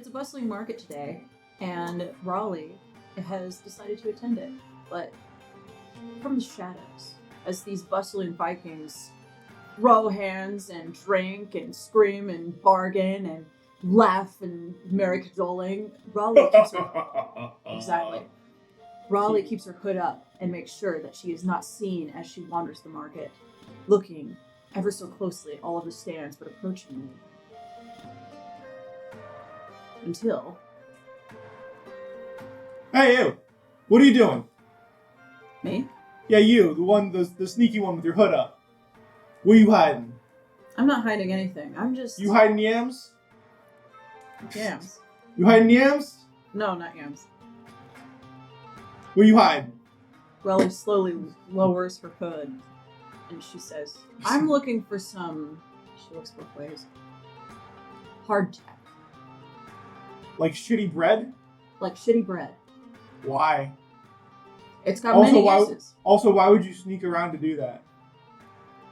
It's a bustling market today, and RoY has decided to attend it. But from the shadows, as these bustling Vikings roll hands and drink and scream and bargain and laugh and merry cajoling, RoY keeps her RoY keeps her hood up and makes sure that she is not seen as she wanders the market, looking ever so closely at all of the stands, but approaching me. Until... Hey, you! What are you doing? Me? Yeah, you, the sneaky one with your hood up. What are you hiding? I'm not hiding anything. I'm just... You hiding yams? Yams. You hiding yams? No, not yams. What are you hiding? RoY slowly lowers her hood, and she says, I'm looking for some... She looks both ways. Hardtack. Like shitty bread? Like shitty bread. Why? It's got many uses. Also, why would you sneak around to do that?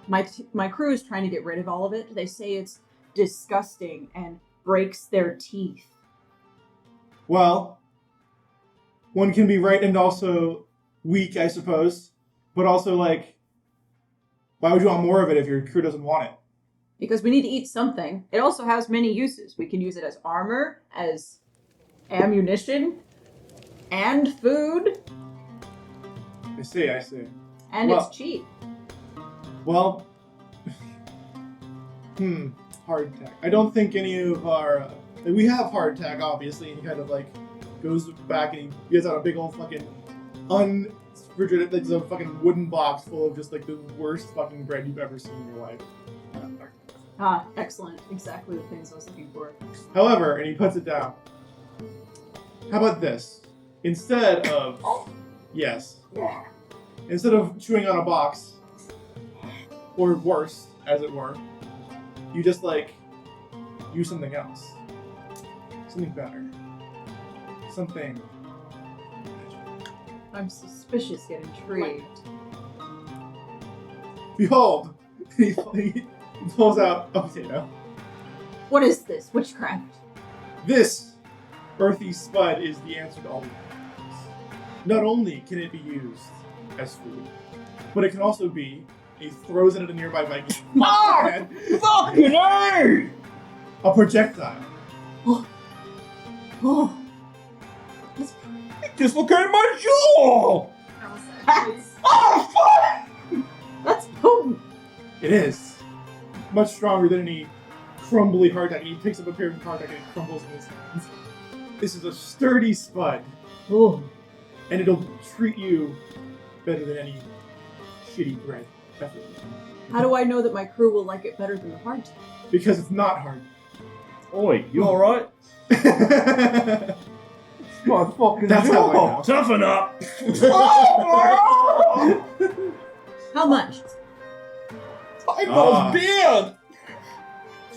My crew is trying to get rid of all of it. They say it's disgusting and breaks their teeth. Well, one can be right and also weak, I suppose. But also, like, why would you want more of it if your crew doesn't want it? Because we need to eat something. It also has many uses. We can use it as armor, as ammunition, and food. I see. And it's cheap. Well, hardtack. I don't think any of our... we have hardtack, obviously, and he kind of, like, goes back and he gets out a big old fucking unrefrigerated, like, a fucking wooden box full of just, like, the worst fucking bread you've ever seen in your life. Ah, excellent. Exactly the things I was looking for. However, and he puts it down. How about this? Instead of... Yes. Instead of chewing on a box, or worse, as it were, you just, like, use something else. Something better. Something... I'm suspicious yet intrigued. Behold! He pulls out a potato. What is this? Witchcraft? This earthy spud is the answer to all the questions. Not only can it be used as food, but it can also be he throws it at a nearby Viking. Oh, fucking A! A projectile. Oh. Just look at my jaw! Oh, fuck! That's potent. It is. Much stronger than any crumbly hardtack. He picks up a pair of hardtack and it crumbles in his hands. This is a sturdy spud. Oh. And it'll treat you better than any shitty bread. Definitely. How do I know that my crew will like it better than the hardtack? Because it's not hard. Oi, you alright? My fucking That's how I jaw! know. Toughen up! How much? Typo's beard!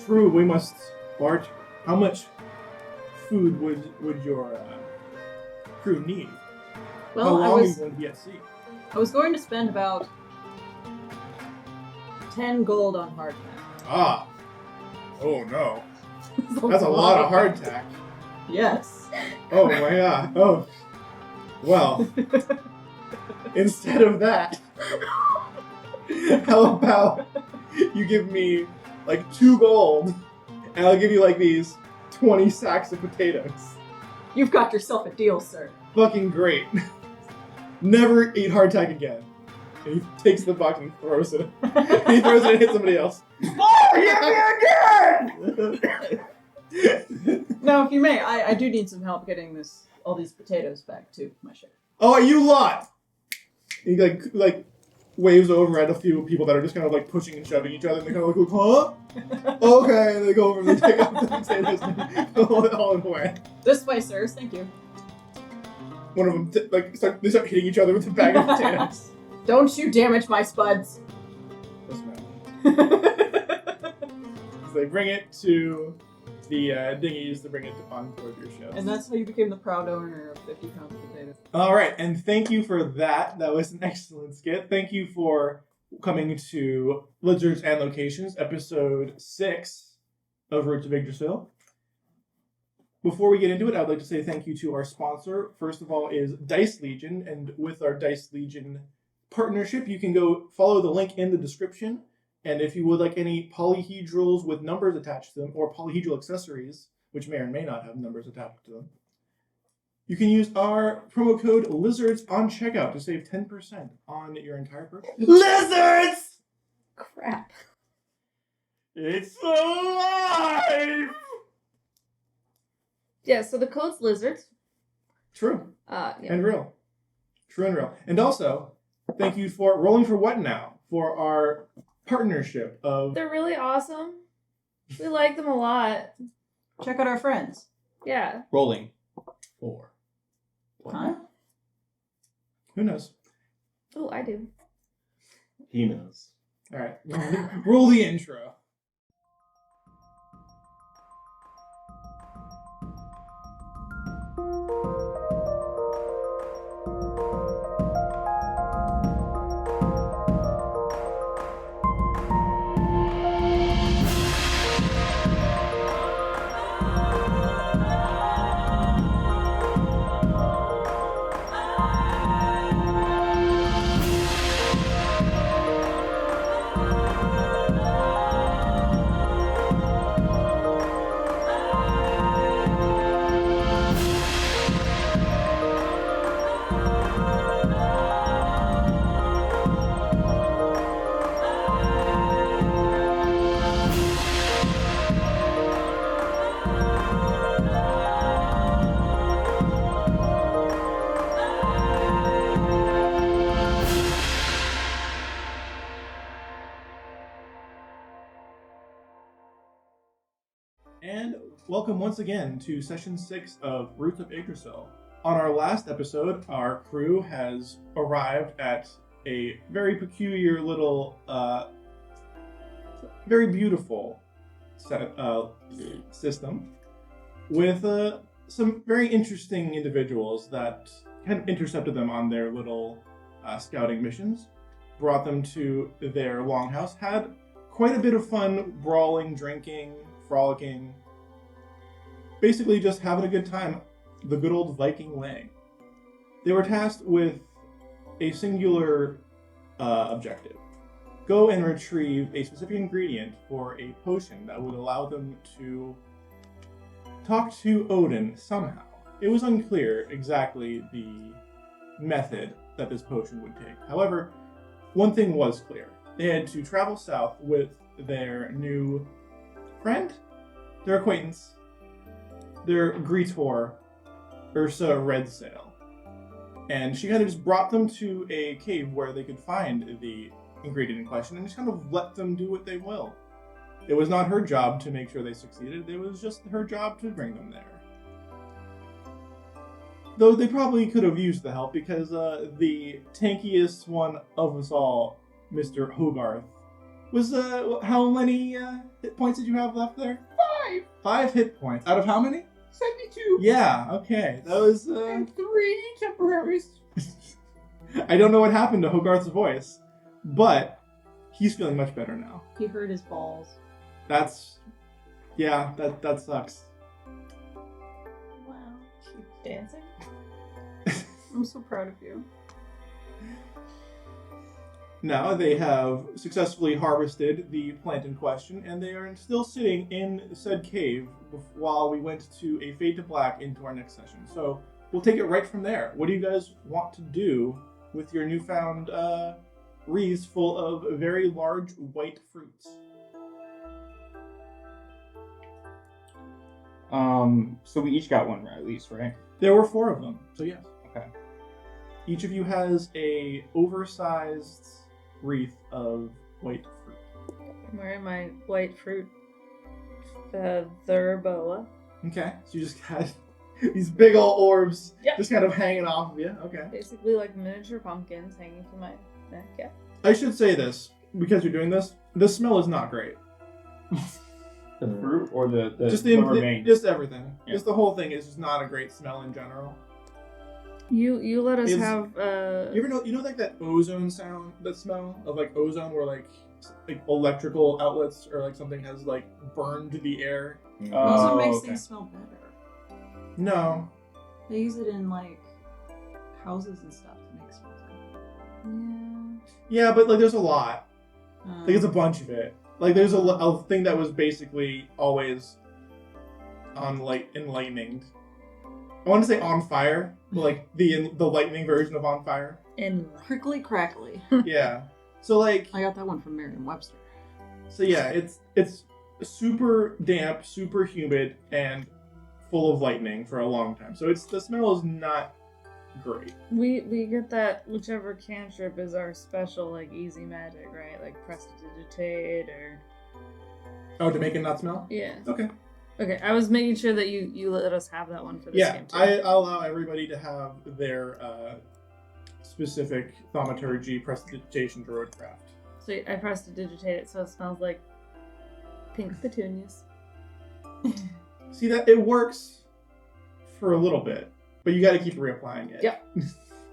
True, we must barter. How much food would your crew need? How Well, long are you going to be at sea? I was going to spend about 10 gold on hardtack. Ah. Oh no. That's a lot of hardtack. Yes. Oh my god. Oh. Well. Instead of that, how about you give me like 2 gold and I'll give you like these 20 sacks of potatoes. You've got yourself a deal, sir. Fucking great. Never eat hardtack again. And he takes the box and throws it. He throws it and hits somebody else. Oh, hit me again! Now, if you may, I do need some help getting all these potatoes back to my ship. Oh, you lot! He like waves over at a few people that are just kind of like pushing and shoving each other, and they kind of like, huh? Okay, and they go over and they take up the potatoes and go all away. This way, sirs. Thank you. One of them they start hitting each other with a bag of potatoes. Don't you damage my spuds. Doesn't matter. So they bring it to the dinghies to bring it on board your ship. And that's how you became the proud owner of 50 pounds of potatoes. All right, and thank you for that. That was an excellent skit. Thank you for coming to Lizards and Locations, episode 6 of Roots of Yggdrasil. before we get into it, I'd like to say thank you to our sponsor. First of all is Dice Legion, and with our Dice Legion partnership, you can go follow the link in the description. And if you would like any polyhedrals with numbers attached to them, or polyhedral accessories, which may or may not have numbers attached to them, you can use our promo code Lizards on checkout to save 10% on your entire purchase. Lizards! Crap. It's alive! Yeah, so the code's lizards. True. Yeah. And real. True and real. And also, thank you for Rolling for What Now for our partnership of... They're really awesome. We like them a lot. Check out our friends. Yeah. Rolling. 4. Huh? Who knows? Oh, I do. He knows. All right. Roll the intro. And welcome once again to Session 6 of Roots of Yggdrasil. On our last episode, our crew has arrived at a very peculiar little, very beautiful system with some very interesting individuals that had intercepted them on their little scouting missions, brought them to their longhouse, had quite a bit of fun brawling, drinking, frolicking, basically just having a good time the good old Viking way. They were tasked with a singular objective. Go and retrieve a specific ingredient for a potion that would allow them to talk to Odin somehow. It was unclear exactly the method that this potion would take. However, one thing was clear. They had to travel south with their new friend, their acquaintance, their Greetor, Ursa Redsail. And she kind of just brought them to a cave where they could find the ingredient in question and just kind of let them do what they will. It was not her job to make sure they succeeded, it was just her job to bring them there. Though they probably could have used the help because the tankiest one of us all, Mr. Hogarth, was, how many hit points did you have left there? 5! 5 hit points. Out of how many? 72! Yeah, okay. That was, And 3 temporaries. I don't know what happened to Hogarth's voice, but he's feeling much better now. He hurt his balls. That's... yeah, that sucks. Wow. Keep dancing. I'm so proud of you. Now they have successfully harvested the plant in question, and they are still sitting in said cave while we went to a Fade to Black into our next session. So we'll take it right from there. What do you guys want to do with your newfound wreaths full of very large white fruits? So we each got one, right, at least, right? There were 4 of them, so yes. Okay. Each of you has a oversized wreath of white fruit. I'm wearing my white fruit feather boa. Okay, so you just got these big old orbs Yep. just kind of hanging off of you. Okay. Basically like miniature pumpkins hanging from my neck, yeah. I should say this, because you're doing this, the smell is not great. The fruit or the just what remains? just everything. Yeah. Just the whole thing is just not a great smell in general. You let us Is- have You ever know, like that ozone sound, that smell of like ozone where like electrical outlets or like something has like burned the air? Also Oh, makes okay. things smell better. No. They use it in like houses and stuff to make smells. Yeah, but like there's a lot. Yeah. Like it's a bunch of it. Like there's a thing that was basically always on enlightening. I want to say on fire, but like the lightning version of on fire. And Prickly crackly. Yeah. So like I got that one from Merriam-Webster. so yeah, it's super damp, super humid, and full of lightning for a long time. So the smell is not great. we get that whichever cantrip is our special like easy magic, right? Like prestidigitate or Oh, to make it not smell? yeah. Okay. Okay, I was making sure that you let us have that one for this Yeah, game too. I allow everybody to have their specific thaumaturgy prestidigitation druidcraft. So I prestidigitate it so it smells like pink petunias. See that it works for a little bit, but you got to keep reapplying it. Yep.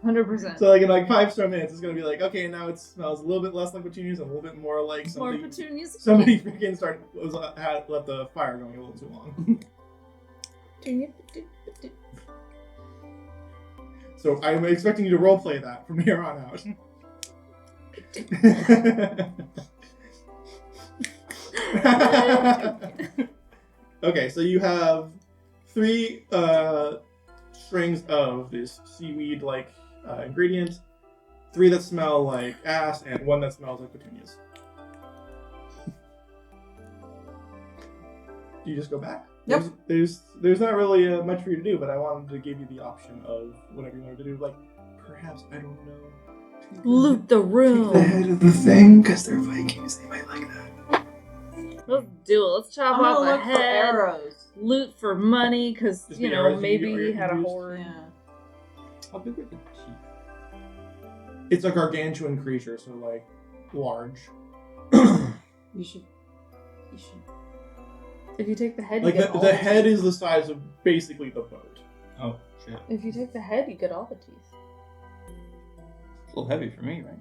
100%. So like in like 5 star minutes, it's gonna be like, okay, now it smells a little bit less like petunias and a little bit more like More something. petunias. Somebody freaking had left the fire going a little too long. So I'm expecting you to roleplay that from here on out. Okay, so you have 3 strings of this seaweed-like ingredient, 3 that smell like ass, and 1 that smells like petunias. Do you just go back? Yep. There's not really much for you to do, but I wanted to give you the option of whatever you wanted to do. Like, perhaps, I don't know. Loot the room. Take the head of the thing, because they're Vikings. They might like that. Let's do it. Let's chop I'm off gonna the look for head. arrows. Loot for money, because Just you the know arrows maybe you he had a used? hoard. Yeah. How big are the teeth? It's a gargantuan creature, so, like, large. You should. If you take the head, Like, you get all the head is the size of basically the boat. Oh, shit. If you take the head, you get all the teeth. It's a little heavy for me, right?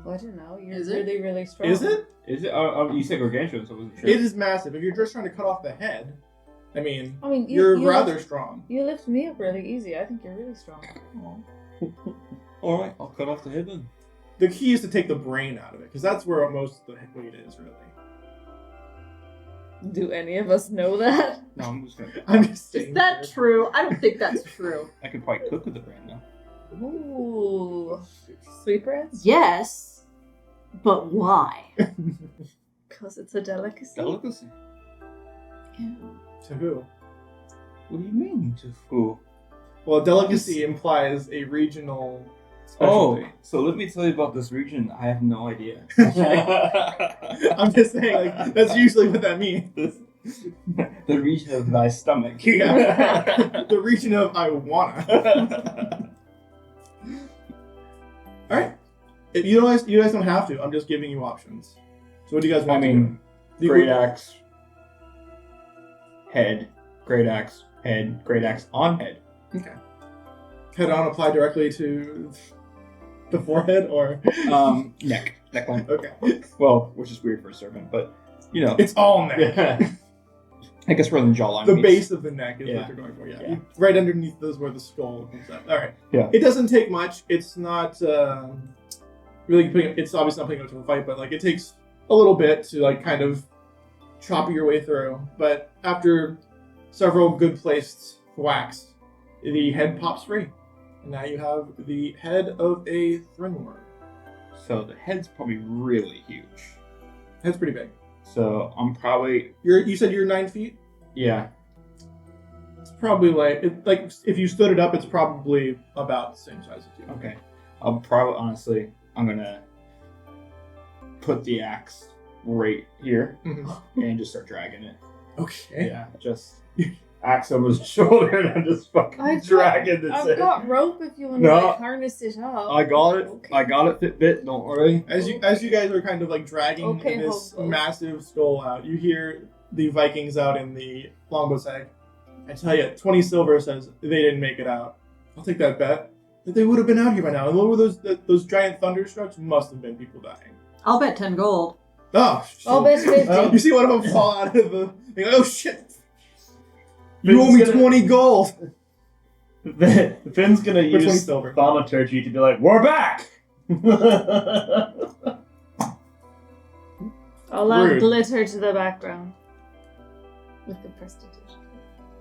Well, I don't know. You're Is it? really, really strong. Is it? Is it? You said gargantuan, so I wasn't sure. It is massive. If you're just trying to cut off the head, I mean, I mean, you're you rather lift, strong. you lift me up really easy. I think you're really strong. Alright, I'll cut off the head then. The key is to take the brain out of it, because that's where most of the weight is, really. Do any of us know that? No, I'm just gonna. I'm just saying. Is that true? I don't think that's true. I could probably cook with the brain though. Ooh. Sweetbreads? Yes, but why? Because it's a delicacy. Delicacy? To who? What do you mean? To who? Well, delicacy implies a regional Oh, specialty. so let me tell you about this region. I have no idea. I'm just saying, like, that's usually what that means. The region of thy stomach. Yeah. The region of I wanna. Alright. You guys don't have to. I'm just giving you options. So what do you guys want I mean, to do? Great axe, head, great axe, head, great axe on head. Okay. Head on apply directly to the forehead, or Neckline. okay. Well, which is weird for a servant, but you know. It's all neck. Yeah. I guess rather than jawline. The means- base of the neck is Yeah. what you're going for. Yeah. Yeah. Right underneath those where the skull comes out. All right. Yeah. It doesn't take much. It's not really putting. It's obviously not putting up to a fight, but like it takes a little bit to like kind of chop your way through. But after several good placed whacks, the head pops free, and now you have the head of a Thrinworm. So the head's probably really huge. Head's pretty big. So I'm probably You said you're 9 feet. yeah. It's probably like if you stood it up, it's probably about the same size as you. Okay. I'm gonna put the axe right here Mhm. and just start dragging it. Okay. Yeah, just axe over his shoulder and I'm just fucking dragging this I've in. got rope if you want to No. like, harness it up. I got it. Okay. I got it. Fitbit. Don't worry. As you guys are kind of like dragging Okay, this hobo. massive skull out, you hear the Vikings out in the longbow say, I tell you, 20 silver says they didn't make it out. I'll take that bet. That they would have been out here by now. And what were those giant thunderstrucks? Must have been people dying. I'll bet 10 gold. Oh, shit. I'll bet 50. You see one of them fall out of the... You're like, oh, shit. You owe me 20 gold. Finn's gonna Which one's use silver? thaumaturgy to be like, we're back! I'll add Rude. glitter to the background. With the prestidigitation.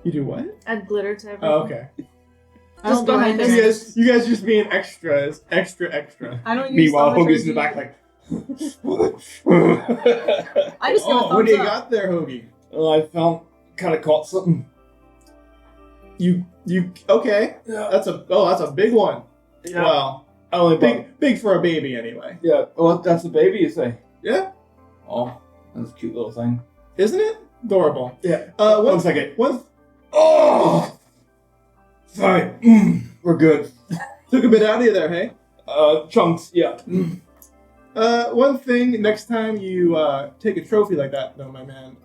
You do what? Add glitter to everything. Oh, okay. I don't do behind anything. You guys just being extras. Extra. I don't use Meanwhile, Hoagie's thaumaturgy. in the back like... I just give a Oh, what do you thumbs up. got there, Hoagie? Oh, I found... kind of caught something. You okay? Yeah. That's a big one. Yeah. Well, I only big for a baby anyway. Yeah. Well, that's a baby, you say? Yeah, Oh, that's a cute little thing. isn't it? Adorable. Yeah. One second. One Oh! Sorry. We're good. took a bit out of you there, hey. Chunks, yeah. One thing, next time you take a trophy like that, though, my man,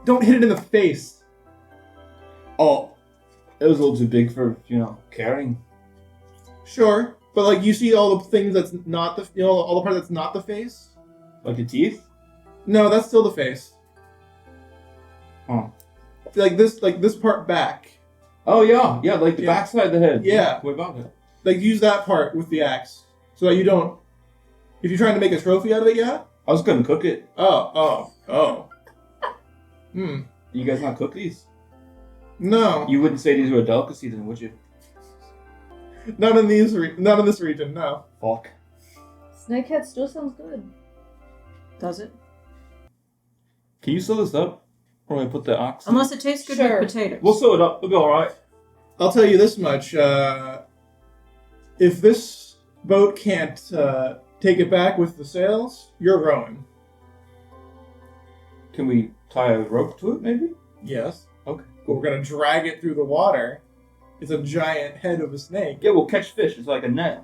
don't hit it in the face. Oh, it was a little too big for, carrying. Sure, but like you see all the things that's not the, all the part that's not the face. Like the teeth? No, that's still the face. Oh. Like this part back. Oh, yeah, like the backside of the head. Yeah. What about it? Like use that part with the axe, so that you don't. If you're trying to make a trophy out of it, yeah. I was gonna cook it. Oh. You guys not cook these? No, You wouldn't say these were a delicacy then, would you? not in this region. No. Fuck. Snakehead still sounds good. Does it? Can you sew this up? Or do I put the ox? Unless it tastes good Sure. with potatoes. We'll sew it up. We'll be alright. I'll tell you this much: if this boat can't take it back with the sails, you're rowing. Can we tie a rope to it, maybe? Yes. Okay. But we're gonna drag it through the water. It's a giant head of a snake. Yeah, we'll catch fish. It's like a net,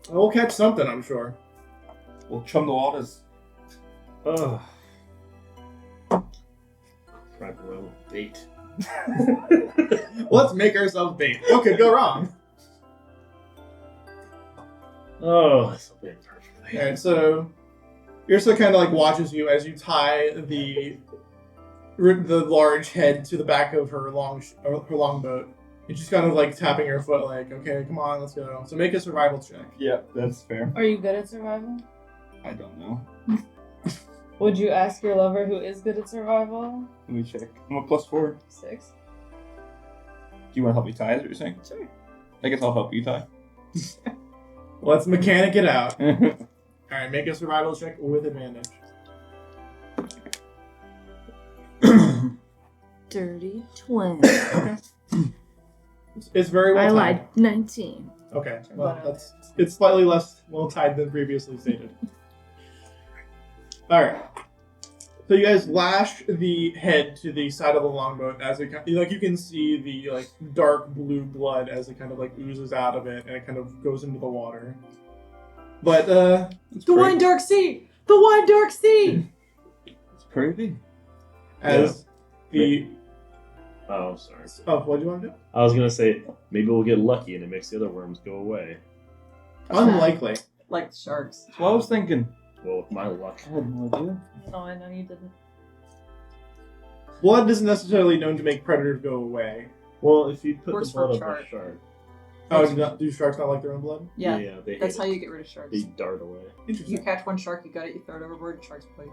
We'll catch something, I'm sure. We'll chum the waters. Ugh. Tried to roll bait. Let's make ourselves bait. What could go wrong? Oh, this will be perfectly. Alright, so Ursa kind of like watches you as you tie the large head to the back of her long boat. And she's kind of like tapping her foot like, okay, come on, let's go. So make a survival check. Yeah, that's fair. Are you good at survival? I don't know. Would you ask your lover who is good at survival? Let me check. I'm a +4. 6. Do you want to help me tie, is what you're saying? Sure. I guess I'll help you tie. Let's mechanic it out. Alright, make a survival check with advantage. Dirty 20. It's very well I tied. lied. 19. Okay, well, it's slightly less well tied than previously stated. Alright. So you guys lash the head to the side of the longboat as it you can see the dark blue blood as it kind of oozes out of it and it kind of goes into the water. But The wine dark sea! The wine dark sea! It's pretty. as the Oh, sorry. oh, what do you want to do? I was gonna say maybe we'll get lucky and it makes the other worms go away. Unlikely. Like sharks. That's what I was thinking. Well, with my luck. I had no idea. No, I know you didn't. Blood isn't necessarily known to make predators go away. Well, if you put Works the blood for of a shark. shark, Oh, do sharks not like their own blood? Yeah, they that's hate how it. you get rid of sharks. They dart away. You Interesting. catch one shark, you got it, you throw it overboard, sharks play.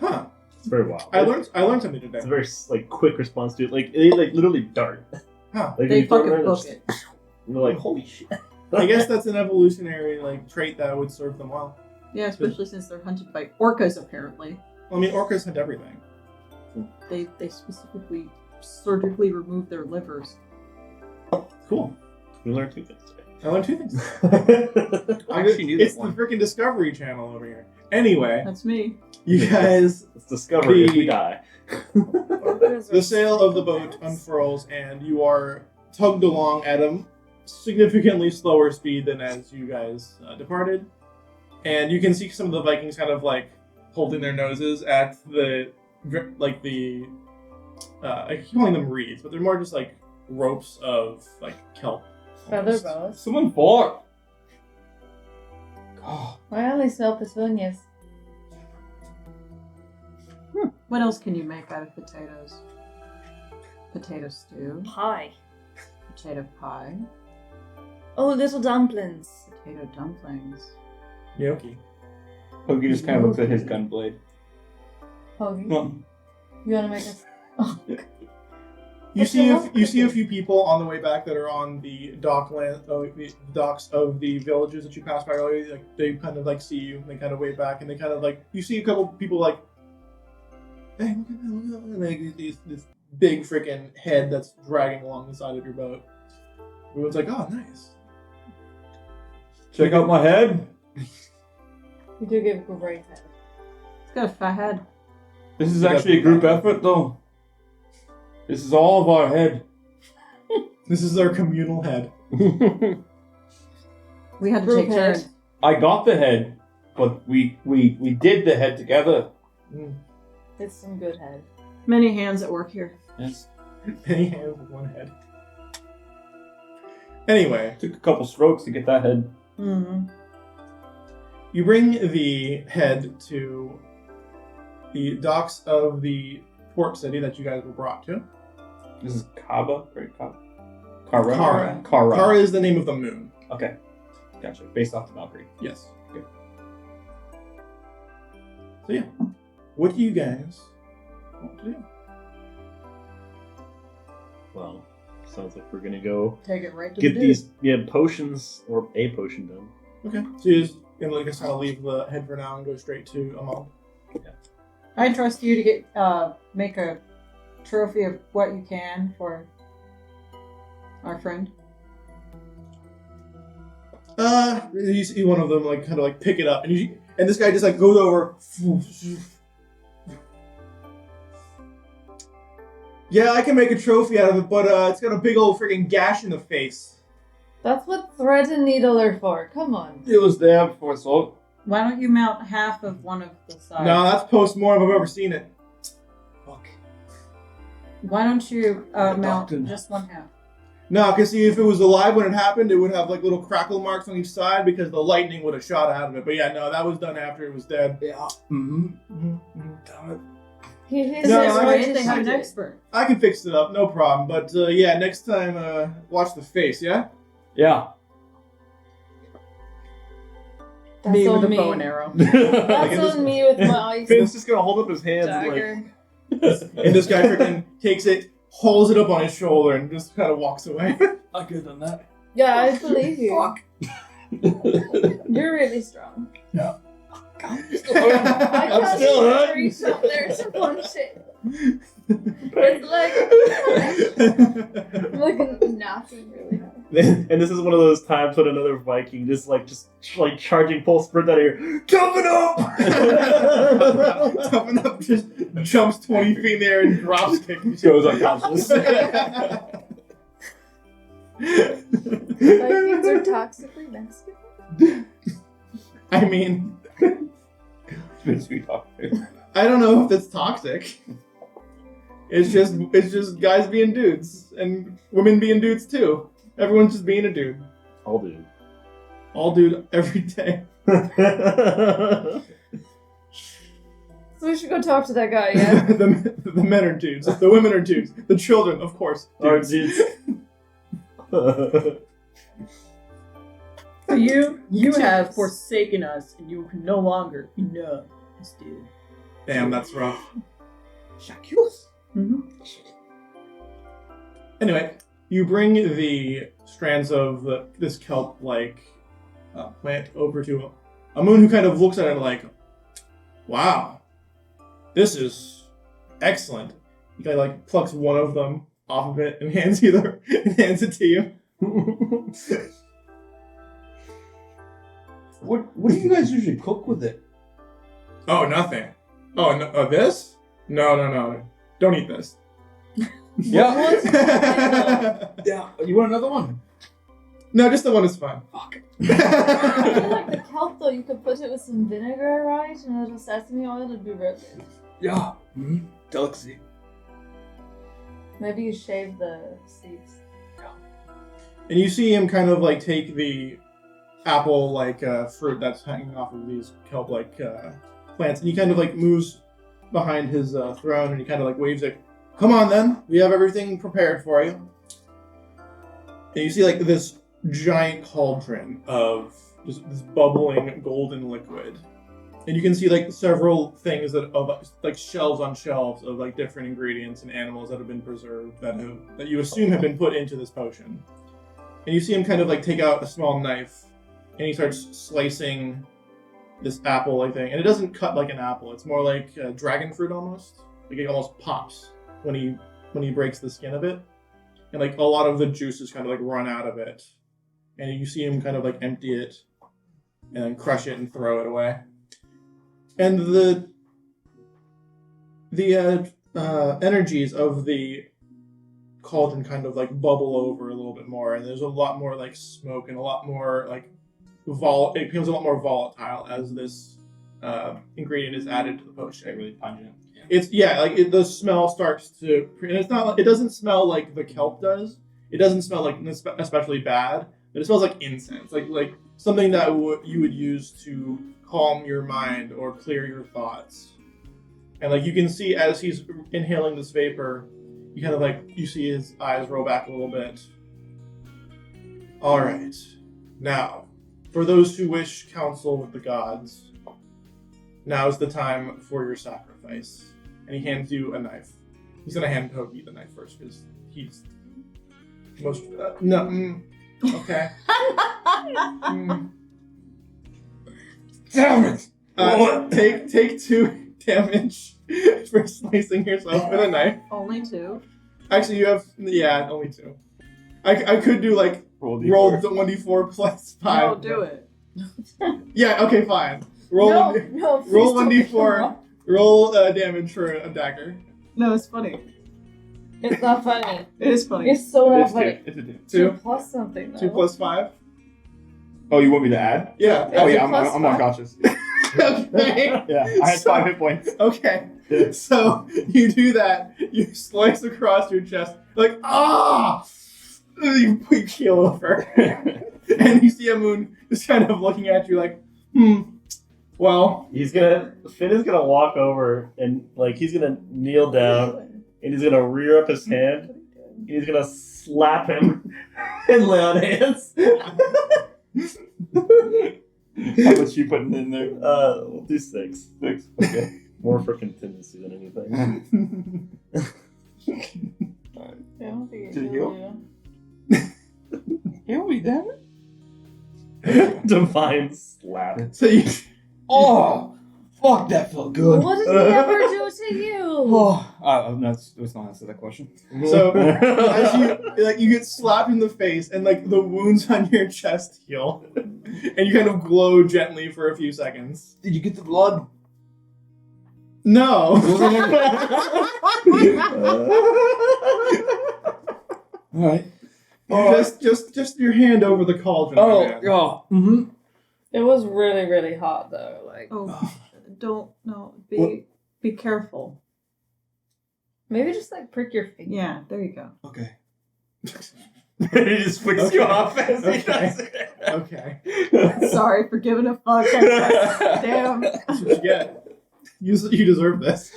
Huh. It's very wild. I learned something today. It's a very quick response to it. Like they literally dart. Huh. Like, They you throw fucking it, book and it. we're like, holy shit. I guess that's an evolutionary trait that would serve them well. Yeah, especially since they're hunted by orcas, apparently. Well, I mean, orcas hunt everything. They specifically surgically remove their livers. Cool. We learned 2 things today. I learned 2 things. I actually knew It's that the one. freaking Discovery Channel over here. Anyway, That's me. you guys, Let's discover if The- we die. the sail of the boat unfurls and you are tugged along at a significantly slower speed than as you guys departed. And you can see some of the Vikings kind of holding their noses at I keep calling them reeds, but they're more just ropes of kelp. Feather almost. boas. Someone fought. God. I only smell petunias. What else can you make out of potatoes? Potato stew. Pie. Potato pie. Oh, little dumplings. Potato dumplings. Gnocchi. Hoagie just kind of looks at his gun blade. Hoagie. Well, You want to make us? Oh. You see a few people on the way back that are on the the docks of the villages that you passed by earlier. Like they kind of like see you, and they kind of wave back, and they kind of like you see a couple people like, hey, look at that, and like this big freaking head that's dragging along the side of your boat. Everyone's like, oh, nice. check out my head. You do give a great head. It's got a fat head. This is actually a group effort, though. This is all of our head. This is our communal head. We had to Group take turns. head. I got the head, but we did the head together. It's some good head. Many hands at work here. Yes. Many hands with one head. Anyway, Took a couple strokes to get that head. Mm-hmm. you bring the head to the docks of the port city that you guys were brought to. This is Kaba, right? Kara. Kara. Kara. Kara is the name of the moon. Okay, gotcha. Based off the Valkyrie. Yes. Okay. So yeah, what do you guys want to do? Well, sounds like we're gonna go Take it right to get the these potions or a potion done. Okay. So you just gonna just kind of leave the head for now and go straight to Amal. I trust you to get make a trophy of what you can for our friend. You see one of them like kind of like pick it up, and this guy just like goes over. Yeah, I can make a trophy out of it, but it's got a big old freaking gash in the face. That's what thread and needle are for. Come on. It was there before, so Why don't you mount half of one of the sides? No, that's post-mortem. I've ever seen it. fuck. Why don't you mount Adopted. just one half? No, because see, if it was alive when it happened, it would have like little crackle marks on each side because the lightning would have shot out of it. But yeah, no, that was done after it was dead. Yeah. Mm-hmm. Damn it. He's No, That's I right. can They have an expert. I can fix it up, no problem. But yeah, next time, watch the face, yeah? Yeah. That's Me with on a me. bow and arrow. That's on me with my ice Finn's just gonna hold up his hands dagger. And this guy freaking takes it, holds it up on his shoulder, and just kind of walks away. I could have done that. Yeah, I believe you. Fuck. You're really strong. I'm I I'm can't still even hurting. reach up there to punch it. It's like a napping really hard. and this is one of those times when another Viking just charging full sprint out of here. Coming up! Toughen up, just jumps 20 feet in the air and drops kick. Goes unconscious. Vikings are toxically masculine. I mean, Sweet talk. I don't know if that's toxic. It's just guys being dudes and women being dudes too. Everyone's just being a dude. I'll do. All dude every day. So we should go talk to that guy, yeah? the men are dudes. The women are dudes. The children, of course. Our Dudes. dudes. For you have forsaken us, and you can no longer be known as dude. Damn, that's rough. Mm-hmm. Anyway, you bring the strands of this kelp-like plant over to a moon who kind of looks at it like, wow, this is excellent. He kind of like plucks one of them off of it and hands it to you. What do you guys usually cook with it? Oh, nothing. Oh, no, this? No. Don't eat this. Yeah. Yeah. You want another one? No, just the one is fine. Fuck. I feel like the kelp though, you could put it with some vinegar, right? And a little sesame oil, it'd be real good. Yeah. Mm-hmm. Delicacy. Maybe you shave the seeds. And you see him kind of like take the apple like fruit that's hanging off of these kelp like plants, and he kind of like moves behind his throne, and he kind of like waves it. Come on then, we have everything prepared for you. And you see like this giant cauldron of just this bubbling golden liquid. And you can see like several things that of like shelves on shelves of like different ingredients and animals that have been preserved that you assume have been put into this potion. And you see him kind of like take out a small knife and he starts slicing this apple-like thing. And it doesn't cut like an apple. It's more like dragon fruit almost. Like it almost pops when he breaks the skin of it. And like a lot of the juices kind of like run out of it. And you see him kind of like empty it and then crush it and throw it away. And the energies of the cauldron kind of like bubble over a little bit more, and there's a lot more like smoke and a lot more like it becomes a lot more volatile as this ingredient is added to the potion. Really pungent. It's the smell starts to, and it's not. It doesn't smell like the kelp does. It doesn't smell like especially bad, but it smells like incense, like something that you would use to calm your mind or clear your thoughts. And like you can see as he's inhaling this vapor, you kind of like you see his eyes roll back a little bit. All right, now for those who wish counsel with the gods, now's the time for your sacrifice. And he hands you a knife. He's gonna hand Hoagie the knife first because he's most okay. Damn it! Take 2 damage for slicing yourself with a knife. Only 2. Actually, you have only 2. I could do like roll the 1d4 plus 5. No, do it. Yeah. Okay. Fine. Roll 1d4. Roll damage for a dagger. No, it's funny. It's not funny. It is funny. It's so not funny. It's a dude. 2 plus something though. 2 plus 5. Oh, you want me to add? Yeah. Oh yeah, plus I'm five? unconscious. Okay. Yeah, I had 5 hit points. Okay. Yeah. So you do that. You slice across your chest, like you keel over, and you see a moon just kind of looking at you, like, well. Finn is gonna walk over and like he's gonna kneel down and he's gonna rear up his hand and he's gonna slap him and lay on hands. How much you putting in there? We'll do 6. 6. Okay. More for contingency than anything. I don't think Did it it heal heal? you. Heal me, damn it! Divine slap. So you. Oh, fuck! That felt good. What did he ever do to you? Oh, no, let's not answer that question. So as you get slapped in the face, and like the wounds on your chest heal, and you kind of glow gently for a few seconds. Did you get the blood? No. All right. Just your hand over the cauldron. Oh, man. yeah. Mm-hmm. It was really, really hot though. Like, Don't no. What? Be careful. maybe just like prick your finger. Yeah, there you go. Okay. He just flicks you off as he Okay. does it. Okay. Sorry for giving a fuck. Damn. That's what you get. You deserve this.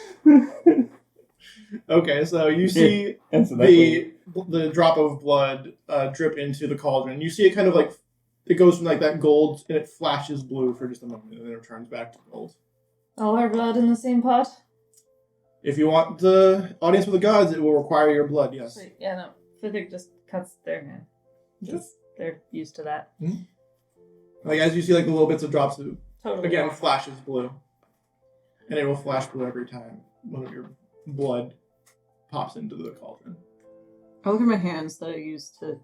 Okay, so you see Answer that the drop of blood drip into the cauldron. You see it kind of like, it goes from like that gold and it flashes blue for just a moment and then it returns back to gold. All our blood in the same pot? If you want the audience with the gods, it will require your blood, yes. Sweet. Yeah, no. Fithik just cuts their hand. Just, they're used to that. Like as you see like the little bits of drops, it Totally. again flashes blue. And it will flash blue every time one of your blood pops into the cauldron. I look at my hands that I used to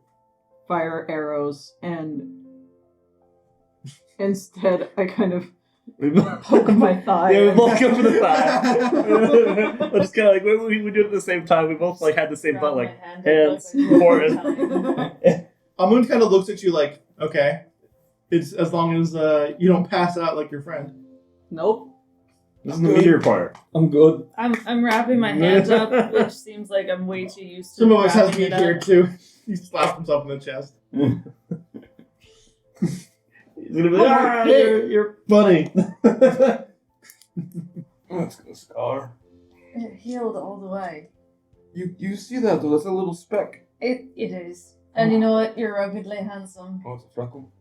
fire arrows, and instead I kind of poke my thigh. Yeah, we both go for the thigh. We're just kind of like, we do it at the same time. We both like had the same thought, like, hands, forehead. Amun kind of looks at you like, okay, it's as long as you don't pass out like your friend. Nope. This is the meteor part. I'm good. I'm wrapping my hands up, which seems like I'm way too used to. Some of us has wrapping meat it up. here too. He slaps himself in the chest. He's gonna be like, you're funny. Let's go, Scar. It healed all the way. You see that though? That's a little speck. It is. And you know what? You're ruggedly handsome. Oh, it's a freckle.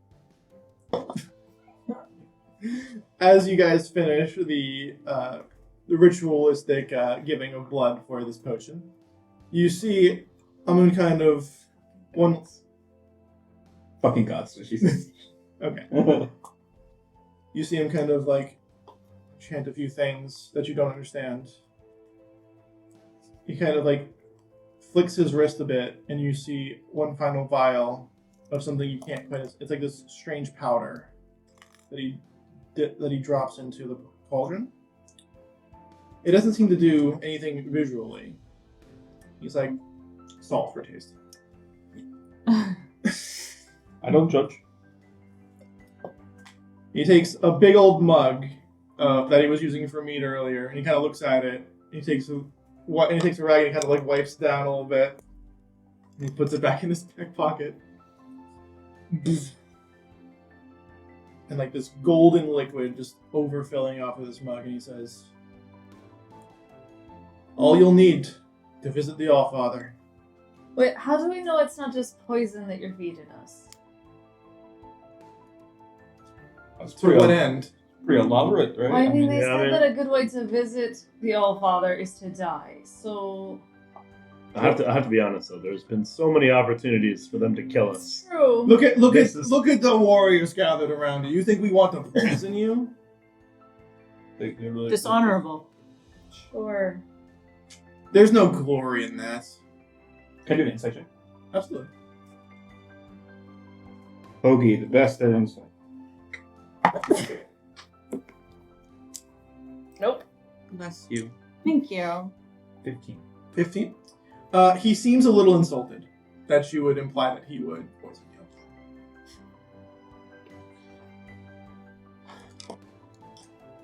As you guys finish the ritualistic giving of blood for this potion, you see Amun kind of one. Fucking gods, so she says. Okay. You see him kind of like chant a few things that you don't understand. He kind of like flicks his wrist a bit, and you see one final vial of something you can't quite. It's like this strange powder that he drops into the cauldron. It doesn't seem to do anything visually. He's like salt for taste. I don't judge. He takes a big old mug that he was using for meat earlier, and he kind of looks at it. He takes a rag and he kind of like wipes it down a little bit. And he puts it back in his back pocket. And like this golden liquid just overfilling off of this mug, and he says, "All you'll need to visit the Allfather." Wait, how do we know it's not just poison that you're feeding us? That's To what end? pretty elaborate, right? Well, I mean, they yeah, said that a good way to visit the Allfather is to die, so... I have to be honest though. There's been so many opportunities for them to kill us. It's true. Look at This is- the warriors gathered around you. You think we want to poison you? They're really- Dishonorable. Sure. There's no glory in that. Can I do an insight check? Absolutely. Hoagie, the best at insight. Nope. Bless you. Thank you. 15. 15. He seems a little insulted that you would imply that he would poison you.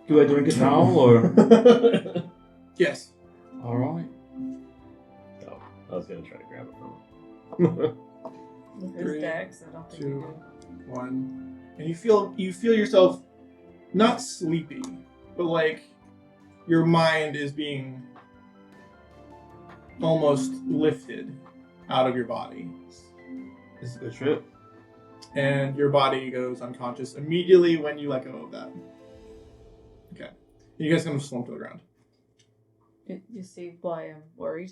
Do I drink it now or? Yes. All right. Oh, I was gonna try to grab it from him. With his 3, dex, I don't think 2, you do. 1, and you feel yourself not sleepy, but like your mind is being almost lifted out of your body, This is a good trip. and your body goes unconscious immediately when you let go of that. Okay, you guys kind of slump to the ground. You see why I'm worried?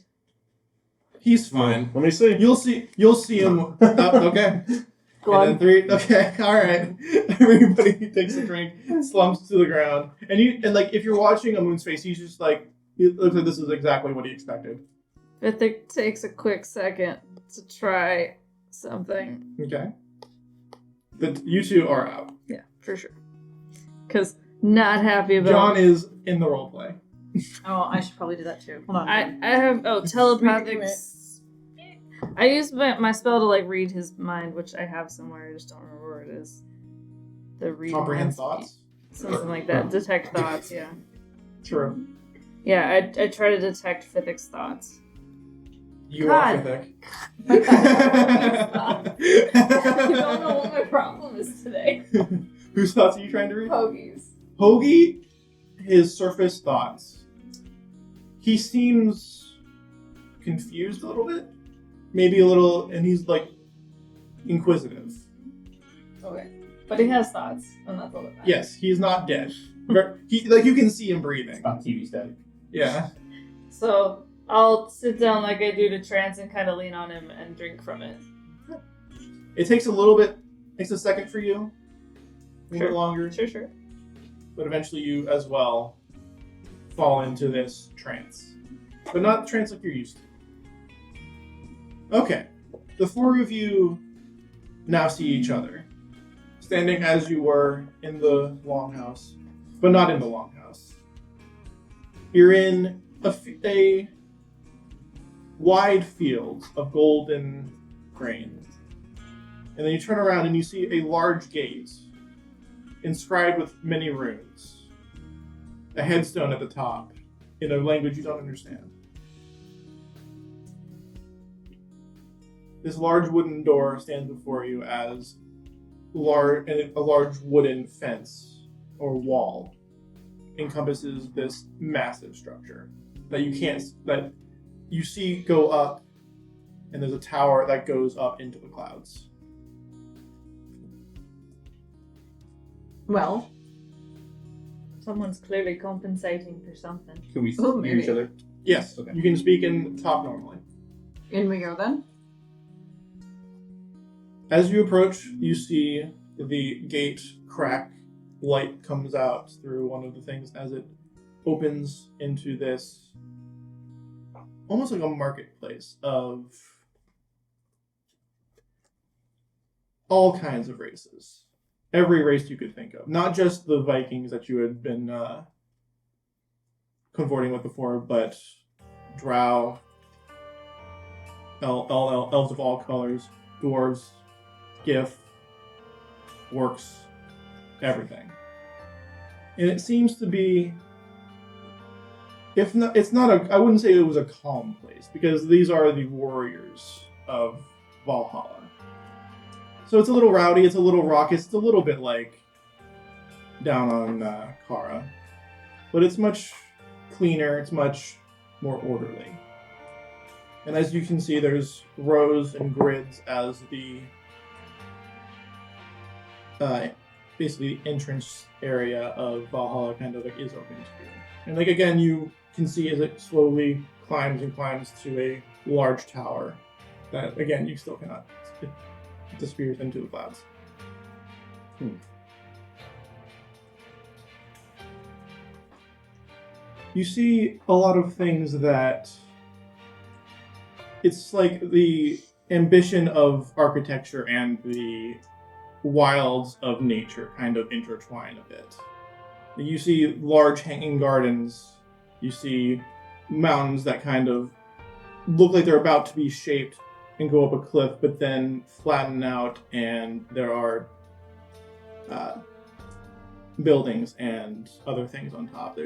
He's fine. Let me see. You'll see him. Okay. Glug. And then 3. Okay. All right. Everybody takes a drink, slumps to the ground, and like if you're watching Amun's face, he's just like it looks like this is exactly what he expected. It takes a quick second to try something. Okay. But you two are out. Yeah, for sure. Because not happy about... John is in the role play. Oh, I should probably do that too. Hold on. I have telepathic. I use my spell to like read his mind, which I have somewhere. I just don't remember where it is. The read Comprehend minds- thoughts. something like that. Detect thoughts. Yeah, True. yeah. I try to detect Fithic's thoughts. You God. are Fithic. You don't know what my problem is today. Whose thoughts are you trying to read? Pogies. Hoagie, his surface thoughts. He seems confused a little bit. Maybe a little, and he's like inquisitive. Okay, but he has thoughts, and that's all that matters. Yes, he's not dead. He like you can see him breathing. Not TV static. Yeah. So I'll sit down like I do to trance and kind of lean on him and drink from it. It takes a little bit, takes a second for you, a little bit longer, Sure. but eventually you as well fall into this trance. But not trance like you're used to. Okay, the four of you now see each other, standing as you were in the longhouse, but not in the longhouse. You're in a wide field of golden grain. And then you turn around and you see a large gate inscribed with many runes. A headstone at the top in a language you don't understand. This large wooden door stands before you as a large wooden fence or wall encompasses this massive structure that you see go up, and there's a tower that goes up into the clouds. Well, Someone's clearly compensating for something. Can we Oh, hear each maybe. other? Yes, Okay. you can speak and talk normally. in we go then. As you approach, you see the gate crack. Light comes out through one of the things as it opens into this almost like a marketplace of all kinds of races. Every race you could think of. Not just the Vikings that you had been consorting with before, but drow, elves of all colors, dwarves, Gif, orcs, everything. And it seems to be, if not, it's not a, I wouldn't say it was a calm place, because these are the warriors of Valhalla. So it's a little rowdy, it's a little raucous, it's a little bit like down on Kara. But it's much cleaner, it's much more orderly. And as you can see, there's rows and grids as the basically entrance area of Valhalla kind of like is open to you. And like again, you can see as it slowly climbs and climbs to a large tower that again you still cannot. It disappears into the clouds. You see a lot of things that it's like the ambition of architecture and the wilds of nature kind of intertwine a bit. You see large hanging gardens, you see mountains that kind of look like they're about to be shaped and go up a cliff, but then flatten out, and there are buildings and other things on top.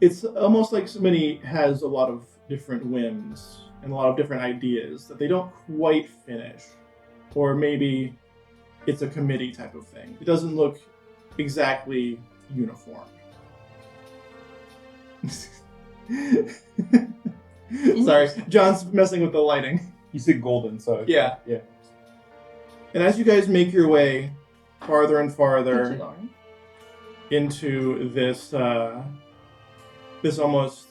It's almost like somebody has a lot of different whims and a lot of different ideas that they don't quite finish. Or maybe it's a committee type of thing. It doesn't look exactly uniform. Sorry, John's messing with the lighting. You said golden, so Yeah. Yeah. And as you guys make your way farther and Thank you, farther Lauren. into this this almost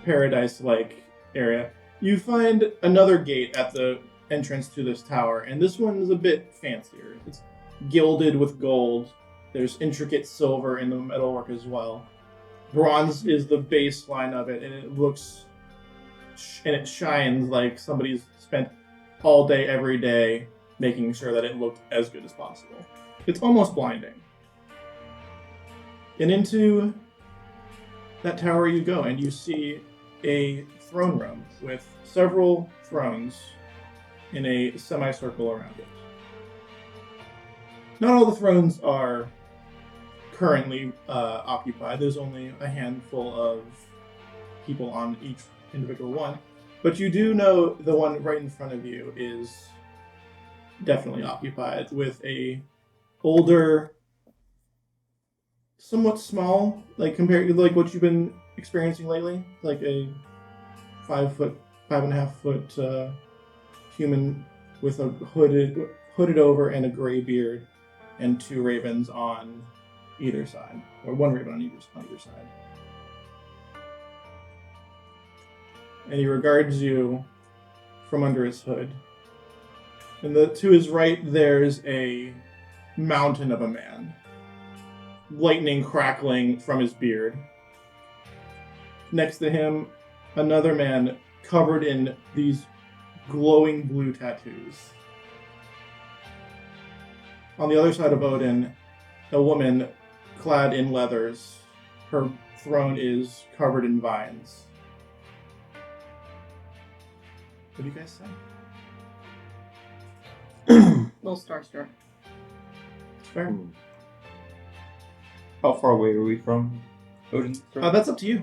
paradise-like area, you find another gate at the entrance to this tower, and this one is a bit fancier. It's gilded with gold. There's intricate silver in the metalwork as well. Bronze is the baseline of it, and it looks and it shines like somebody's spent all day, every day, making sure that it looked as good as possible. It's almost blinding. And into that tower you go, and you see a throne room with several thrones in a semicircle around it. Not all the thrones are currently occupied. There's only a handful of people on each individual one. But you do know the one right in front of you is definitely occupied with a older, somewhat small, like compared to like what you've been experiencing lately, like a 5.5 foot human with a hooded over and a gray beard, and two ravens on either side, or one raven on either side. And he regards you from under his hood. And to his right, there's a mountain of a man. Lightning crackling from his beard. Next to him, another man covered in these glowing blue tattoos. On the other side of Odin, a woman clad in leathers. Her throne is covered in vines. What do you guys say? Little starstruck. It's fair. How far away are we from Odin's throne? That's up to you.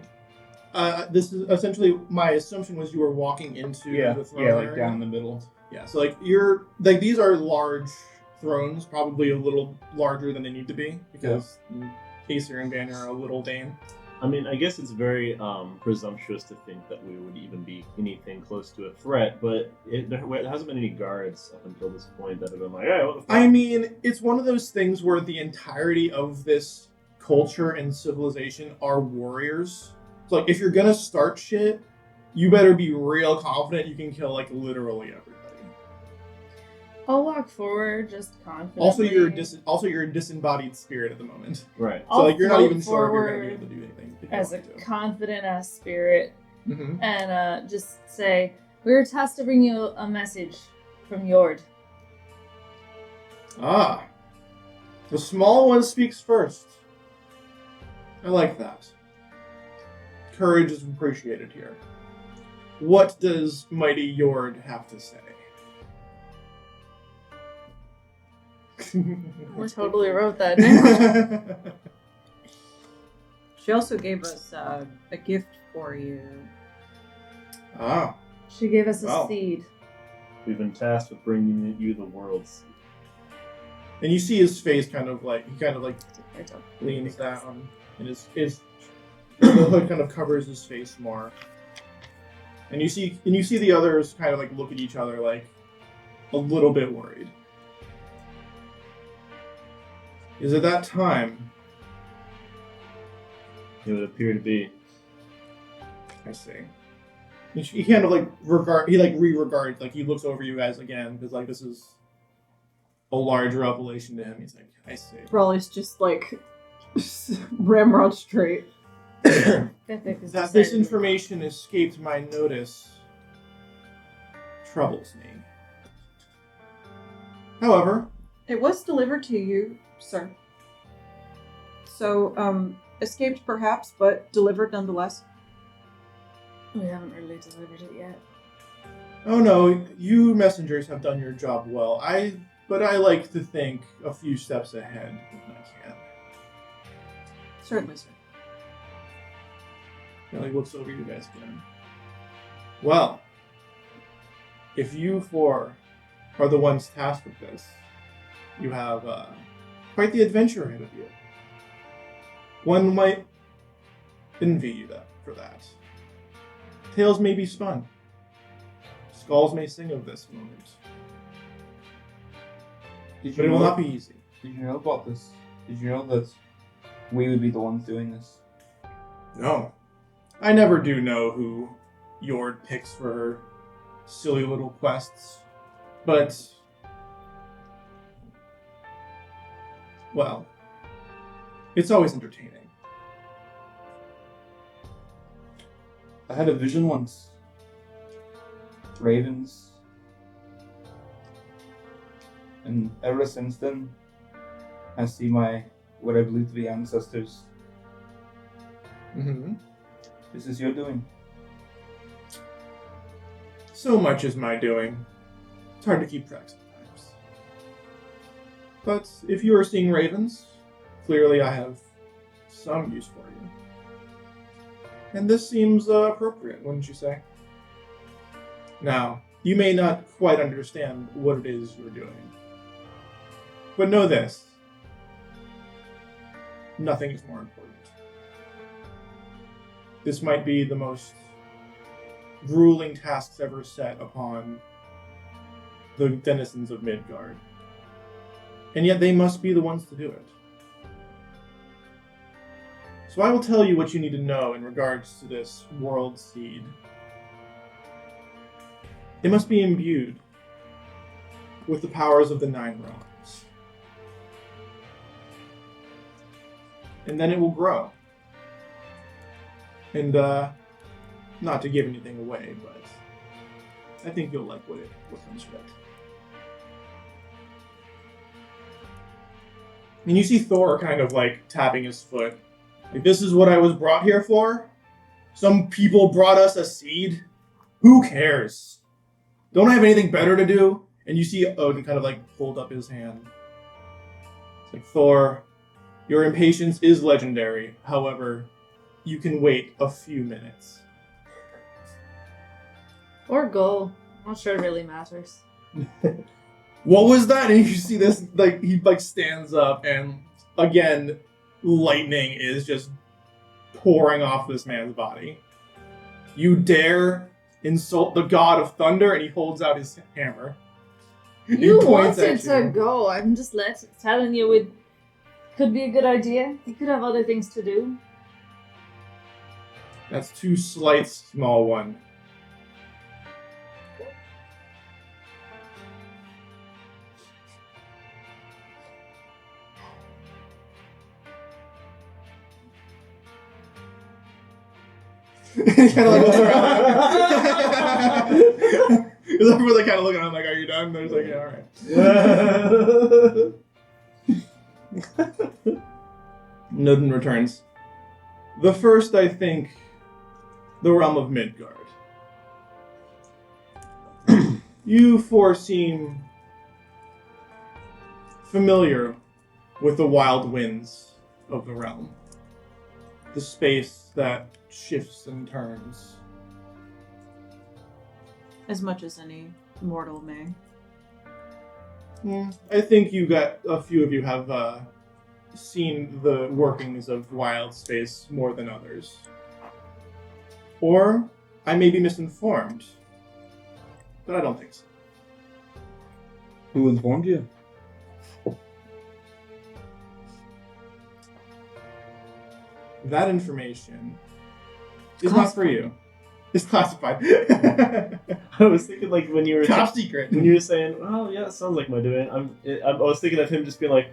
This is essentially, my assumption was you were walking into the throne area. down in the middle. Yeah, so these are large thrones, probably a little larger than they need to be, because Aesir and Banner are a little Dane. I mean, I guess it's very presumptuous to think that we would even be anything close to a threat, but there hasn't been any guards up until this point that have been like, hey, what the fuck? I mean, it's one of those things where the entirety of this culture and civilization are warriors. So, like, if you're gonna start shit, you better be real confident you can kill, like, literally everybody. I'll walk forward just confidently. Also, you're a disembodied spirit at the moment. Right. So, like, you're not float even sure if you're gonna be forward able to do anything. if you as a want to. confident ass spirit, Mhm. and just say, "We were tasked to bring you a message from Yord." Ah. The small one speaks first. I like that. Courage is appreciated here. What does Mighty Yord have to say? I totally wrote that down. She also gave us a gift for you. Ah. She gave us a Wow. seed. We've been tasked with bringing you the world's. And you see his face he kind of leans down, and his the hood kind of covers his face more. And you see the others kind of like look at each other like a little bit worried. Is it that time? It would appear to be. I see. He kind of like re-regards, like he looks over you guys again because like this is a large revelation to him. He's like, I see. Raleigh's just like ramrod straight. That this information escaped my notice troubles me. However, It was delivered to you, sir. So, escaped perhaps, but delivered nonetheless. We haven't really delivered it yet. oh no, you messengers have done your job well. But I like to think a few steps ahead when I can. Certainly, sir. And like looks over you guys again. Well, if you four are the ones tasked with this, you have quite the adventure ahead of you. One might envy you for that. Tales may be spun. Skulls may sing of this moment. But it will not be easy. Did you know about this? Did you know that we would be the ones doing this? No. I never do know who Yord picks for her silly little quests. But, well, it's always entertaining. I had a vision once. Ravens. And ever since then, I see what I believe to be ancestors. Mm-hmm. This is your doing. So much is my doing. It's hard to keep track sometimes. But if you are seeing ravens, clearly I have some use for you. And this seems appropriate, wouldn't you say? Now, you may not quite understand what it is you're doing. But know this. Nothing is more important. This might be the most grueling tasks ever set upon the denizens of Midgard. And yet they must be the ones to do it. So I will tell you what you need to know in regards to this world seed. It must be imbued with the powers of the 9 realms. And then it will grow. And, not to give anything away, but I think you'll like what comes from it. And you see Thor kind of like tapping his foot. Like, this is what I was brought here for? Some people brought us a seed? Who cares? Don't I have anything better to do? And you see Odin kind of like hold up his hand. It's like, Thor, your impatience is legendary. However, you can wait a few minutes. Or goal. Not sure it really matters. What was that? And you see this, like, he like stands up and again, lightning is just pouring off this man's body. You dare insult the god of thunder, and he holds out his hammer. You points wanted at to you. go. I'm just telling you it could be a good idea. You could have other things to do. That's 2 slights, small one. Kind of like looks around. Because everyone's like kind of looking at him like, "Are you done?" They're just like, "Yeah, all right." Nodin returns. The first, I think, the realm of Midgard. You four seem familiar with the wild winds of the realm. The space that shifts and turns. As much as any mortal may. I think a few of you have seen the workings of wild space more than others. Or I may be misinformed, but I don't think so. Who informed you? That information is not for you. It's classified. I was thinking like when you were Top secret. when you were saying, "Oh yeah, it sounds like my doing." I was thinking of him just being like,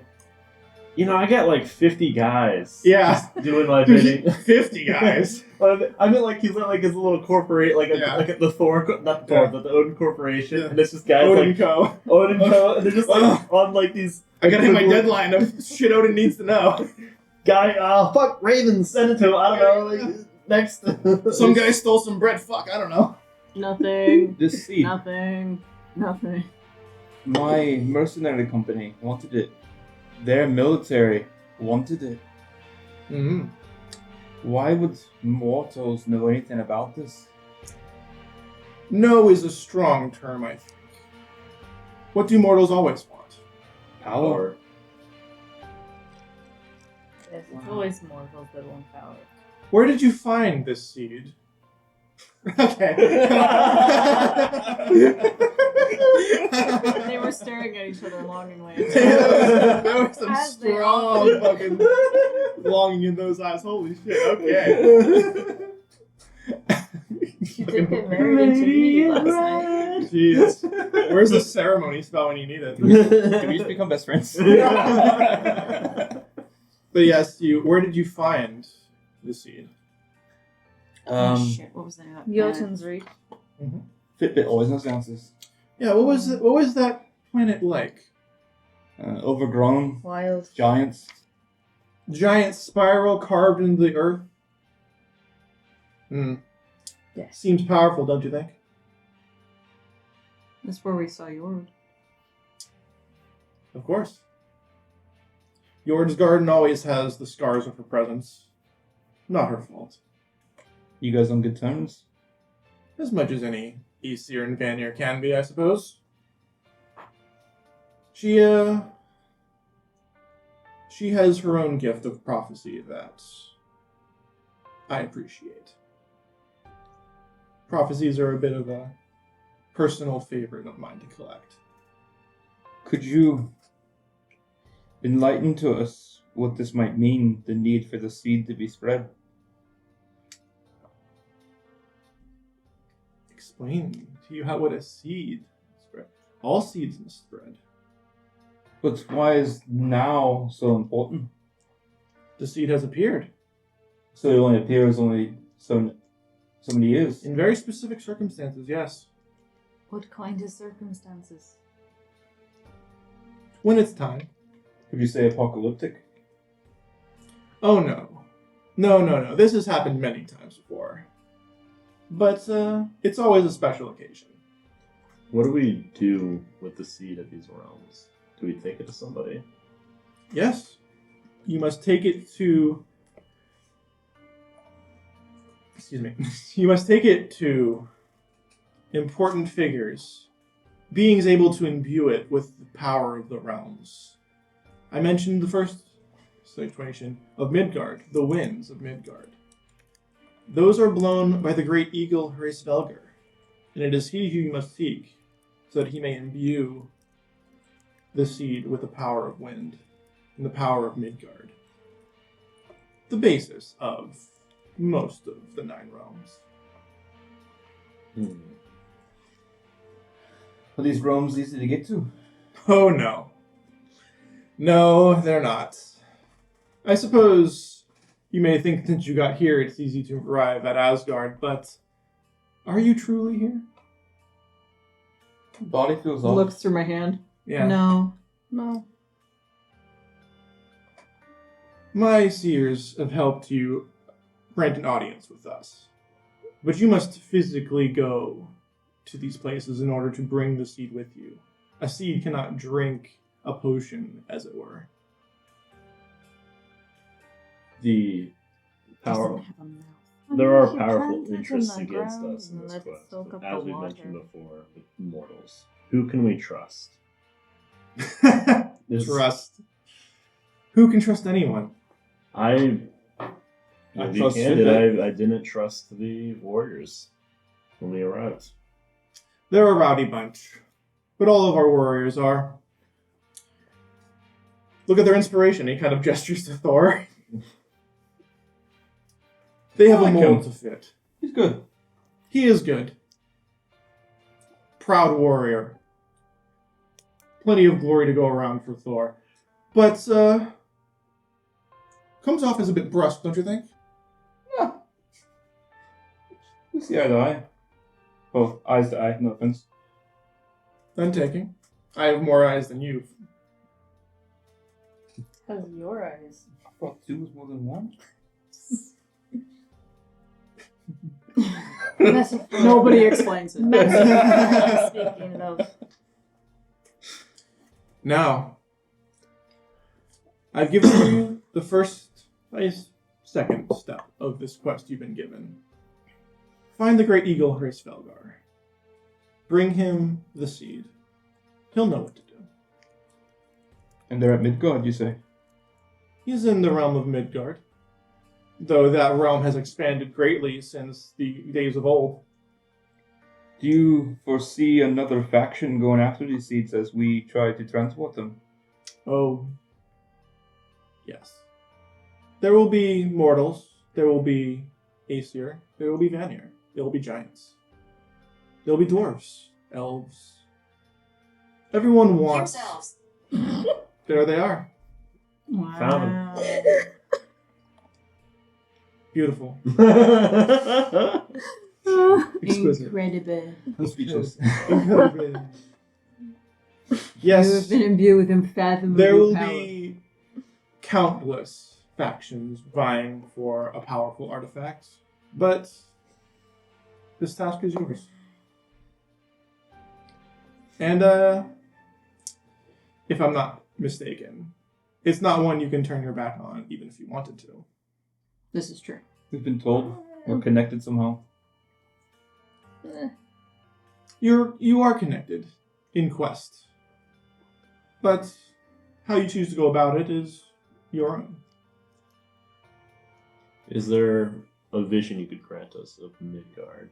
I got like 50 guys. Yeah. just doing my bidding. 50 guys. I mean, like he's got like his little corporate, like the Thor, not the Thor, Yeah. but the Odin Corporation, Yeah. and it's just guys Odin like Co. Odin Co, and they're just like on like these. I gotta hit my deadline of shit Odin needs to know. Guy, fuck Ravens, send it to him. I don't know. Like, next. Some guy stole some bread. Fuck, I don't know. Nothing. This seed. Nothing. Nothing. My mercenary company wanted it. Their military wanted it. Mm-hmm. Why would mortals know anything about this? No is a strong term, I think. What do mortals always want? Power. Yes, it's always mortals that want power. Where did you find this seed? Okay. They were staring at each other longingly. There was some As they strong fucking longing in those eyes. Holy shit, okay. She did get married into me last night. Jeez. Where's the ceremony spell when you need it? Can we just become best friends? But yes, where did you find the seed? Oh, shit, what was the name of that Jotun's Reach. Fitbit always knows the answers. Yeah, what was that planet like? Overgrown Wild. giants. Giant spiral carved into the earth? Yeah. Seems powerful, don't you think? That's where we saw yours. Of course. Yord's garden always has the scars of her presence. Not her fault. You guys on good terms? As much as any Aesir and Vanir can be, I suppose. She has her own gift of prophecy that I appreciate. Prophecies are a bit of a personal favorite of mine to collect. Could you enlighten to us what this might mean, the need for the seed to be spread? Explain to you what a seed spread. All seeds must spread. But why is now so important? The seed has appeared. So it only appears only so many years. In very specific circumstances, yes. What kind of circumstances? When it's time. Could you say apocalyptic? Oh no. No. This has happened many times before. But it's always a special occasion. What do we do with the seed of these realms? Do we take it to somebody? Yes. You must take it to... Excuse me. You must take it to important figures. Beings able to imbue it with the power of the realms. I mentioned the first situation of Midgard. The winds of Midgard. Those are blown by the great eagle Hraesvelgr, and it is he who you must seek, so that he may imbue the seed with the power of wind and the power of Midgard. The basis of most of the 9 realms. Are these realms easy to get to? Oh no. No, they're not. I suppose you may think since you got here it's easy to arrive at Asgard, but are you truly here? Body feels off. Looks through my hand. Yeah. No. My seers have helped you grant an audience with us. But you must physically go to these places in order to bring the seed with you. A seed cannot drink a potion, as it were. The power. Doesn't have a mouth. There are He powerful plants it in interests the against ground us in and this let it quest. soak up As the we water. mentioned before, with mortals, who can we trust? This- Trust. Who can trust anyone? I I be trust candid, Fidget. I didn't trust the warriors when we arrived. They're a rowdy bunch. But all of our warriors are. Look at their inspiration. He kind of gestures to Thor. They have I like a mold him. to fit. He's good. He is good. Proud warrior. Plenty of glory to go around for Thor. But, comes off as a bit brusque, don't you think? Yeah. We see eye to eye. Well, eyes to eye, no offense. None taking. I have more eyes than you. Because of your eyes. I thought 2 was more than 1. Nobody explains it. Speaking of. Now, I've given you the second step of this quest you've been given. Find the great eagle Hraesvelgr. Bring him the seed. He'll know what to do. And they're at Midgard, you say? He's in the realm of Midgard, though that realm has expanded greatly since the days of old. Do you foresee another faction going after these seeds as we try to transport them? Oh, yes. There will be mortals, there will be Aesir, there will be Vanir, there will be giants. There will be dwarves, elves. Everyone wants... Yourselves. There they are. Wow. Found Beautiful. Exquisite. Incredible. I'm speechless. You have Yes, been imbued with unfathomable there will power. be countless factions vying for a powerful artifact, but this task is yours. And, if I'm not mistaken, it's not one you can turn your back on, even if you wanted to. This is true. We've been told we're connected somehow. You are connected in quest, but how you choose to go about it is your own. Is there a vision you could grant us of Midgard?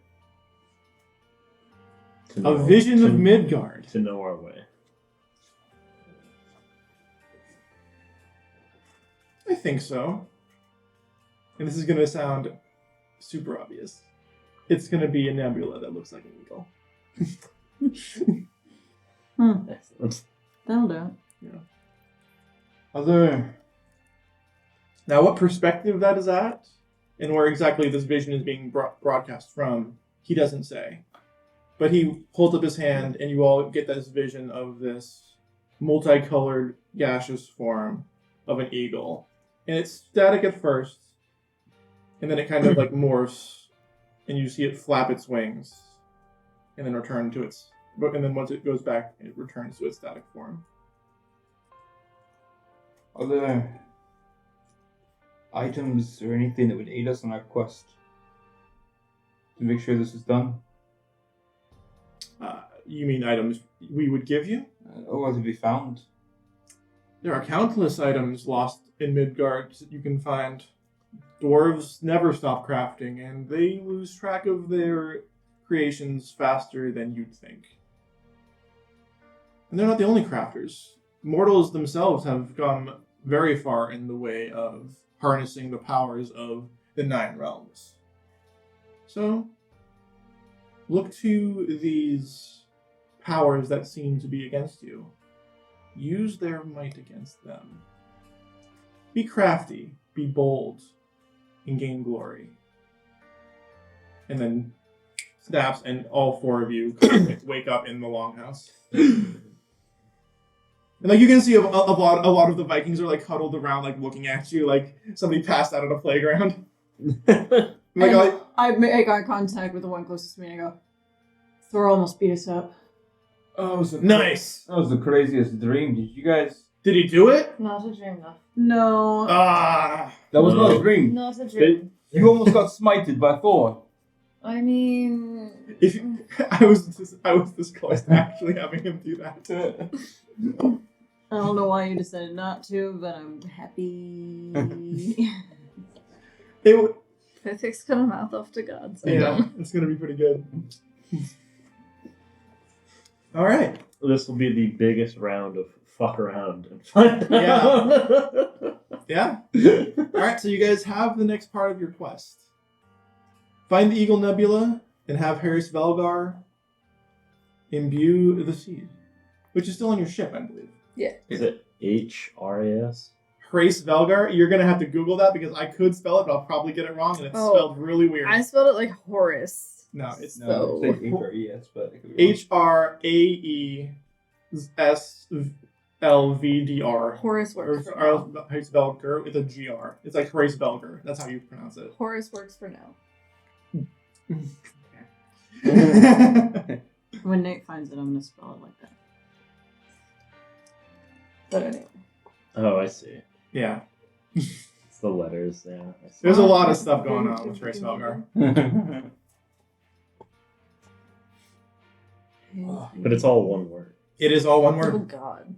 To A vision of Midgard. To know our way. I think so. And this is going to sound super obvious. It's going to be a nebula that looks like an eagle. Excellent. That'll do. Other... Now, what perspective that is at, and where exactly this vision is being broadcast from, he doesn't say. But he holds up his hand, and you all get this vision of this multicolored, gaseous form of an eagle. And it's static at first, and then it kind of like morphs, and you see it flap its wings, and then return to its... And then once it goes back, it returns to its static form. Are there items or anything that would aid us on our quest to make sure this is done? You mean items we would give you? Or to be found? There are countless items lost in Midgard that you can find. dwarves never stop crafting, and they lose track of their creations faster than you'd think. And they're not the only crafters. Mortals themselves have come very far in the way of harnessing the powers of the 9 realms. So, look to these powers that seem to be against you. Use their might against them. Be crafty, be bold, and gain glory. And then snaps, and all 4 of you wake up in the longhouse. And like you can see a lot of the Vikings are like huddled around, like looking at you, like somebody passed out on a playground. I make eye contact with the one closest to me and I go, Thor almost beat us up. Oh, Nice. That was the craziest dream. Did you guys? Did he do it? Not a dream, though. No. Ah. That was not a dream. Not a dream. You almost got smited by Thor. I mean... I was this close to actually having him do that. I don't know why you decided not to, but I'm happy. Pithic's gonna mouth off to God. So Yeah, it's gonna be pretty good. All right. This will be the biggest round of fuck around and find out. Yeah. All right. So you guys have the next part of your quest. Find the Eagle Nebula and have Harris Velgar imbue the seed, which is still on your ship, I believe. Yeah. Is it HRAS? Harris Velgar. You're gonna have to Google that because I could spell it, but I'll probably get it wrong, and it's spelled really weird. I spelled it like Horace. No, it's No, it's like HRES, but it could be HRAESLVDR. Horace works for now. Or Harris Velgar with a GR. It's like Harris Velgar. That's how you pronounce it. Horace works for now. When Nate finds it, I'm going to spell it like that. But anyway. Oh, I see. Yeah. It's the letters, yeah. I see. There's a lot of stuff going on with Harris Velgar. wrong. But it's all one word. It is all one Oh word. God.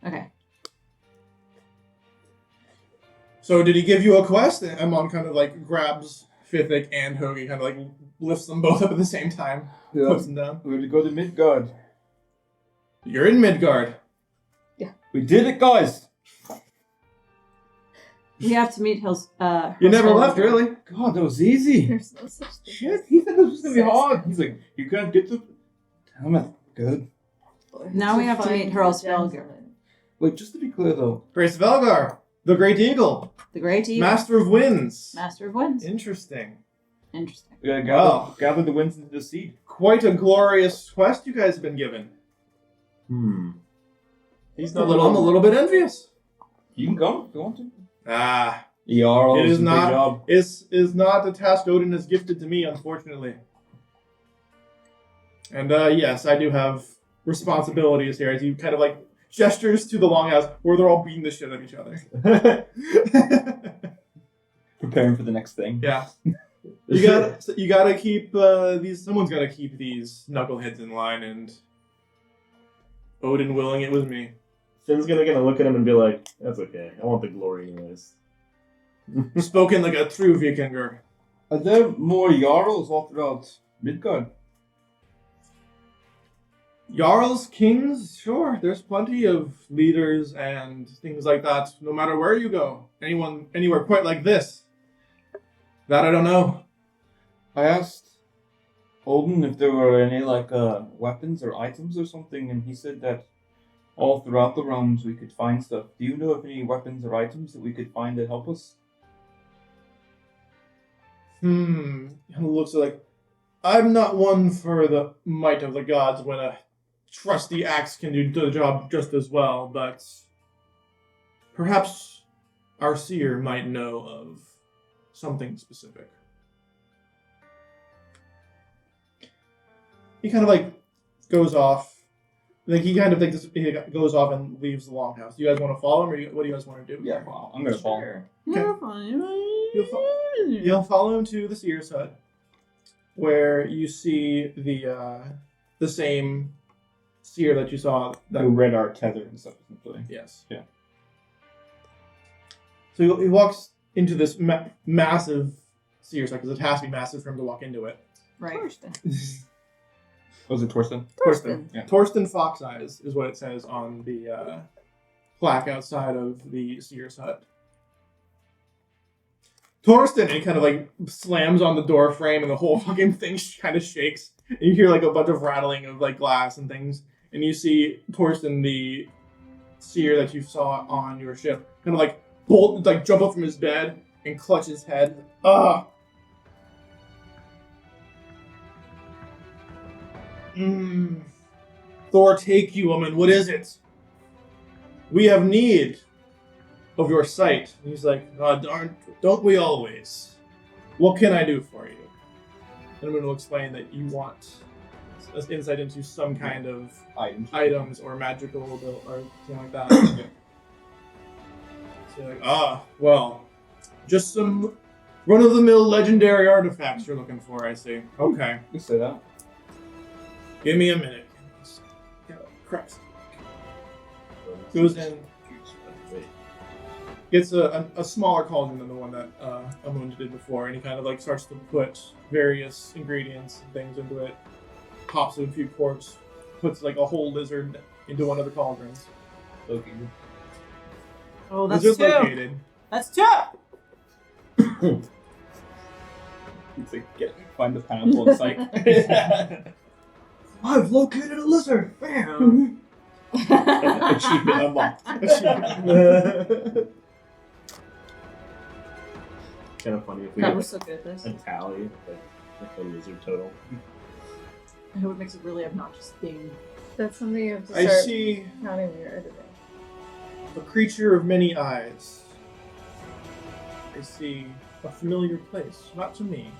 Okay. So did he give you a quest? And Amon kind of like grabs Fithic and Hoagie, kind of like lifts them both up at the same time, Yeah. puts them down. We're going to go to Midgard. You're in Midgard. We did it, guys. We have to meet Hills. You never left, really. God, that was easy. There's no such thing. Shit, he said this was going to be hard. He's like, you can't get to... Damn it. Good. Now we have to meet Find Harris the Velgar. gentleman. Wait, just to be clear, though. Harris Velgar, the Great Eagle, The Great Eagle. Master of Winds. Master of Winds. Interesting. Interesting. We got to Wow. gather the winds into the seed. Quite a glorious quest you guys have been given. He's I'm a little bit envious. You can go if you want to. Ah, Jarl it is a big not. job. Is not the task Odin has gifted to me, unfortunately. And yes, I do have responsibilities here. As he kind of like gestures to the longhouse where they're all beating the shit out of each other. Preparing for the next thing. Yeah. You gotta keep these. Someone's gotta keep these knuckleheads in line, and Odin willing, it was me. Finn's gonna look at him and be like, that's okay. I want the glory anyways. Spoken like a true Vikinger. Are there more Jarls all throughout Midgard? Jarls, kings, sure. There's plenty of leaders and things like that. No matter where you go, anywhere quite like this. That I don't know. I asked Odin if there were any weapons or items or something, and he said that all throughout the realms we could find stuff. Do you know of any weapons or items that we could find that help us? It looks like I'm not one for the might of the gods when a trusty axe can do the job just as well, but perhaps our seer might know of something specific. He kind of like goes off. Like he goes off and leaves the longhouse. Do you guys want to follow him, or what do you guys want to do? Yeah, well, I'm gonna follow. Sure. You'll follow him to the seer's hut, where you see the same seer that you saw. Who read our tether and stuff, essentially. Yes. Yeah. So he walks into this massive seer site, because it has to be massive for him to walk into it. Right. Was it Torsten? Torsten. Yeah. Torsten Fox Eyes is what it says on the plaque outside of the seer's hut. Torsten, and he kind of like slams on the door frame, and the whole fucking thing kind of shakes. And you hear like a bunch of rattling of like glass and things. And you see Torsten, the seer that you saw on your ship, kind of like jump up from his bed and clutch his head. Ah. Thor, take you, woman. What is it? We have need of your sight. And he's like, oh, darn, don't we always? What can I do for you? And I'm going to explain that you want insight into some kind of items or magical or something like that. So you're like, well, just some run-of-the-mill legendary artifacts you're looking for, I see. Okay. You say that. Give me a minute. Christ. Goes in, gets a smaller cauldron than the one that Amund did before, and he kind of like starts to put various ingredients and things into it. Pops in a few quarts, puts like a whole lizard into one of the cauldrons. Located. Oh, that's Lizard's two. located. That's two. It's like, find the pineapple in sight. I've located a lizard! Bam! Achievement unlocked. Kind of funny if we God, had we're so good at this. a tally, like the lizard total. I hope it makes it really obnoxious thing. That's something you have to I start see counting when you're editing. a creature of many eyes. I see a familiar place, not to me,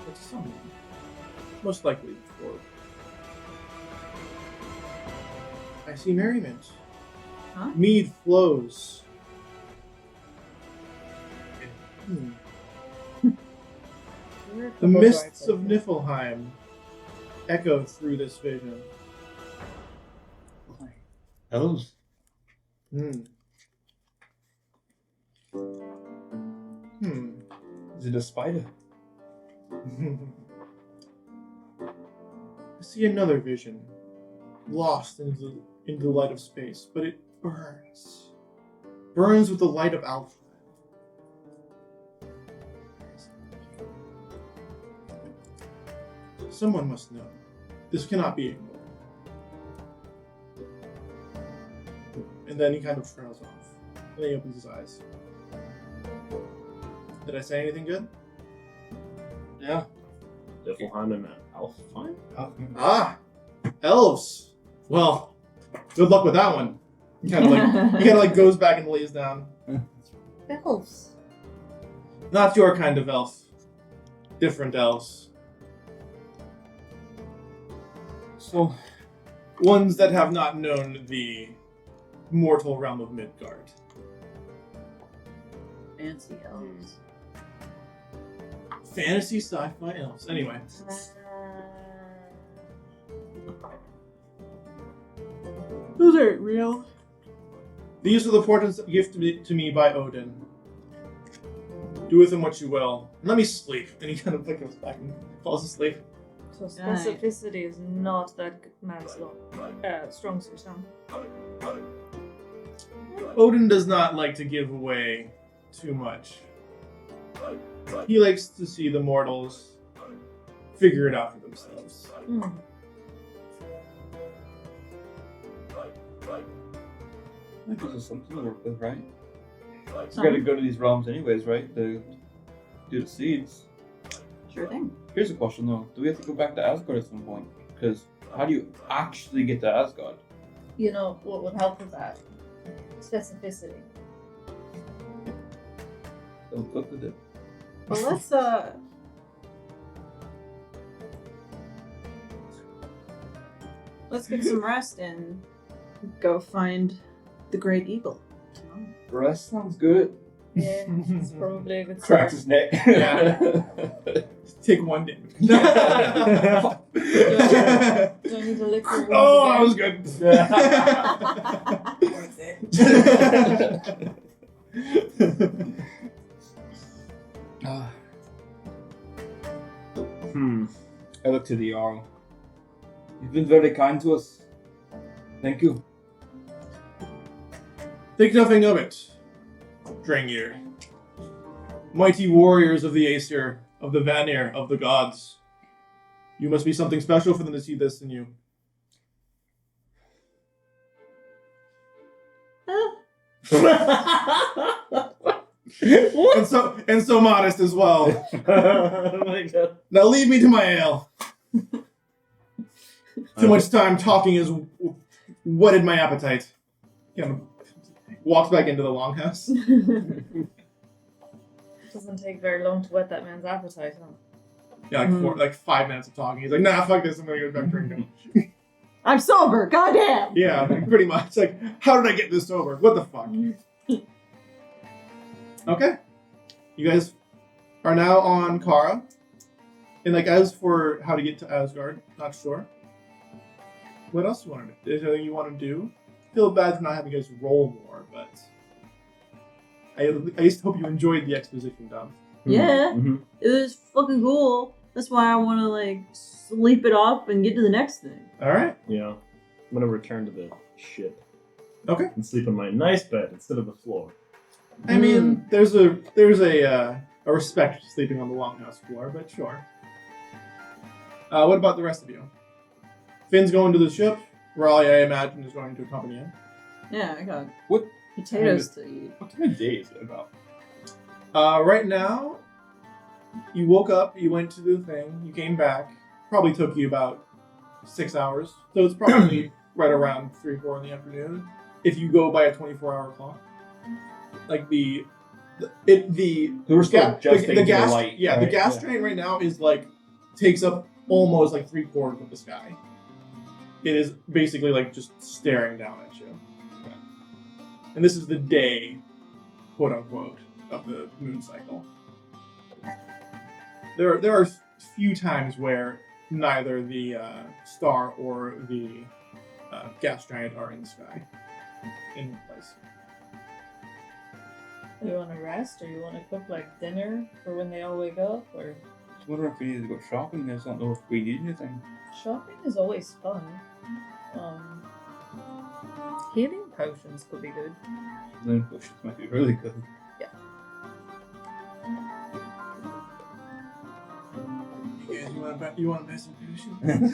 but to someone. Most likely for. I see merriment. Huh? Mead flows. The mists of Niflheim echo through this vision. Elves? Is it a spider? I see another vision, lost into the light of space, but it burns. Burns with the light of Alpha. Someone must know. This cannot be ignored. And then he kind of trails off. And then he opens his eyes. Did I say anything good? Yeah. Niflheim and Alfheim? Ah! Elves! Well, good luck with that one. He kind of like goes back and lays down. Elves. Not your kind of elf. Different elves. So, Ones that have not known the mortal realm of Midgard. Fancy elves. Fantasy sci-fi elves. Anyway. Those aren't real. These are the portents gifted to me by Odin. Do with them what you will. And let me sleep. And he kind of like goes back and falls asleep. So specificity is not that man's strong suit, huh? Odin does not like to give away too much. He likes to see the mortals figure it out for themselves. Mm. that gives us something to work with, right? We gotta go to these realms anyways, right? To do the seeds. Sure thing. Here's a question though. Do we have to go back to Asgard at some point? Because how do you actually get to Asgard? You know what would help with that? Specificity. Don't cook with it. Well, let's get some rest and go find the Great Eagle. Rest sounds good. Yeah, it's probably a good Cracks start. his neck. Yeah. Take one damage. Do I need to lick your wounds Oh, that again? was good. Worth it. I look to the Jarl. You've been very kind to us. Thank you. Think nothing of it, Drangir. Mighty warriors of the Aesir, of the Vanir, of the gods. You must be something special for them to see this in you. And so modest as well. Oh my god. Now leave me to my ale. Too much time talking has whetted my appetite. Walks back into the longhouse. Doesn't take very long to whet that man's appetite, huh? Yeah, like 5 minutes of talking. He's like, nah, fuck this, I'm gonna go back drinking. I'm sober, goddamn! Yeah, pretty much. Like, how did I get this sober? What the fuck? Okay. You guys are now on Kara. And like, as for how to get to Asgard, not sure. What else do you want to do? Is there anything you want to do? Feel bad for not having you guys roll more, but I just hope you enjoyed the exposition, Dom. Yeah, Mm-hmm. it was fucking cool. That's why I want to like sleep it off and get to the next thing. All right. Yeah. I'm gonna return to the ship. Okay. And sleep on my nice bed instead of the floor. I mean, there's a respect to sleeping on the longhouse floor, but sure. What about the rest of you? Finn's going to the ship. RoY, I imagine, is going to accompany him. Yeah, I got What potatoes to eat. What kind of day is it about? Right now, you woke up, you went to the thing, you came back. Probably took you about 6 hours. So it's probably right around 3, 4 in the afternoon. If you go by a 24-hour clock. Like the We're still adjusting the to gas, the light. yeah, right? the gas train right now is like takes up almost like 3/4 of the sky. It is basically like just staring down at you. And this is the day, quote unquote, of the moon cycle. There are few times where neither the star or the gas giant are in the sky in place. Do you want to rest, or you want to cook like dinner for when they all wake up, or I was wondering if we need to go shopping. I just don't know if we need anything. shopping is always fun. Healing potions could be good. Then potions might be really good. You want to buy some potions?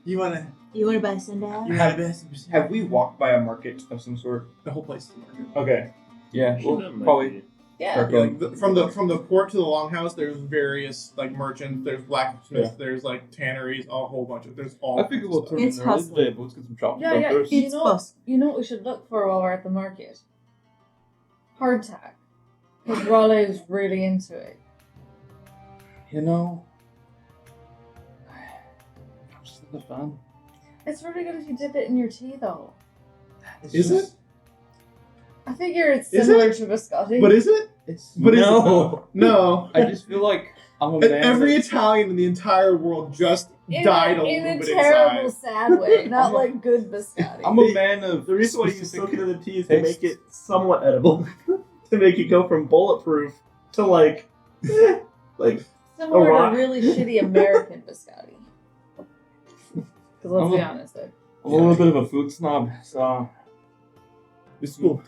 You want to buy sundown? buy some potions? Have we walked by a market of some sort? The whole place is a market. Okay. Yeah. Well, That might probably. be- Yeah. Yeah, like from the port to the longhouse, there's various like merchants, there's blacksmiths, there's like tanneries, a whole bunch of there's all. I figure we'll turn It's in early hustling. today, but let's get some shopping Yeah, done yeah. first. It's bust. You know what we should look for while we're at the market? Hardtack. Because Raleigh is really into it. You know, I'm just not a fan. It's really good if you dip it in your tea, though. Is it? I figure it's Is similar it? to biscotti. But is it? It's But is No. it? No. I just feel like I'm a man. Every that's- Italian in the entire world just in died a in little a bit terrible, inside. sad way, not like good biscotti. I'm a man of. The reason why you specific soak it in the tea is to tastes. make it somewhat edible. To make it go from bulletproof to like Similar a to rock. really shitty American biscotti. Because let's be I'm a- honest, I'm a little bit of a food snob, so. It's cool.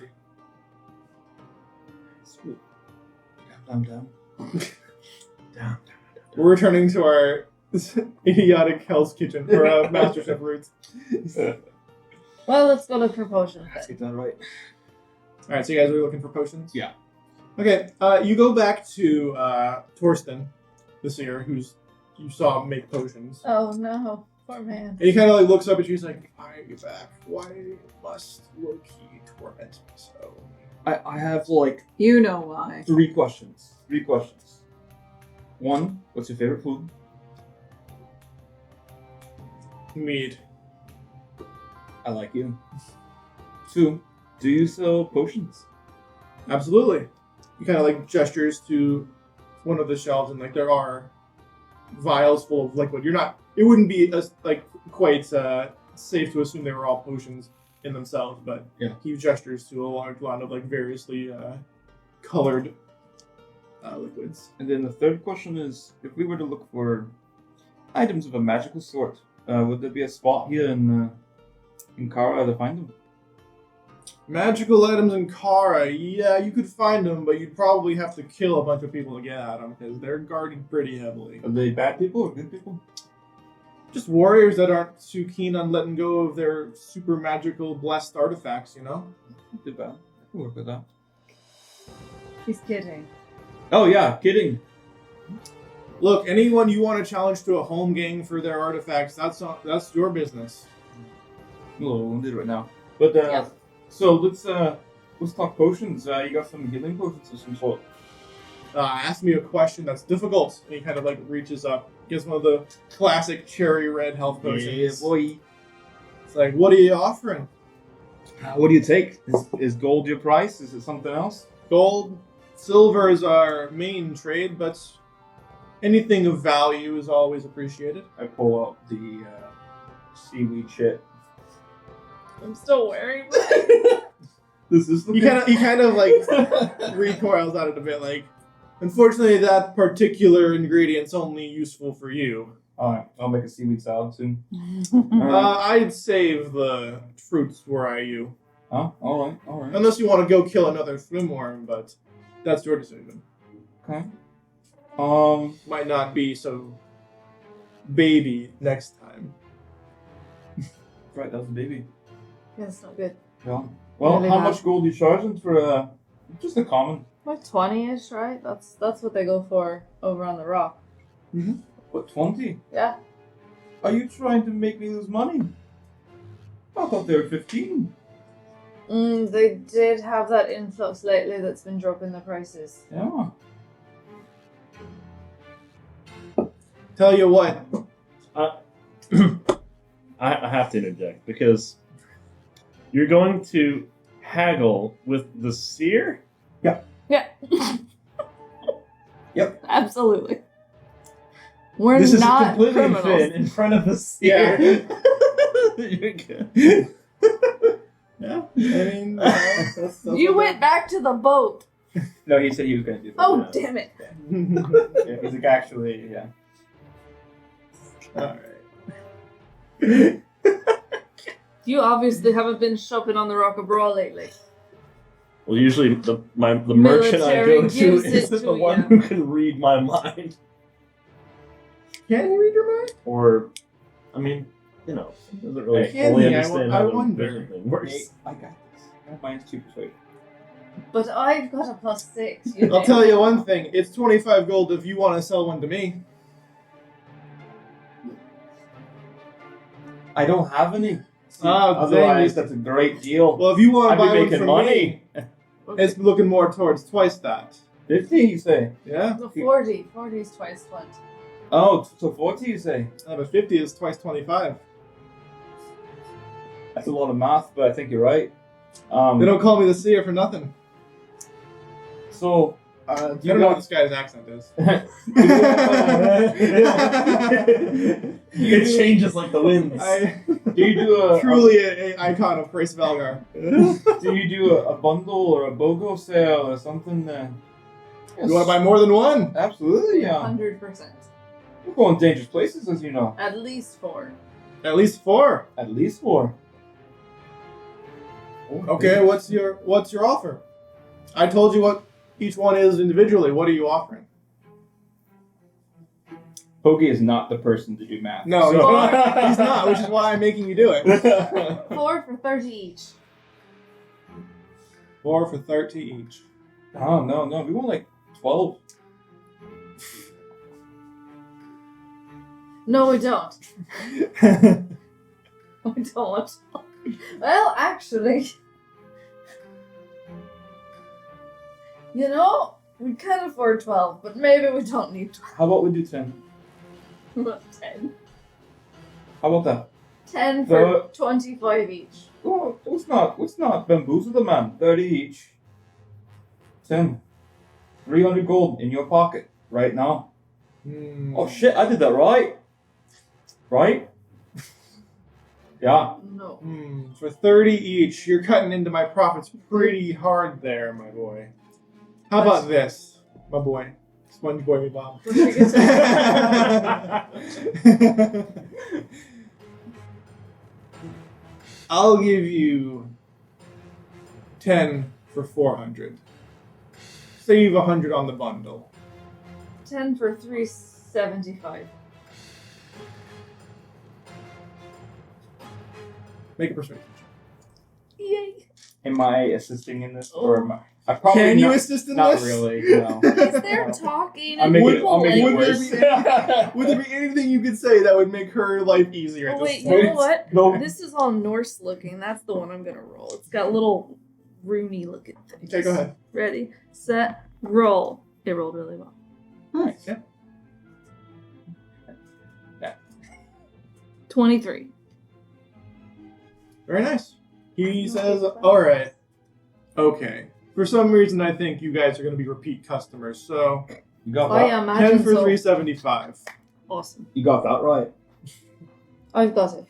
I'm down. We're returning to our idiotic Hell's Kitchen for MasterChef roots. well, let's go look for potions Let's then. get that right. All right, so you guys are looking for potions? Yeah. Okay, you go back to Torsten, the seer, who's you saw make potions. Oh no, poor man. And he kind of like looks up at you. He's like, "Why are you back? Why must Loki torment me so?" I have like You know why. 3 questions. 3 questions. 1, what's your favorite food? Mead. I like you. 2, do you sell potions? Absolutely. He kind of like gestures to one of the shelves, and like there are vials full of liquid. It wouldn't be like quite safe to assume they were all potions. in themselves, but Yeah. he gestures to a large lot of like variously colored liquids. And then the third question is, if we were to look for items of a magical sort, would there be a spot here in Kara to find them? Magical items in Kara, yeah, you could find them, but you'd probably have to kill a bunch of people to get at them because they're guarded pretty heavily. Are they bad people or good people? Just warriors that aren't too keen on letting go of their super magical blessed artifacts, you know? Not too bad. I can work with that. He's kidding. Oh yeah, kidding. Look, anyone you want to challenge to a home gang for their artifacts, that's your business. I'm a little wounded right now. But Yeah. so let's talk potions. You got some healing potions of some sort. Ask me a question that's difficult. And he kind of like reaches up, gets one of the classic cherry red health potions. boy. It's like, what are you offering? What do you take? Is gold your price? Is it something else? Gold, silver is our main trade, but anything of value is always appreciated. I pull out the seaweed shit. I'm still wearing it. This is He kind of like recoils at it a bit, like, unfortunately, that particular ingredient's only useful for you. Alright, I'll make a seaweed salad soon. Alright. I'd save the fruits were I you. Alright. Unless you want to go kill another swimworm, but that's your decision. Okay. Might not be so baby next time. Right, that was a baby. Yeah, it's not good. Yeah. Well, Really how bad. much gold are you charging for just a common? Like 20-ish, right? That's what they go for over on the rock. What, 20? Yeah. Are you trying to make me lose money? I thought they were 15. They did have that influx lately that's been dropping the prices. Yeah. Tell you what, I have to interject because you're going to haggle with the seer? Yeah. Yep. Absolutely. We're This is not completely criminals. fit in front of the seer. You're good. yeah, I mean, that's You went back to the boat. No, he said he was going to do that. Oh, Yeah. damn it. Yeah, he's like, actually, yeah. Alright. You obviously haven't been shopping on the Rock of Raw lately. Well, usually the merchant I Military go to gives is it the to one you. who can read my mind. Can you read your mind? Or, I mean, you know, doesn't really Can fully he? understand I how the wonder. vision thing works. Hey, I got this. Mine's too persuaded. But I've got a +6. I'll tell you one thing. It's 25 gold if you want to sell one to me. I don't have any. dang. Otherwise, that's a great deal. Well, if you want to I'd be buy one making from money. me, it's looking more towards twice that. 50, you say? Yeah? The 40. 40 is twice 20. Oh, so 40, you say? But 50 is twice 25. That's a lot of math, but I think you're right. They don't call me the seer for nothing. So, I do don't you know what got... this guy's accent is. It changes like the winds. Do you do a... Truly an icon of Grace Valgar. Do you do a bundle or a BOGO sale or something? You want to buy more than one? Absolutely, yeah. 100%. We're going dangerous places, as you know. At least 4. At least 4. At least 4. Okay, what's your offer? I told you what each one is individually. What are you offering? Pokey is not the person to do math. No, So- he's not, which is why I'm making you do it. 4 for 30 each. 4 for 30 each. Oh, no. We want like 12. No, we don't. We don't. Well, actually, you know, we can afford 12, but maybe we don't need How about we do 10? 12. 10. How about that? 10 for 25 each. Oh, let's not bamboozle the man. 30 each. 10. 300 gold in your pocket right now. Oh shit, I did that right. Right? Yeah. No. For 30 each, you're cutting into my profits pretty hard there, my boy. How about this, my boy? Sponge boy Bob. What you gonna say? I'll give you 10 for 400. Save 100 on the bundle. 10 for 375. Make a persuasion. Yay. Am I assisting in this, or am I probably Can you not, assist in not this? really. No. Because they're talking I'll and make it. people I'll make it would there worse. be Would there be anything you could say that would make her life easier at Oh this wait, point? you know what? No. This is all Norse looking. That's the one I'm gonna roll. It's got little runey looking things. Okay, go ahead. Ready, set, roll. It rolled really well. Nice. Yeah. 23. Very nice. He says, alright. Okay. For some reason, I think you guys are going to be repeat customers, so You got I that. 10 imagine for so. 375. Awesome. You got that right. I've got it.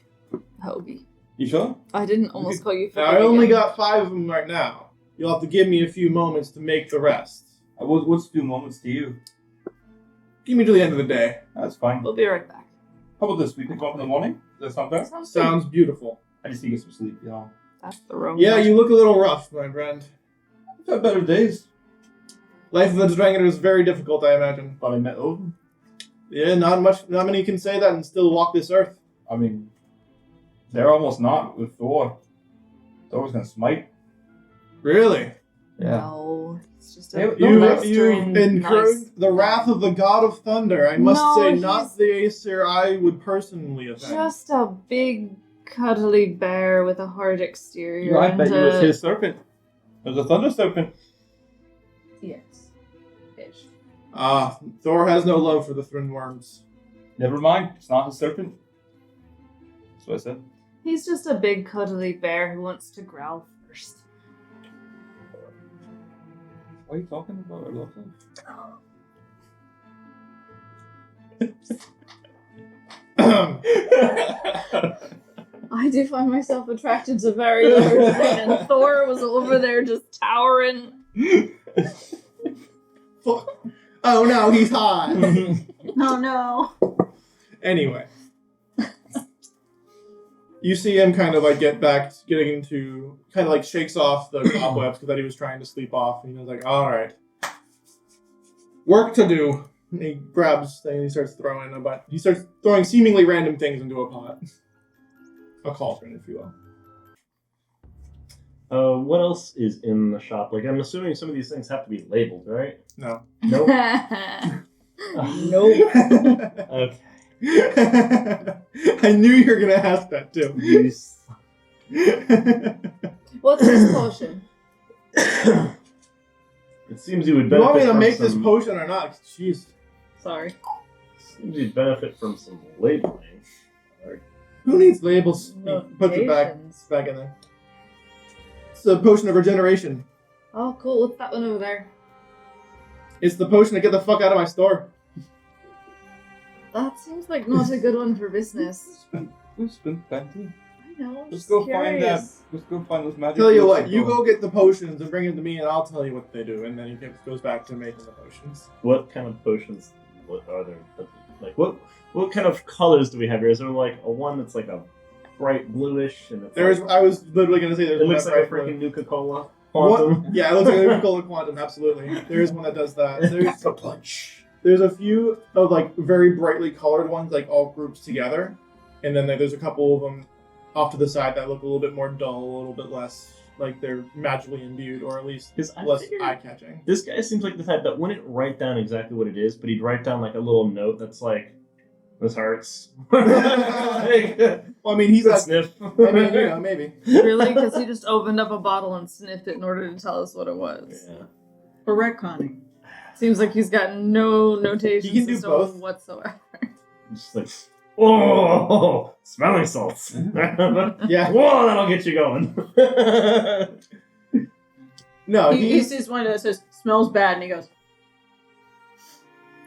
Hobie. You sure? I didn't almost call you. Now, I only got 5 of them right now. You'll have to give me a few moments to make the rest. What's a few moments to you? Give me to the end of the day. That's fine. We'll be right back. How about this? We pick up in the morning? Does that sound fair? Sounds Sounds beautiful. I just need to get some sleep, you know. That's the wrong. Yeah, one. you look a little rough, my friend. I've had better days. Life of a Dragoner is very difficult, I imagine. Thought I met Odin. Yeah, not many can say that and still walk this earth. I mean, they're almost not with Thor. Thor's gonna smite. Really? No, it's just You- a You blistering incurred nice the wrath of the God of Thunder. I must No, say, he's- not the Aesir I would personally offend. Just a big cuddly bear with a hard exterior. Yeah, I and bet you it was his serpent. It was a thunder serpent. Yes. Fish. Thor has no love for the Thrindworms. Never mind, it's not his serpent. That's what I said. He's just a big cuddly bear who wants to growl first. Why are you talking about our love life? I do find myself attracted to very large men, and Thor was over there just towering. Oh no, he's hot. Oh no. Anyway. You see him kind of like getting into, kind of like shakes off the cobwebs that he was trying to sleep off. And he was like, alright. Work to do. And he grabs things and he starts throwing seemingly random things into a pot. A cauldron, if you will. What else is in the shop? Like, I'm assuming some of these things have to be labeled, right? No. Nope. Nope. Okay. I knew you were going to ask that too. What's this potion? It seems you would You benefit want me to from make some, this potion or not? Jeez. Sorry. Seems you'd benefit from some labeling. Who needs labels? He puts it back in there. It's the potion of regeneration. Oh, cool. What's that one over there? It's the potion to get the fuck out of my store. That seems like not a good one for business. We've spent plenty. I know. I'm Let's just go curious. find that. Let's go find those magic. Tell you books what, and you go get the potions and bring them to me, and I'll tell you what they do. And then he goes back to making the potions. What kind of potions? What are there? Like, what kind of colors do we have here? Is there like a one that's like a bright bluish? And it's There's, like, I was literally going to say there's it one looks that like a bright blue. freaking Nuka-Cola. What? Quantum. Yeah, it looks like a Nuka-Cola Quantum, absolutely. There is one that does that. There's a punch. There's a few of like very brightly colored ones, like all grouped together, and then there's a couple of them off to the side that look a little bit more dull, a little bit less like they're magically imbued, or at least less eye-catching. This guy seems like the type that wouldn't write down exactly what it is, but he'd write down like a little note that's like, "This hurts." Well, I mean, he's not. sniff. I mean, you know, maybe. Really? Because he just opened up a bottle and sniffed it in order to tell us what it was. Yeah. For retconning. Seems like he's got no notation He can do system both. whatsoever. Just like, oh, smelling salts. Yeah. Whoa, that'll get you going. No, He he's sees one that says, smells bad, and he goes,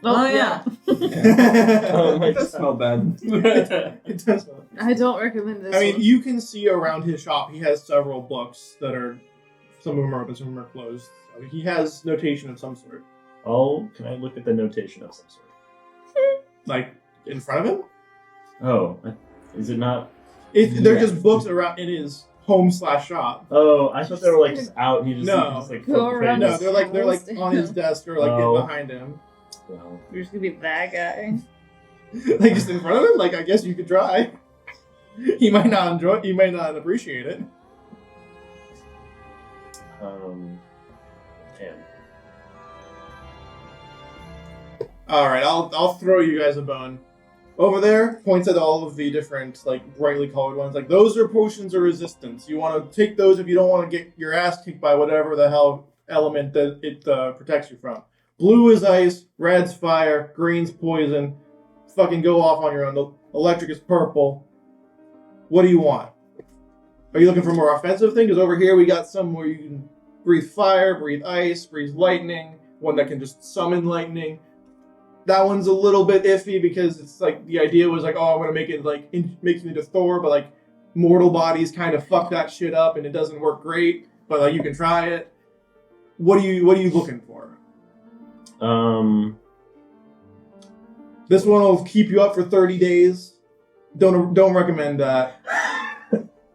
Oh, yeah. Oh, it does smell bad. It does. I don't recommend this. I mean, one. you can see around his shop, he has several books that are, some of them are open, some of them are closed. So he has notation of some sort. Oh, can I look at the notation of some sort? Like, in front of him? Oh, is it not? They're just books around in his home/shop. Oh, I thought they were like just out. And he just, No. he just like Go flip the around No, pages. they're like on his desk or like Oh. behind him. Well, You're just gonna be that guy. Like just in front of him? Like, I guess you could try. He might not enjoy it, he might not appreciate it. man. Alright, I'll throw you guys a bone. Over there, points at all of the different, like, brightly colored ones. Like, those are potions of resistance. You want to take those if you don't want to get your ass kicked by whatever the hell element that it protects you from. Blue is ice, red's fire, green's poison. Fucking go off on your own. The electric is purple. What do you want? Are you looking for more offensive thing? Because over here we got some where you can breathe fire, breathe ice, breathe lightning. One that can just summon lightning. That one's a little bit iffy because it's like the idea was like, oh, I'm gonna make it like makes me into Thor, but like mortal bodies kind of fuck that shit up and it doesn't work great. But like you can try it. What are you looking for? This one will keep you up for 30 days. Don't recommend that.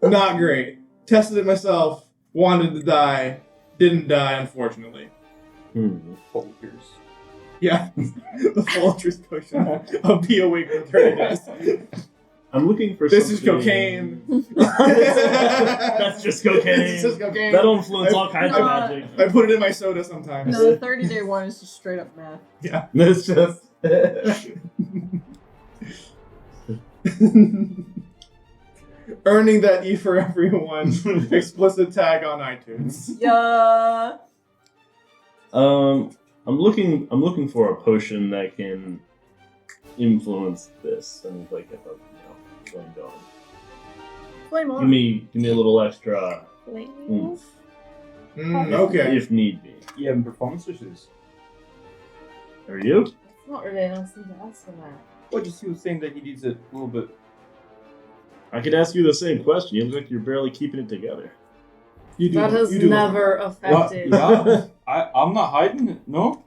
Not great. Tested it myself. Wanted to die. Didn't die, unfortunately. Folgers. Yeah, the Folgers potion of be awake for 30 days. I'm looking for. This is something- cocaine. That's just cocaine. This is cocaine. That'll influence all kinds of No. magic. I put it in my soda sometimes. No, the 30-day one is just straight up math. Yeah. It's just. Earning that E for everyone explicit tag on iTunes. Yeah. I'm looking for a potion that can influence this and like if I'm going down. Flame on. Give me a little extra oomph Okay. if need be. You having performance issues? Are you? It's not really nice thing to ask him that. Well, just he was saying that he needs it a little bit. I could ask you the same question. You look like you're barely keeping it together. You do. That has you do never What? affected. Yeah, I'm not hiding it. No.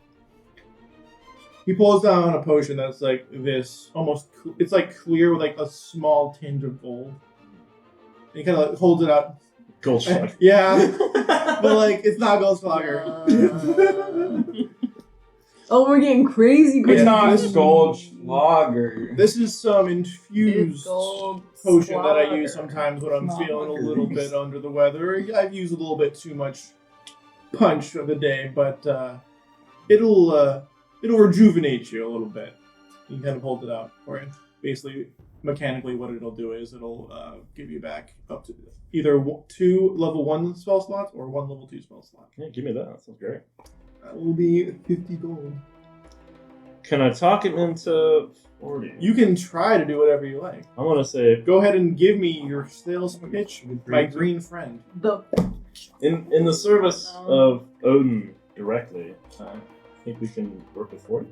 He pulls down a potion that's like this, almost. It's like clear with like a small tinge of gold. And he kind of like holds it out. Goldschlag. Yeah, but like it's not Goldschlager. Oh, we're getting crazy. It's crazy. not this- Goldschlager. This is some It's infused gold potion that I use slugger. sometimes when I'm Slugger. feeling a little bit under the weather. I've used a little bit too much punch of the day, but it'll rejuvenate you a little bit. You can kind of hold it out for you. Basically, mechanically, what it'll do is it'll give you back up to either 2 level 1 spell slots or 1 level 2 spell slot. Yeah, give me that. That sounds great. That will be 50 gold. Can I talk it into 40? You can try to do whatever you like. I want to say Go ahead and give me your sales pitch, my green friend. The in the service of Odin directly. I think we can work with 40.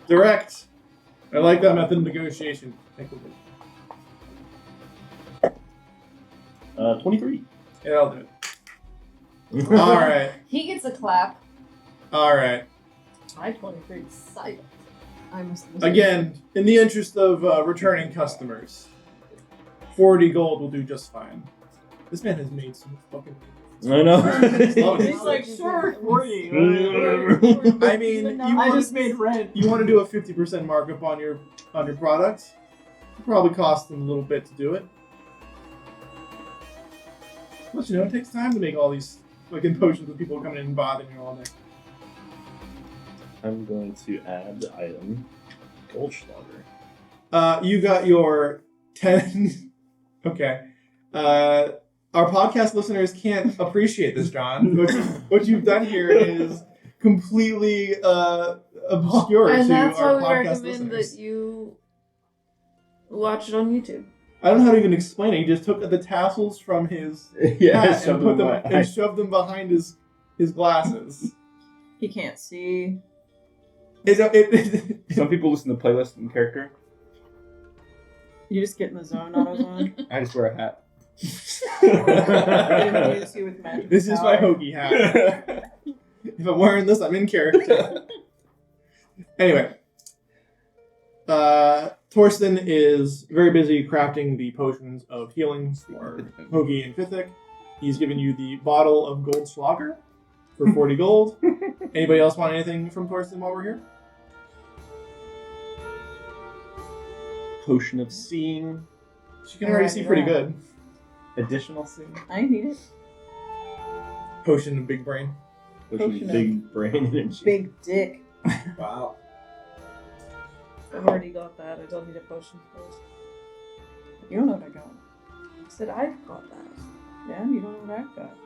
Direct. I like that method of negotiation. 23. Yeah, I'll do it. All right. he gets a clap. All right. My 23 is silent. I must Again, in the interest of returning customers, 40 gold will do just fine. This man has made some fucking. I know. He's like, sure, 40. I mean, I just made rent. You want to do a 50% markup on your product? It'll probably cost them a little bit to do it. But you know, it takes time to make all these fucking potions with people coming in and bothering you all day. I'm going to add the item Goldschlager. You got your 10. Okay. Our podcast listeners can't appreciate this, John. What you've done here is completely obscure And to that's why our we podcast recommend listeners. that you watch it on YouTube. I don't know how to even explain it. He just took the tassels from his hat and put them and shoved them behind his glasses. He can't see. Some people listen to playlist and character. You just get in the zone, AutoZone. I just wear a hat. Infuse you with magic This is my power. Hoagie hat. If I'm wearing this, I'm in character. Anyway. Torsten is very busy crafting the potions of healing for Hoagie and Fithik. He's given you the bottle of gold Schlager for 40 gold. Anybody else want anything from Torsten while we're here? Potion of seeing. She can already see pretty good. Additional seeing. I need it. Potion of big brain. Potion of Big brain energy. big dick. Wow. I've already got that. I don't need a potion first. You don't know what I got. I said I've got that. Yeah, you don't know what I've got.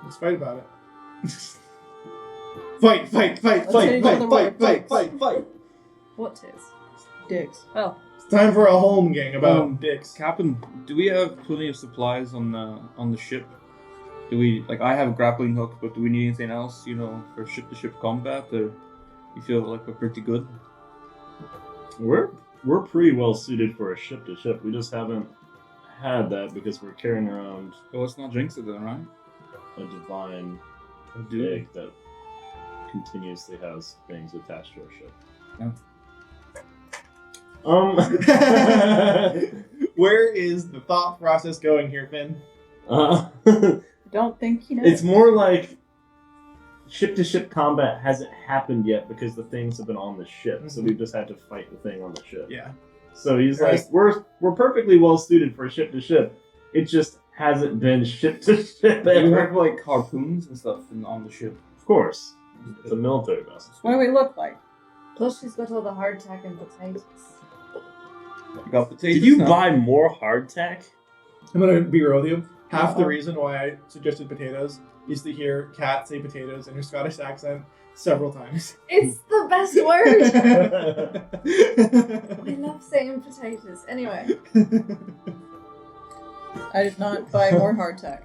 Let's fight about it. Fight, fight, fight, Let's fight, hit each fight, other fight, with fight, fights. fight, fight. What is? Dicks. Oh, It's time for a home gang about dicks. Captain, do we have plenty of supplies on the ship? Do we I have a grappling hook, but do we need anything else? For ship-to-ship combat, or you feel like we're pretty good? We're pretty well suited for a ship to ship. We just haven't had that because we're carrying around Well, let's not jinx it then, right? a divine Do egg that continuously has things attached to our ship. Yeah. Where is the thought process going here, Finn? Don't think you know. It's more like ship-to-ship combat hasn't happened yet because the things have been on the ship, so we've just had to fight the thing on the ship. Yeah. So he's Right. like, we're perfectly well suited for ship-to-ship. It just hasn't been ship-to-ship Do you ever. have harpoons and stuff on the ship? Of course. It's a military vessel. What do we look like? plus she's got all the hardtack and potatoes. You got potatoes. Did you now? buy more hardtack? I'm gonna be real with you. Half the Uh-oh. reason why I suggested potatoes is to hear Kat say potatoes in her Scottish accent several times. It's the best word. I love saying potatoes. Anyway, I did not buy more hardtack.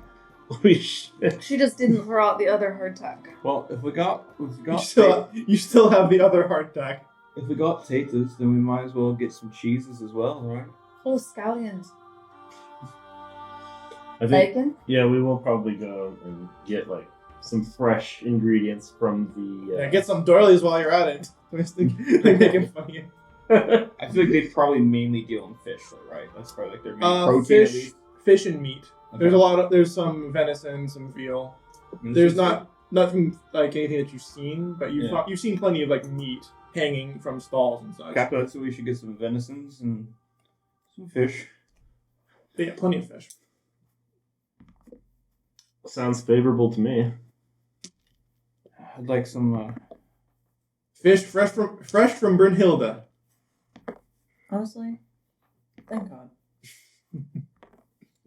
Holy shit. she just didn't throw out the other hardtack. Well, if we got you still have the other hardtack. if we got potatoes, then we might as well get some cheeses as well, right? Oh, scallions. I think, Bacon? yeah, we will probably go and get some fresh ingredients from the. Yeah, get some doilies while you're at it. They're making fun of you. I feel like they probably mainly deal in fish, though, right? That's probably their main protein. At Fish, least. fish and meat. Okay. There's some venison, some veal. There's nothing like anything that you've seen, but you've seen plenty of meat hanging from stalls and such. Captain, so we should get some venisons and some fish. Yeah, plenty of fish. Sounds favorable to me. I'd like some. Fish fresh from Brunhilde. Honestly, thank God.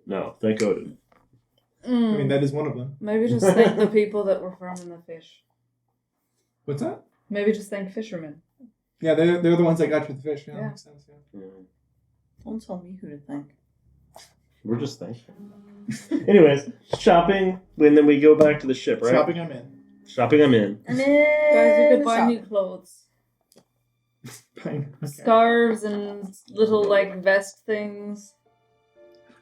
No, thank Odin. I mean, that is one of them. Maybe just thank the people that were farming the fish. What's that? Maybe just thank fishermen. Yeah, they're the ones that got you the fish. Yeah, Yeah. makes sense. Yeah. Don't tell me who to thank. We're just thankful. Anyways, shopping, and then we go back to the ship, right? Shopping, I'm in. Shopping, I'm in. And Guys, we could buy shop. new clothes. Fine. Okay. Scarves and little vest things.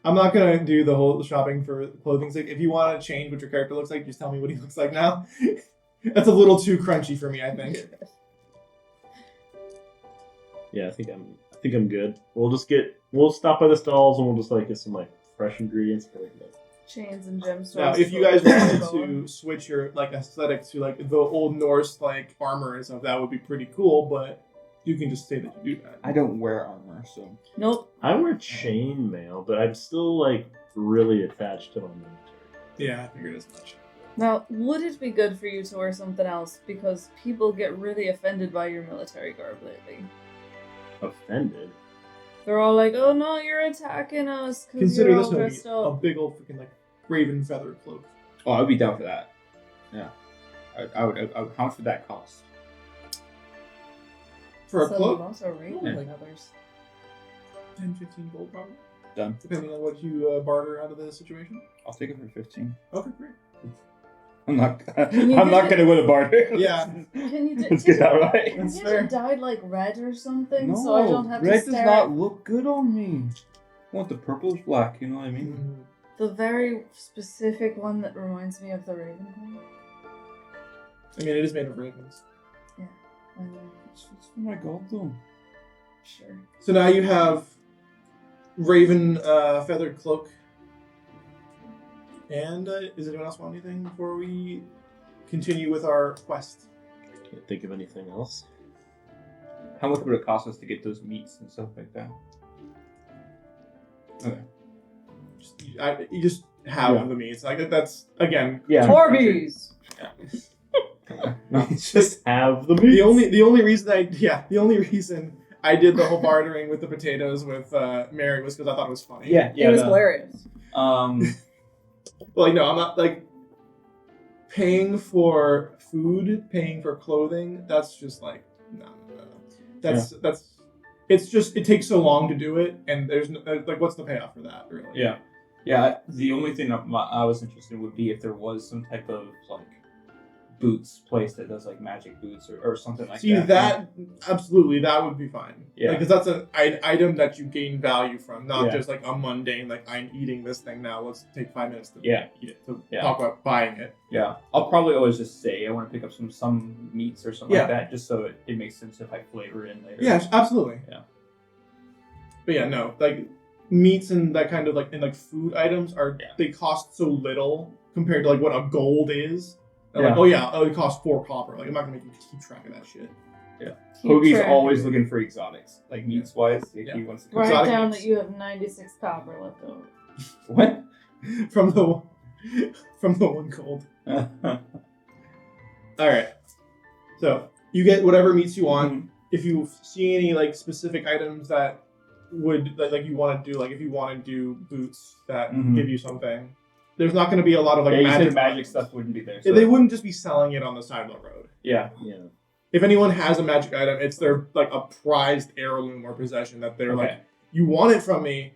I'm not gonna do the whole shopping for clothing. Like, if you want to change what your character looks like, just tell me what he looks like now. That's a little too crunchy for me, I think. Yeah, I think I'm good. We'll stop by the stalls and we'll just get some fresh ingredients for Chains and gemstones. Now, if you guys wanted to switch your aesthetic to the Old Norse armor and stuff, that would be pretty cool. But you can just say that you do that. I don't wear armor, so. Nope. I wear chainmail, but I'm still really attached to my military. Yeah, I figured as much. Now, would it be good for you to wear something else? Because people get really offended by your military garb lately. Offended? They're all like, "Oh no, you're attacking us because Consider you're this all one dressed a up." big old freaking raven feather cloak. Oh, I'd be down for that. Yeah. I would. How much would that cost? For a Some cloak, of us are raven Yeah. feathers. 10, 15 gold probably. Done. Depending on what you barter out of the situation. I'll take it for 15. Okay, great. I'm not you gonna win a barter. Yeah. Can you Let's get that right. Can That's you fair. get it dyed like red or something No, so I don't have red to does stare not at look good on me. I want the purplish black, you know what I mean? the very specific one that reminds me of the Ravenhorn? I mean, it is made of ravens. I know. It's for my god though. Sure. So now you have raven feathered cloak. And does anyone else want anything before we continue with our quest? Can't think of anything else. How much would it cost us to get those meats and stuff like that? Okay. You just have Yeah. the meats. Like that's again. Yeah. Torbies! Just have the meat. The only reason I did the whole bartering with the potatoes with Mary was because I thought it was funny. Yeah. It was hilarious. Like no, I'm not like paying for food, paying for clothing. That's just like no. That's it's just it takes so long to do it, and there's no, like what's the payoff for that really? Yeah. The only thing that I was interested in would be if there was some type of like boots place that does like magic boots or something like See that absolutely that would be fine. Yeah. Because that's an item that you gain value from, not Yeah. just like a mundane like I'm eating this thing now. Let's take 5 minutes to Yeah. eat it to Yeah. talk about buying it. Yeah, I'll probably always just say I want to pick up some meats or something Yeah. like that, just so it makes sense if I flavor it in later. Yeah, absolutely. Yeah. But yeah, no, like meats and that kind of like and like food items they cost so little compared to like what a gold is. They're like, it costs 4 copper. Like I'm not gonna make you keep track of that shit. Hoagie's always looking for exotics, like meats wise. Yeah. He wants to Write Exotic down meats. that you have 96 copper left over. What? from the one gold. All right. So you get whatever meats you want. If you see any like specific items that would like you want to do, like if you want to do boots that give you something, there's not going to be a lot of like Yeah, you said magic. magic stuff wouldn't be there. So. They wouldn't just be selling it on the side of the road. Yeah. Yeah. If anyone has a magic item, it's their like a prized heirloom or possession that they're like, you want it from me,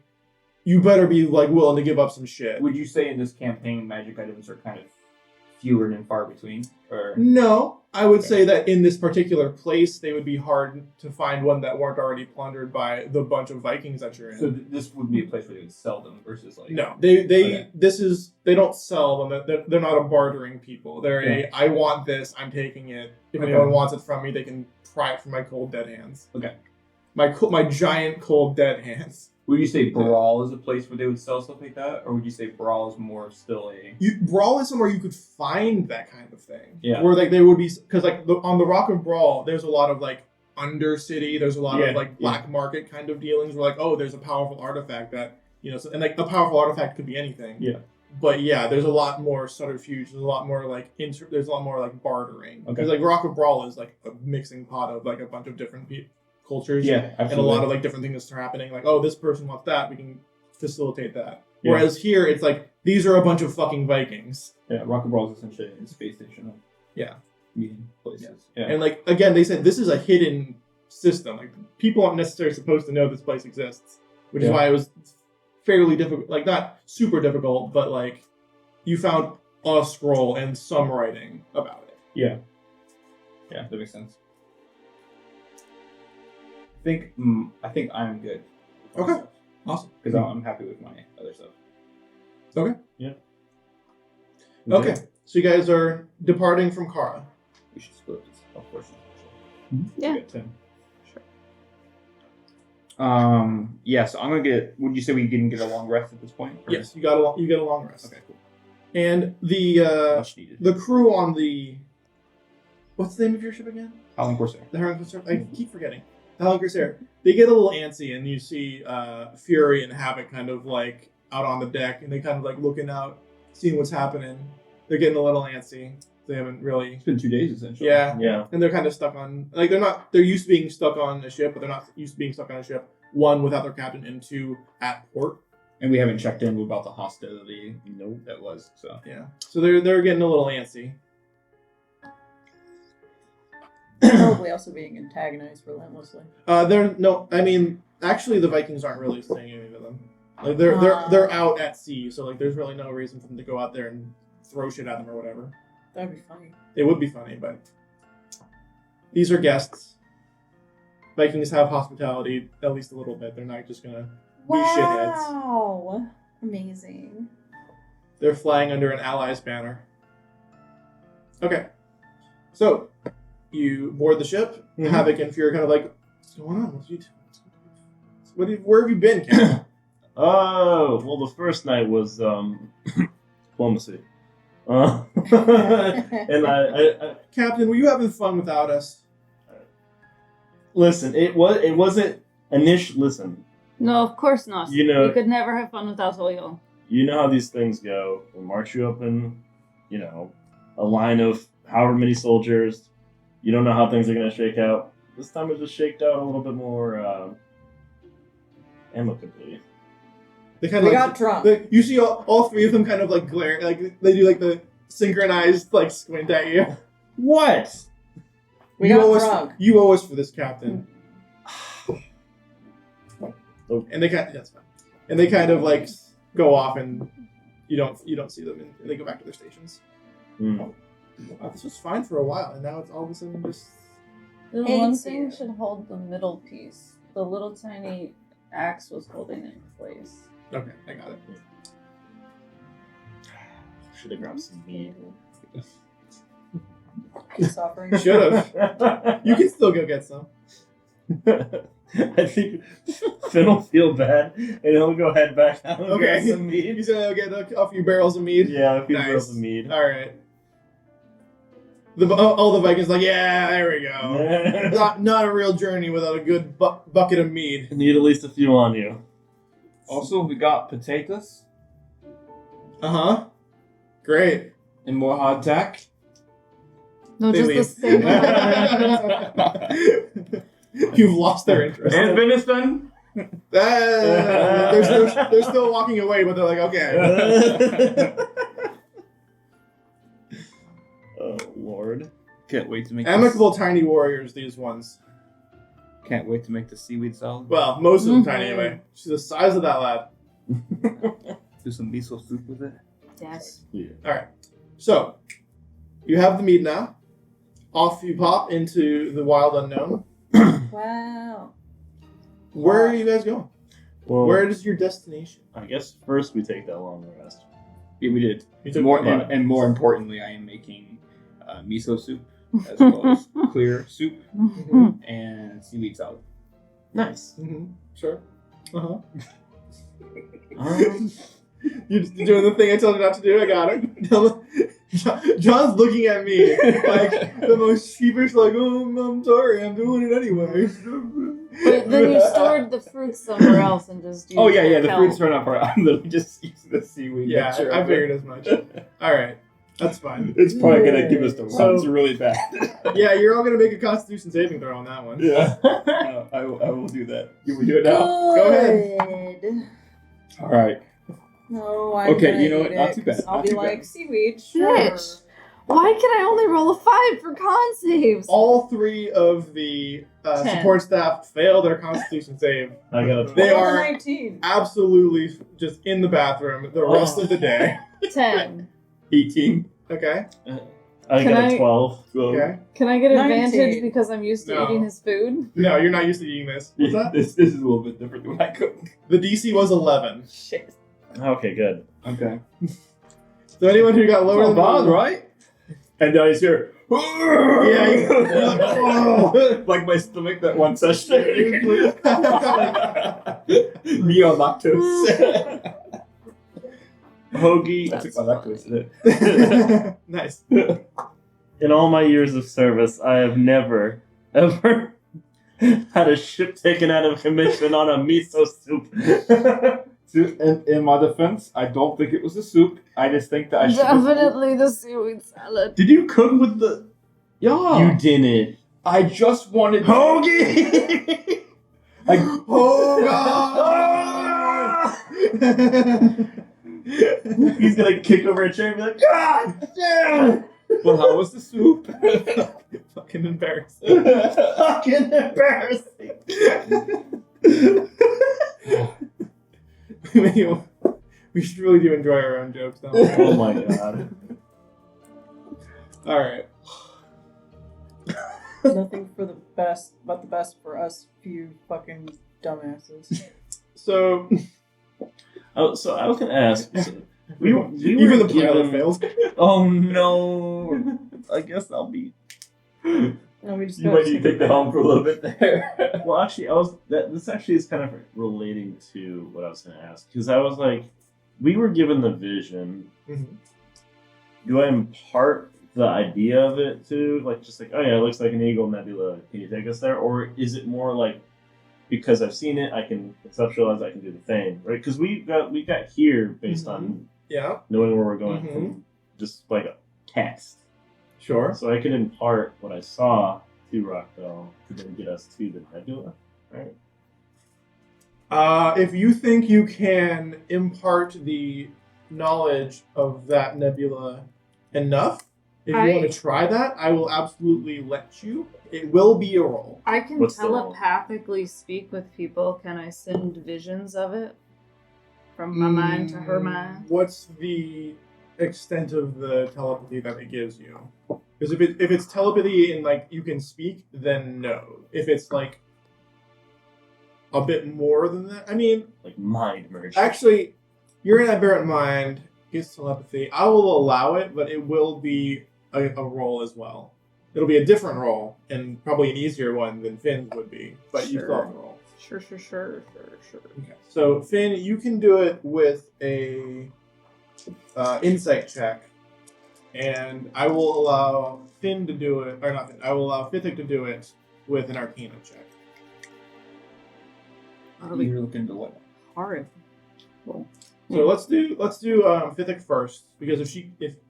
you better be like willing to give up some shit. Would you say in this campaign magic items are kind of fewer and far between, or No, I would say that in this particular place, they would be hard to find one that weren't already plundered by the bunch of Vikings that you're in. so this would be a place where they would sell them versus like No, they Okay. they don't sell them. They're not a bartering people. They're I want this, I'm taking it. If Okay. anyone wants it from me, they can pry it from my cold dead hands. Okay. My giant cold dead hands. Would you say Brawl is a place where they would sell stuff like that, or would you say Brawl is more still a Brawl is somewhere you could find that kind of thing. Yeah. Where like they would be because like on the Rock of Brawl, there's a lot of like Undercity. There's a lot of like black market kind of dealings. Where like there's a powerful artifact that and like a powerful artifact could be anything. Yeah. But yeah, there's a lot more subterfuge. There's a lot more like there's a lot more like bartering. Okay. Because like Rock of Brawl is like a mixing pot of like a bunch of different cultures. Yeah, And a lot of like different things are happening. Like this person wants that, we can facilitate that. Yeah. Whereas here, it's like these are a bunch of fucking Vikings. Yeah, Rock and Brawl is essentially a space station of Yeah. meeting places. Yeah. And like again, they said this is a hidden system. Like people aren't necessarily supposed to know this place exists, which is why it was fairly difficult. Like not super difficult, but like you found a scroll and some writing about it. Yeah, that makes sense. I think I'm good. with Okay. myself. Awesome. Because I'm happy with my other stuff. Okay. Yeah. Okay. So you guys are departing from Kara. We should split this, of course. Yeah. We got 10. Yeah, so I'm gonna get. Would you say we didn't get a long rest at this point? Or- Yes, you get a long rest. Okay, cool. And the Much needed. the crew on the what's the name of your ship again? Howling Corsair. The Howling Corsair. I keep forgetting. The Howling Corsair. They get a little antsy, and you see Fury and Havoc kind of like out on the deck, and they kind of like looking out, seeing what's happening. They're getting a little antsy. They haven't really. It's been 2 days essentially. Yeah. Yeah. And they're kind of stuck on, like, they're used to being stuck on a ship, but they're not used to being stuck on a ship, one, without their captain, and two, at port. And we haven't checked in about the hostility. That was so. Yeah. So they're getting a little antsy. Probably also being antagonized relentlessly. Actually, the Vikings aren't really saying anything to them. Like, they're out at sea, so, like, there's really no reason for them to go out there and throw shit at them or whatever. That'd be funny. It would be funny, but these are guests. Vikings have hospitality at least a little bit. They're not just gonna be shitheads. Wow. Amazing. They're flying under an ally's banner. Okay. So, you board the ship. Mhm. Havoc and Fury are kind of like, what's going on? Where have you been, Captain? Oh, well, the first night was diplomacy. And I Captain, were you having fun without us? listen. It wasn't initial. Listen, No, of course not. You know- we could never have fun without oil. you know how these things go. We march you up in, a line of however many soldiers. You don't know how things are gonna shake out. This time it just shaked out a little bit more amicably. They kind We of got drunk. you see all three of them kind of like glare, like they do like the synchronized like squint at you. What? We you got owe us, drunk. You owe us for this, Captain. And that's fine. And they kind of like go off, and you don't see them, and they go back to their stations. Mm. Wow, this was fine for a while, and now it's all of a sudden just. The Hey, one it's thing you. should hold the middle piece. The little tiny axe was holding it in place. Okay, I got it. Should have grabbed some meat. Peace offering. Should have. You can still go get some. I think Finn will feel bad, and he'll go head back down and Okay. grab some meat. He's gonna get a few barrels of meat. Yeah, a few Nice. barrels of meat. All right. All the Vikings like, yeah, there we go. Not a real journey without a good bucket of mead. Need at least a few on you. Also, we got potatoes Uh-huh. Great. and more hardtack. No, They just the leave. same. You've lost their interest. And venison. They're still walking away, but they're like, okay. Oh, Lord. Can't wait to make Amicable tiny warriors, these ones. Can't wait to make the seaweed salad. Well, most of them Mhm. tiny anyway. She's the size of that lad. Do some miso soup with it. Yes. Yeah. Alright. So, you have the mead now. Off you pop into the wild unknown. Wow. Where are you guys going? Well, Where is your destination? I guess first we take that long rest. Yeah, we did. You took More one. and more importantly, I am making miso soup as well as clear soup and seaweed salad. Nice. Mm-hmm. Sure. Uh-huh. Um, You're doing the thing I told you not to do. I got it. John's looking at me like the most sheepish, like, oh, I'm sorry, I'm doing it anyway. But then you stored the fruits somewhere else and just used Oh yeah, the the kelp. fruits run up. I'm literally just using the seaweed. Yeah, mixture I of figured it. as much. All right, that's fine. It's probably gonna give us the So- runs really bad. Yeah, you're all gonna make a Constitution saving throw on that one. Yeah, I will do that. You will do it now. Go ahead. Good. All right. No, I'm Okay, gonna you know what? eat Not it, too bad, 'cause I'll not be too like, bad. seaweed, sure. Bitch. Why can I only roll a 5 for con saves? All three of the 10. support staff fail their Constitution save. I got a They Roll a are 19. absolutely just in the bathroom the rest of the day. 10. 18. Okay. I Can got I- a 12. Okay. Can I get 19. advantage because I'm used to No. eating his food? No, you're not used to eating this. What's that? This is a little bit different than what I cook. The DC was 11. Shit. Okay, good. Okay. So anyone who got lower Lower than bad, right? And then I hear. Yeah. Like my stomach that one session. Me on lactose. Hoagie, I took my lactose in it. Nice. in all my years of service, I have never, ever had a ship taken out of commission on a miso soup. In my defense, I don't think it was the soup. I just think that I should. Definitely the seaweed salad. Did you cook with the... Yeah. You didn't. I just wanted. Hoagie! Oh God! He's gonna kick over a chair and be like, God damn! Well, how was the soup? Fucking embarrassing. Fucking embarrassing. We should really do enjoy our own jokes now. Oh my god. All right. Nothing for the best, but the best for us few fucking dumbasses. So So I was gonna ask. So we even were the pilot given- failed. Oh no! I guess I'll be. No, we just You might need to take the helm for a little bit there. Well, actually, this actually is kind of relating to what I was going to ask, because I was like, we were given the vision. Mhm. Do I impart the idea of it to, like, just like, oh yeah, it looks like an eagle nebula. Can you take us there? Or is it more like, because I've seen it, I can conceptualize, I can do the thing, right? Because we got here based on Yeah. knowing where we're going from just like a text. Sure. So I could impart what I saw to Rockbell to then get us to the nebula, right? If you think you can impart the knowledge of that nebula enough, if you want to try that, I will absolutely let you. It will be a roll. I can What's the roll? telepathically speak with people. Can I send visions of it? From my mind to her mind? What's the extent of the telepathy that it gives you? Because if it's telepathy and like you can speak, then no. If it's like a bit more than that, I mean, Like mind merge. actually, your aberrant mind gets telepathy. I will allow it, but it will be a roll as well. It'll be a different roll and probably an easier one than Finn's would be, but you still have to roll. Sure. Okay. So Finn, you can do it with a insight check, and I will allow Finn to do it, or not Finn. I will allow Fithic to do it with an Arcana check. You're looking to what? Horrid. So let's do Fithic first, because if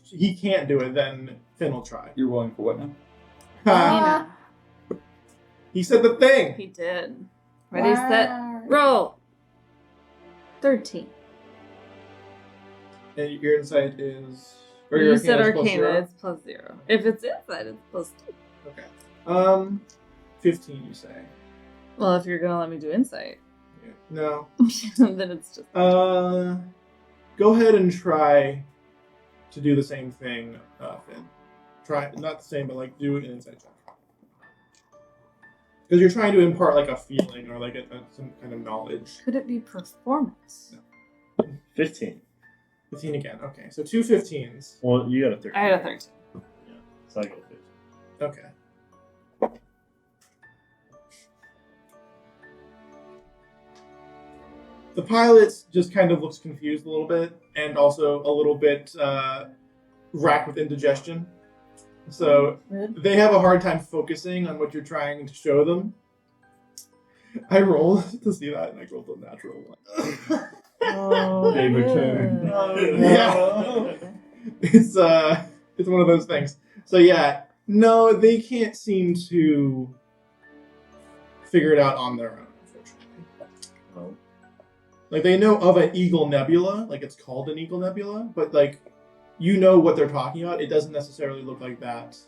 he can't do it, then Finn will try. You're rolling for what now? Ha! He said the thing. He did. Ready, set, roll. 13. And your insight is. Or your You said Arcana is plus Arcana, 0? it's +0. If it's inside, it's +2. Okay. 15, you say? Well, if you're gonna let me do insight, Yeah. No. then it's just. Go ahead and try to do the same thing, Finn. Try not the same, but like do an insight check. Because you're trying to impart like a feeling or like some kind of knowledge. Could it be performance? No. 15. 15 again. Okay, so 2 15s. Well, you got a 13. I had a 13. Yeah, so I got a 15. Okay. The pilot just kind of looks confused a little bit, and also a little bit racked with indigestion. So they have a hard time focusing on what you're trying to show them. I rolled to see that, and I rolled a natural one. Oh, They return. Yeah. It's one of those things. So yeah, no, they can't seem to figure it out on their own, unfortunately. Oh. Like they know of an Eagle Nebula, like it's called an Eagle Nebula, but like you know what they're talking about. It doesn't necessarily look like that.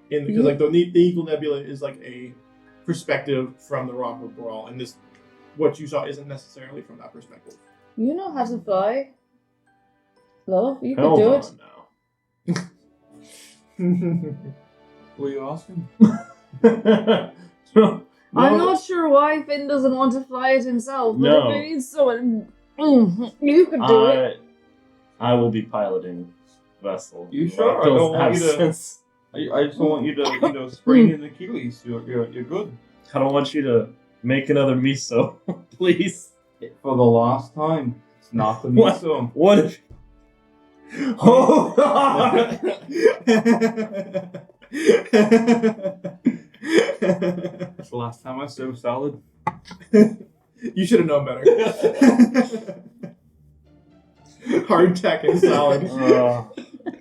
Because like the Eagle Nebula is like a perspective from the Rock of Brawl, and this what you saw isn't necessarily from that perspective. You know how to fly. Love, you can Hold do on it. now. What are you asking? No. I'm not sure why Finn doesn't want to fly it himself, but No. if it needs someone, you could do it. I will be piloting vessel. You sure? I don't want you to. I just don't want you to sprain an Achilles. You're good. I don't want you to make another miso, please. For the last time, it's not the What? miso. What if? Hold on. That's the last time I served salad. You should have known better. Hard tech and solid. Oh,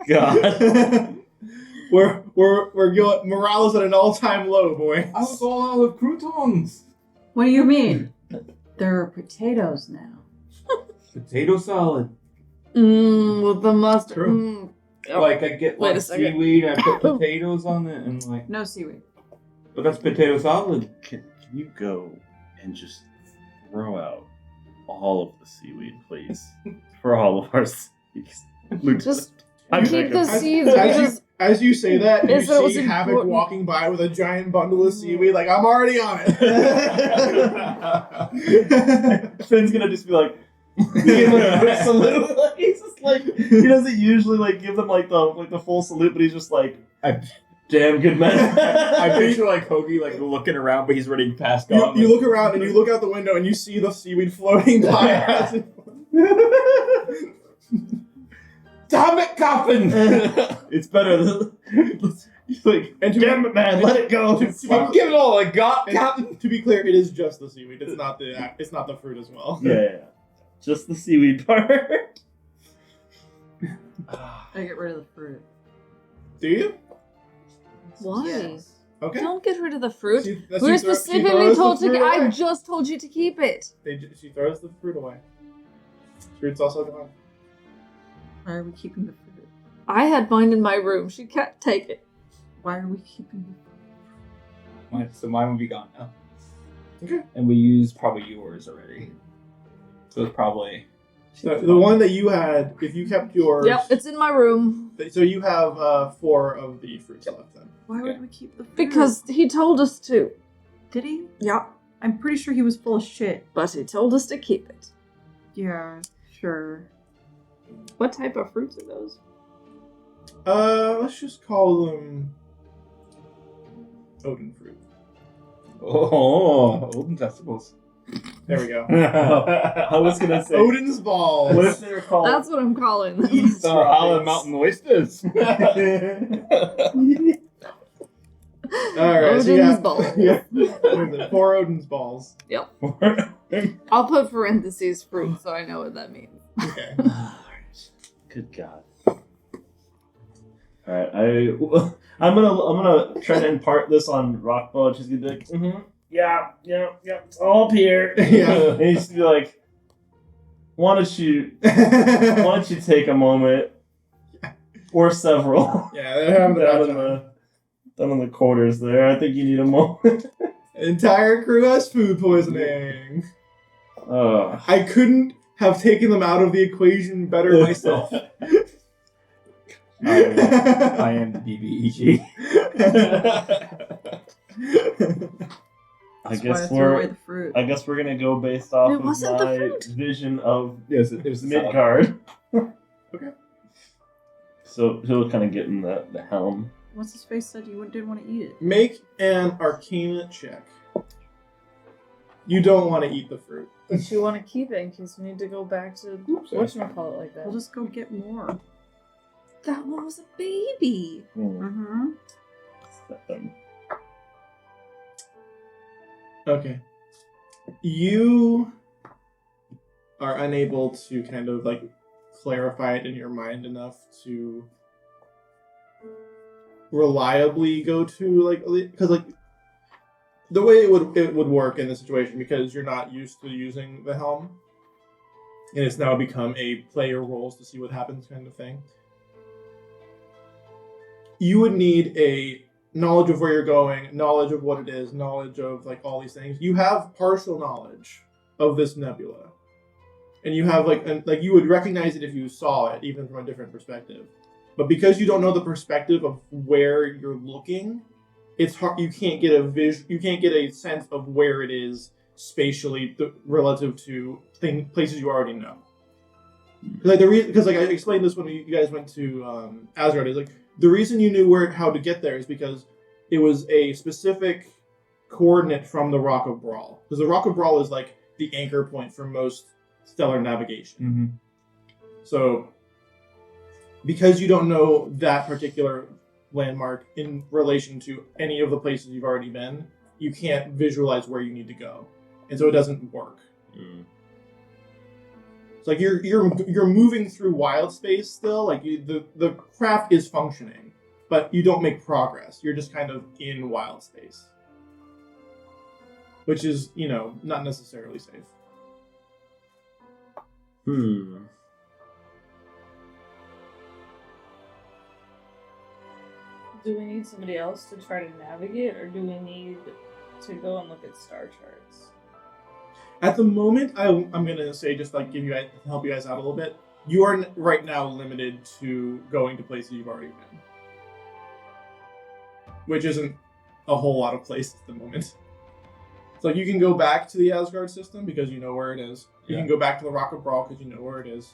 God. we're going. Morale is at an all-time low, boy. I was all out of croutons. What do you mean? There are potatoes now. Potato salad. With the mustard. True. Like I get Wait a like second. seaweed and I put potatoes on it and like. No seaweed. But that's potato salad. Can you go and just throw out all of the seaweed, please? For all of our sakes. Just I Keep the As- seeds as you- because As you say that, you Is it was see Havoc important. walking by with a giant bundle of seaweed. Like, I'm already on it. Finn's gonna just be like, give him a quick salute. Like, he's just like, he doesn't usually like give them like the full salute, but he's just like, damn good man. I picture like Hoagie like looking around, but he's already passed on. You look around and you look out the window and you see the seaweed floating by. Damn it, Captain! It's better than. He's like, damn it, man, let it go. I'm giving it all I got, Captain. To be clear, it is just the seaweed. It's not the fruit as well. Yeah. Just the seaweed part. I get rid of the fruit. Do you? why? Yes. Okay. Don't get rid of the fruit. She We're throws specifically the told to. fruit I away. just told you to keep it. She throws the fruit away. Fruit's also gone. Why are we keeping the fruit? I had mine in my room. She can't take it. Why are we keeping the fruit? So mine will be gone now. Okay. And we used probably yours already. So it's probably... The one that you had, if you kept yours... Yep, it's in my room. So you have 4 of the fruits left then. Why Okay. would we keep the fruit? Because he told us to. Did he? Yeah. I'm pretty sure he was full of shit. But he told us to keep it. Yeah, sure. What type of fruits are those? Let's just call them Odin fruit. Oh, Odin testicles. There we go. I was gonna say, Odin's balls. what if they were called? That's what I'm calling them. East Howlin' Mountain Oysters. All right, so you Odin's got, balls. Yeah, 4 Odin's balls. I'll put parentheses fruit so I know what that means. Okay. Good God. All right, I'm gonna try to impart this on Rockbow. She's gonna be like, yeah, it's all up here. Yeah. And he's gonna be like, why don't you take a moment or several Yeah, they're having down a in bad time. down in the quarters there. I think you need a moment. Entire crew has food poisoning. Oh. I couldn't have taken them out of the equation better myself. I am the BBEG. I That's why guess I threw away we're the fruit. I guess we're gonna go based off It of wasn't the my fruit. vision of Yes, it was the salad. Midgard. Okay. So he'll kind of get in the helm. What's his face said you didn't want to eat it. Make an Arcana check. You don't want to eat the fruit. But you want to keep it in case we need to go back to whatchamacallit like that. We'll just go get more. That one was a baby. Mm-hmm. Okay. You are unable to kind of like clarify it in your mind enough to reliably go to like, because like the way it would work in this situation, because you're not used to using the helm and it's now become a player rolls to see what happens kind of thing, you would need a knowledge of where you're going, knowledge of what it is, knowledge of like all these things. You have partial knowledge of this nebula, and you have like you would recognize it if you saw it, even from a different perspective. But because you don't know the perspective of where you're looking, it's hard. You can't get a sense of where it is spatially relative to places you already know. Like because like I explained this when you guys went to Asgard, is like the reason you knew how to get there is because it was a specific coordinate from the Rock of Brawl. Because the Rock of Brawl is like the anchor point for most stellar navigation. Mm-hmm. So because you don't know that particular landmark in relation to any of the places you've already been, you can't visualize where you need to go, and so it doesn't work. It's like you're moving through wild space still. Like the craft is functioning, but you don't make progress. You're just kind of in wild space, which is not necessarily safe. Do we need somebody else to try to navigate, or do we need to go and look at star charts? At the moment, I'm gonna say just like help you guys out a little bit. You are right now limited to going to places you've already been, which isn't a whole lot of places at the moment. So you can go back to the Asgard system because you know where it is. You can go back to the Rock of Brawl because you know where it is.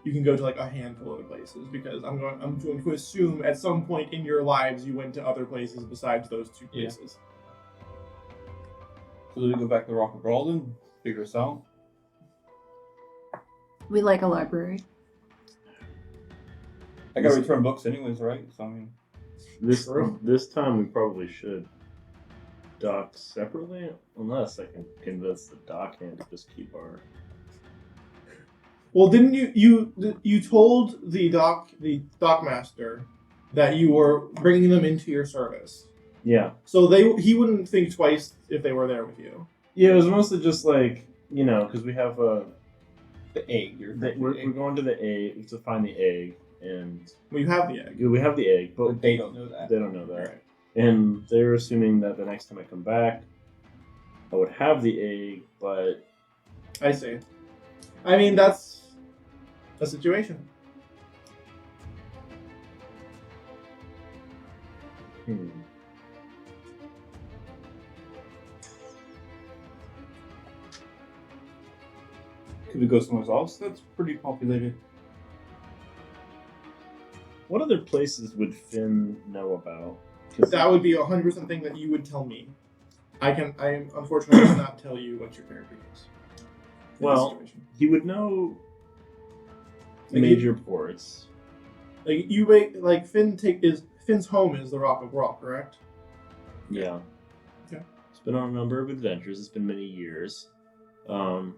You can go to like a handful of places because I'm going to assume at some point in your lives you went to other places besides those two places. So do we go back to the Rock of Brawl and figure this out? We like a library. I gotta return books anyways, right? So I mean, This time we probably should dock separately, unless I can convince the dockhand to just keep our. Well, didn't you told the dockmaster that you were bringing them into your service? Yeah. So he wouldn't think twice if they were there with you. Yeah, it was mostly just like because we have the egg. we're going to the egg to find the egg, and Well, you have the egg. we have the egg, but But they don't know that. they don't know that, Right. and they're assuming that the next time I come back, I would have the egg, but I see. I mean, that's a situation. Could we go somewhere else that's pretty populated? What other places would Finn know about? 'Cause That would be 100% thing that you would tell me. I unfortunately cannot tell you what your character is. in this Well, situation. he would know Like major ports. Finn's home is the Rock of Brawl, correct? Yeah. Okay. It's been on a number of adventures. It's been many years. I'm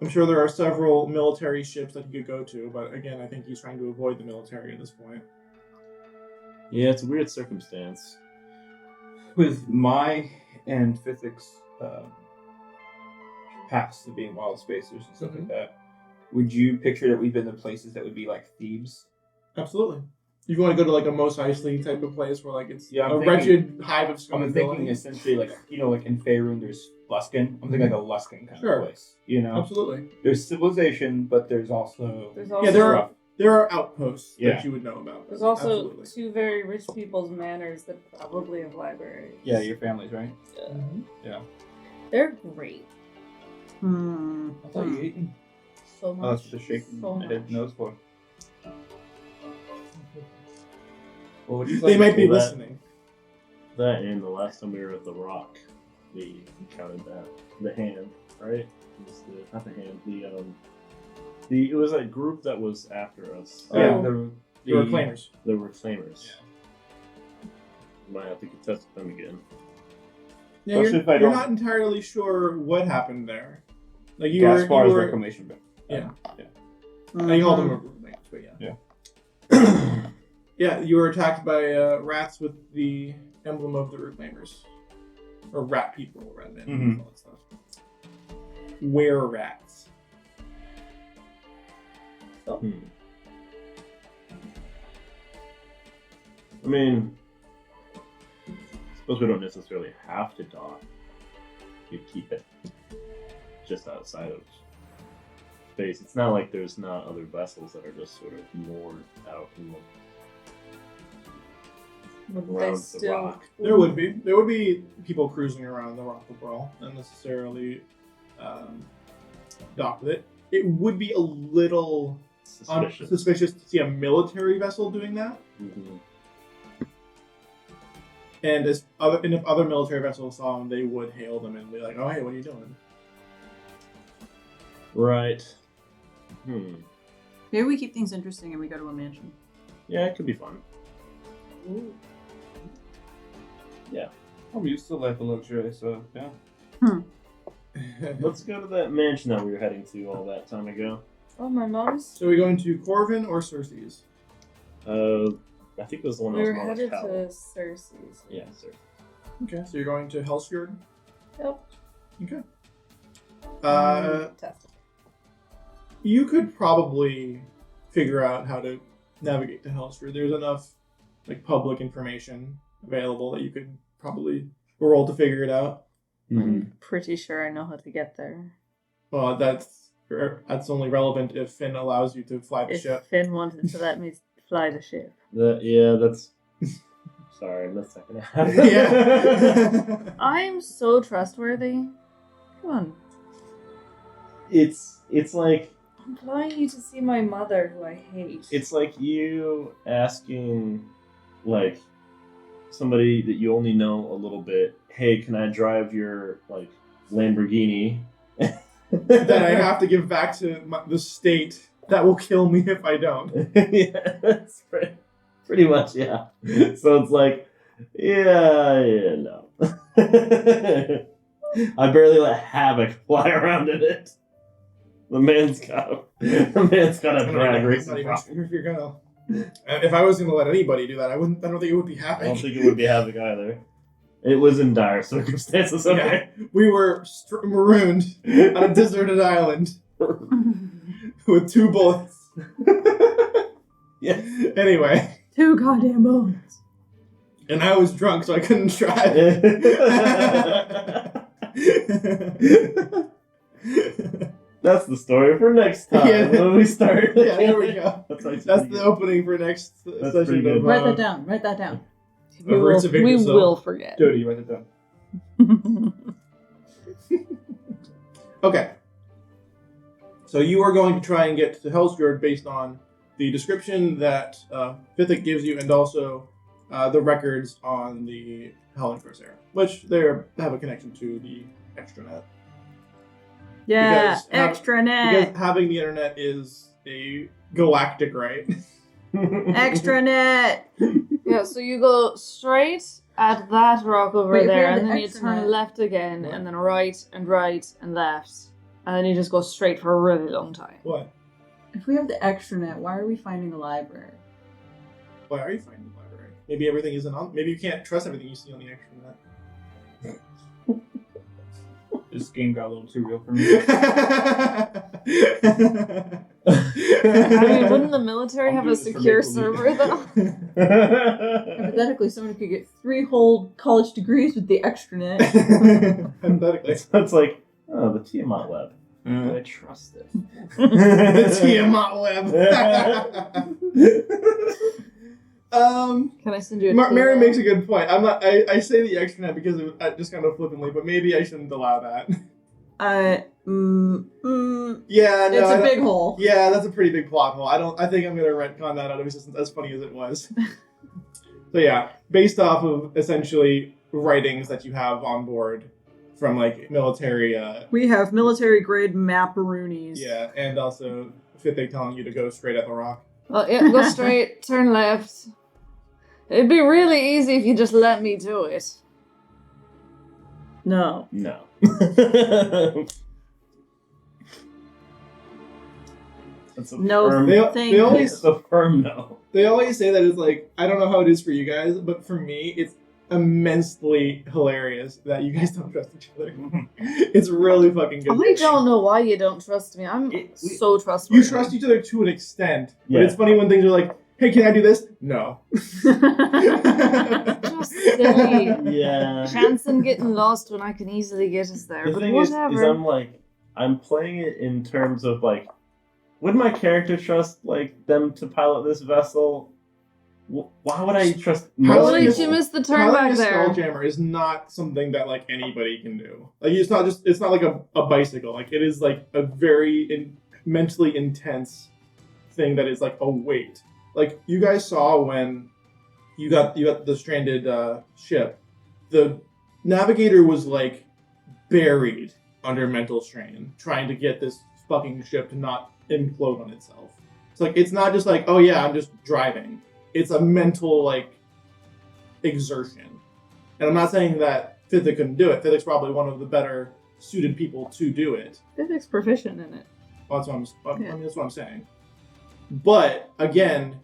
sure there are several military ships that he could go to, but again, I think he's trying to avoid the military at this point. Yeah, it's a weird circumstance. With my and Fithic's past of being wild spacers and stuff like that, would you picture that we've been to places that would be like Thebes? Absolutely. If you want to go to like a Mos Eisley type of place where like it's Yeah, I'm a thinking- wretched hive of scum I'm and thinking villainy. essentially like like in Faerun there's Luskan. I'm thinking like a Luskan kind Sure. of place. You know? Absolutely. There's civilization, but there's also There's Yeah, also there are outposts Yeah. that you would know about. there's also Absolutely. two very rich people's manors that probably have libraries. yeah, your families, right? They're great. I thought you ate them. So much. Oh, that's what the shaking So my head much. nose for. Well, what do you They might be Well, that- listening. That and the last time we were at the Rock, we encountered the hand, right? It was not the hand. It was a group that was after us. Yeah, Oh. The reclaimers. The Reclaimers. Might have to contest with them again. Yeah, Especially if I you're don't- not entirely sure what happened there. Like you Gaspar's were, reclamation. But I think all of them were roommates, but yeah. Yeah. Yeah, you were attacked by rats with the emblem of the Reclaimers. Or rat people, rather than Mhm. all that stuff. Were rats. I mean, I suppose we don't necessarily have to dock. You keep it just outside of space. It's not like there's not other vessels that are just sort of moored out in Would they around the still? rock. There would be. There would be people cruising around the Rock of Brawl, not necessarily docked with it. It would be a little suspicious to see a military vessel doing that. Mhm. And if other military vessels saw them, they would hail them and be like, "Oh, hey, what are you doing?" Right. Maybe we keep things interesting and we go to a mansion. Yeah, it could be fun. Ooh. I'm used to life of luxury, so yeah. Let's go to that mansion that we were heading to all that time ago. Oh, my mom's. So are we going to Corvin or Cersei's? I think it was the one that We was were more headed like to hell. Cersei's. Yeah, sir. Okay, so you're going to Hellsfjord. Yep. Okay. Test. You could probably figure out how to navigate to Hellsfjord. There's enough like public information available that you could probably roll to figure it out. Mm-hmm. I'm pretty sure I know how to get there. Well, that's That's only relevant if Finn allows you to fly the If ship. Finn wanted to let me fly the ship. That's. Sorry, in the second half. Yeah. I'm so trustworthy. Come on. It's like I'm flying you to see my mother, who I hate. it's like you asking like somebody that you only know a little bit, hey, can I drive your like Lamborghini? That I have to give back to the state that will kill me if I don't. Yeah, that's pretty much, yeah. So it's like, yeah, no. I barely let Havoc fly around in it. The man's got a drag race. I'm not even sure if you're gonna. If I was gonna let anybody do that, I don't think it would be I Havoc. don't think it would be Havoc either. It was in dire circumstances. Okay. Yeah. We were marooned on a deserted island with 2 bullets. Yes. Anyway, 2 goddamn bullets. and I was drunk, so I couldn't drive. That's the story for next time when we start. Yeah, there we go. That's That's the opening for next That's session. pretty good. Of, Write that down. Write that down. We Words of Yggdrasil. will forget. Jody, write it down. Okay. So you are going to try and get to Hellsfjord based on the description that Fithic gives you, and also the records on the Hell and Corsair, which they have a connection to the extranet. Yeah, Because extranet. having the internet is a galactic right. Extranet. Yeah, so you go straight at that rock over Wait, if we there, have and the then you extranet- turn left again, and then right and left, and then you just go straight for a really long time. What? If we have the extranet, why are we finding the library? Why are you finding the library? Maybe everything isn't on. Maybe you can't trust everything you see on the extranet. This game got a little too real for me. I mean, wouldn't the military I'm have a doing this for secure make-believe. server, though? Hypothetically, someone could get 3 whole college degrees with the extranet. Hypothetically. It's like, oh, the Tiamat web. Mm. I trust it. The Tiamat web. Can I send you a Mary tweet? makes a good point. I'm not. I say the extranet because just kind of flippantly, but maybe I shouldn't allow that. Yeah, no, It's a big hole. Yeah, that's a pretty big plot hole. I think I'm gonna retcon that out of existence. As funny as it was. So yeah, based off of essentially writings that you have on board from like military. We have military grade macaroonies. Yeah, and also Fithic telling you to go straight at the rock. Well, yeah, go straight, turn left. It'd be really easy if you just let me do it. No. No. That's a No, firm, thank always- it's a firm no. They always say that it's like, I don't know how it is for you guys, but for me, it's immensely hilarious that you guys don't trust each other. It's really fucking good. I don't know why you don't trust me. I'm so trustworthy. You trust each other to an extent, but Yeah. it's funny when things are like, hey, can I do this? No. Just silly. Yeah. Chance in getting lost when I can easily get us there. The But thing is whatever. I'm playing it in terms of like, would my character trust like them to pilot this vessel? Why would I trust? How Why is- did you miss the turn Piloting back a there? Spelljammer is not something that like anybody can do. Like it's not like a bicycle. Like it is like a very mentally intense thing that is like a weight. Like you guys saw when you got the stranded ship, the navigator was like buried under mental strain trying to get this fucking ship to not implode on itself. It's like it's not just like, oh yeah, I'm just driving. It's a mental like exertion. And I'm not saying that Fithic couldn't do it. Fithic's probably one of the better suited people to do it. Physic's proficient in it. Well, that's what I'm saying. But again,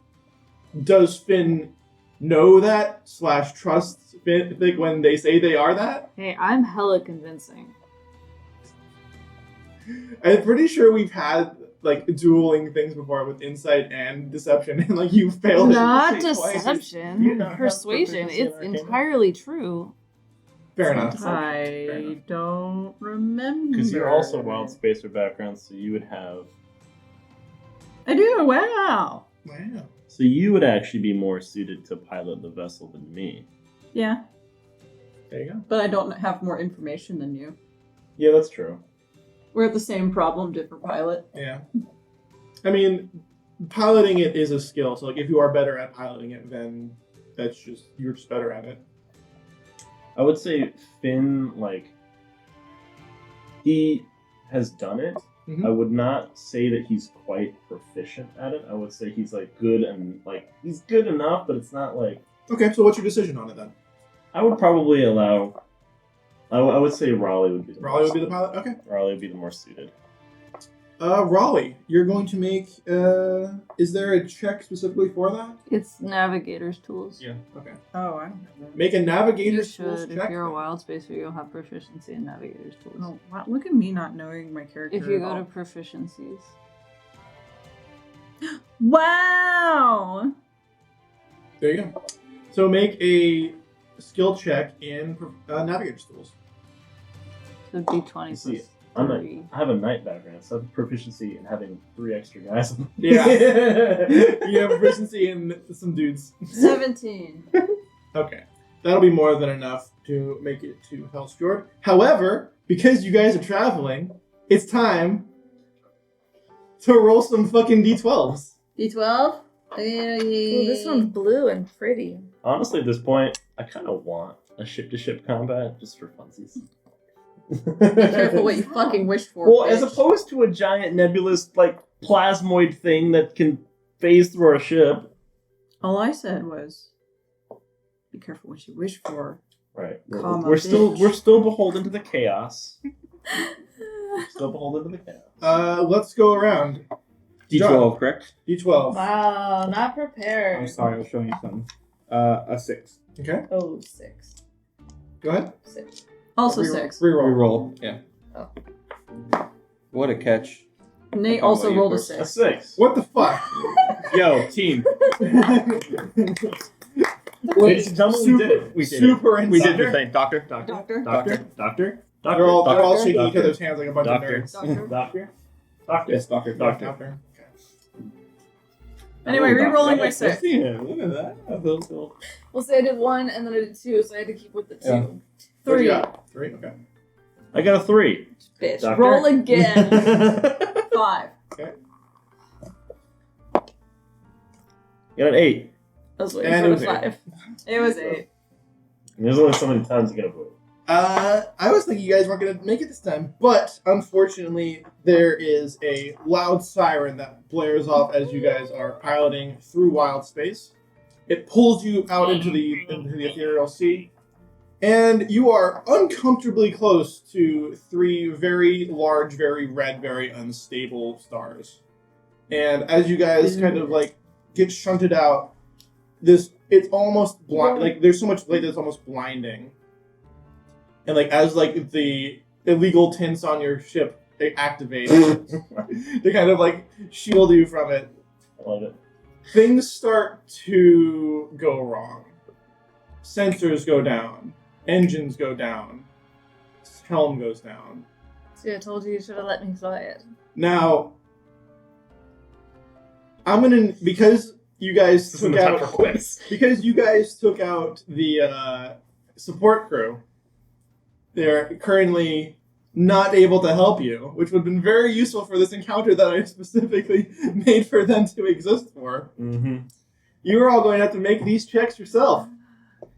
does Finn know that / trust Fithic when they say they are that? Hey, I'm hella convincing. I'm pretty sure we've had like dueling things before with insight and deception, and like you failed. Not at the same places. deception. You don't have Persuasion. proficiency in It's Arcana? entirely true. Fair enough. I don't remember. Because you're also wild spacer background, so you would have. I do. Wow. Wow. So you would actually be more suited to pilot the vessel than me. Yeah, There you go. but I don't have more information than you. Yeah, that's true. We're at the same problem, different pilot. Yeah. I mean, piloting it is a skill. So, like, if you are better at piloting it, then you're just better at it. I would say Finn, like, he has done it. Mhm. I would not say that he's quite proficient at it. I would say he's, like, good and, like, he's good enough, but it's not, like... Okay, so what's your decision on it then? I would probably allow... I would say Raleigh would be the Raleigh would be the pilot? Okay. Raleigh would be the more suited. Raleigh, you're going to make, is there a check specifically for that? It's navigator's tools. Yeah. Okay. Oh, I don't have that. Make a You navigator's tools should. check. If you're a wild spacer, you'll have proficiency in navigator's tools. Oh, wow. Look at me not knowing my character. If you at go all. to proficiencies. Wow. There you go. So make a skill check in navigator's tools. So D20 You see, plus I'm 3. I have a knight background, so I have proficiency in having 3 extra guys. Yeah. You have proficiency in some dudes. 17. Okay. That'll be more than enough to make it to Hellsfjord. However, because you guys are traveling, it's time to roll some fucking d12s. D12? Ooh, this one's blue and pretty. Honestly, at this point, I kind of want a ship-to-ship combat just for funsies. Be careful what you fucking wish for. Well, as bitch. opposed to a giant nebulous, like, plasmoid thing that can phase through our ship. All I said was, be careful what you wish for. Right. Comma, We're still bitch. beholden to the chaos. Still beholden to the chaos. Let's go around. D12, John. correct? D12. Wow, not prepared. I'm sorry, I was showing you something. A 6. Okay. Oh, 6. Go ahead. 6. Also Re- 6. Reroll. Reroll. Yeah. Oh. What a catch. Nate Oh, also well, you rolled a first. A 6. 6. What the fuck? Yo, team. Ladies and gentlemen, we did it. We did it. Super We did insane. the thing. Doctor. Doctor. Doctor. They're all Doctor. shaking each Doctor. other's hands like a bunch Doctor. of nerds. Doctor. Doctor. Doctor. Yes, doctor. Doctor. Anyway, Oh, re-rolling doctor. my 6. Yeah, look at that. I feel cool. Well, say I did 1 and then I did 2, so I had to keep with the 2. Yeah. What do 3. you got? 3? Okay. I got a 3. Bitch. Doctor. Roll again. 5. Okay. You got an 8. I was waiting And for it the was 5. It was 8. And there's only so many times you gotta vote. I was thinking you guys weren't going to make it this time, but unfortunately, there is a loud siren that blares off as you guys are piloting through wild space. It pulls you out into the ethereal sea, and you are uncomfortably close to 3 very large, very red, very unstable stars. And as you guys kind of like get shunted out, it's almost blind. Like there's so much light that it's almost blinding. And like as like the illegal tints on your ship they activate to kind of like shield you from it, I love it. things start to go wrong. Sensors go down, engines go down, helm goes down. See, I told you should have let me fly it. Now, I'm gonna because you guys This took is the time out for quiz. because you guys took out the support crew. They're currently not able to help you, which would have been very useful for this encounter that I specifically made for them to exist for. Mm-hmm. You're all going to have to make these checks yourself.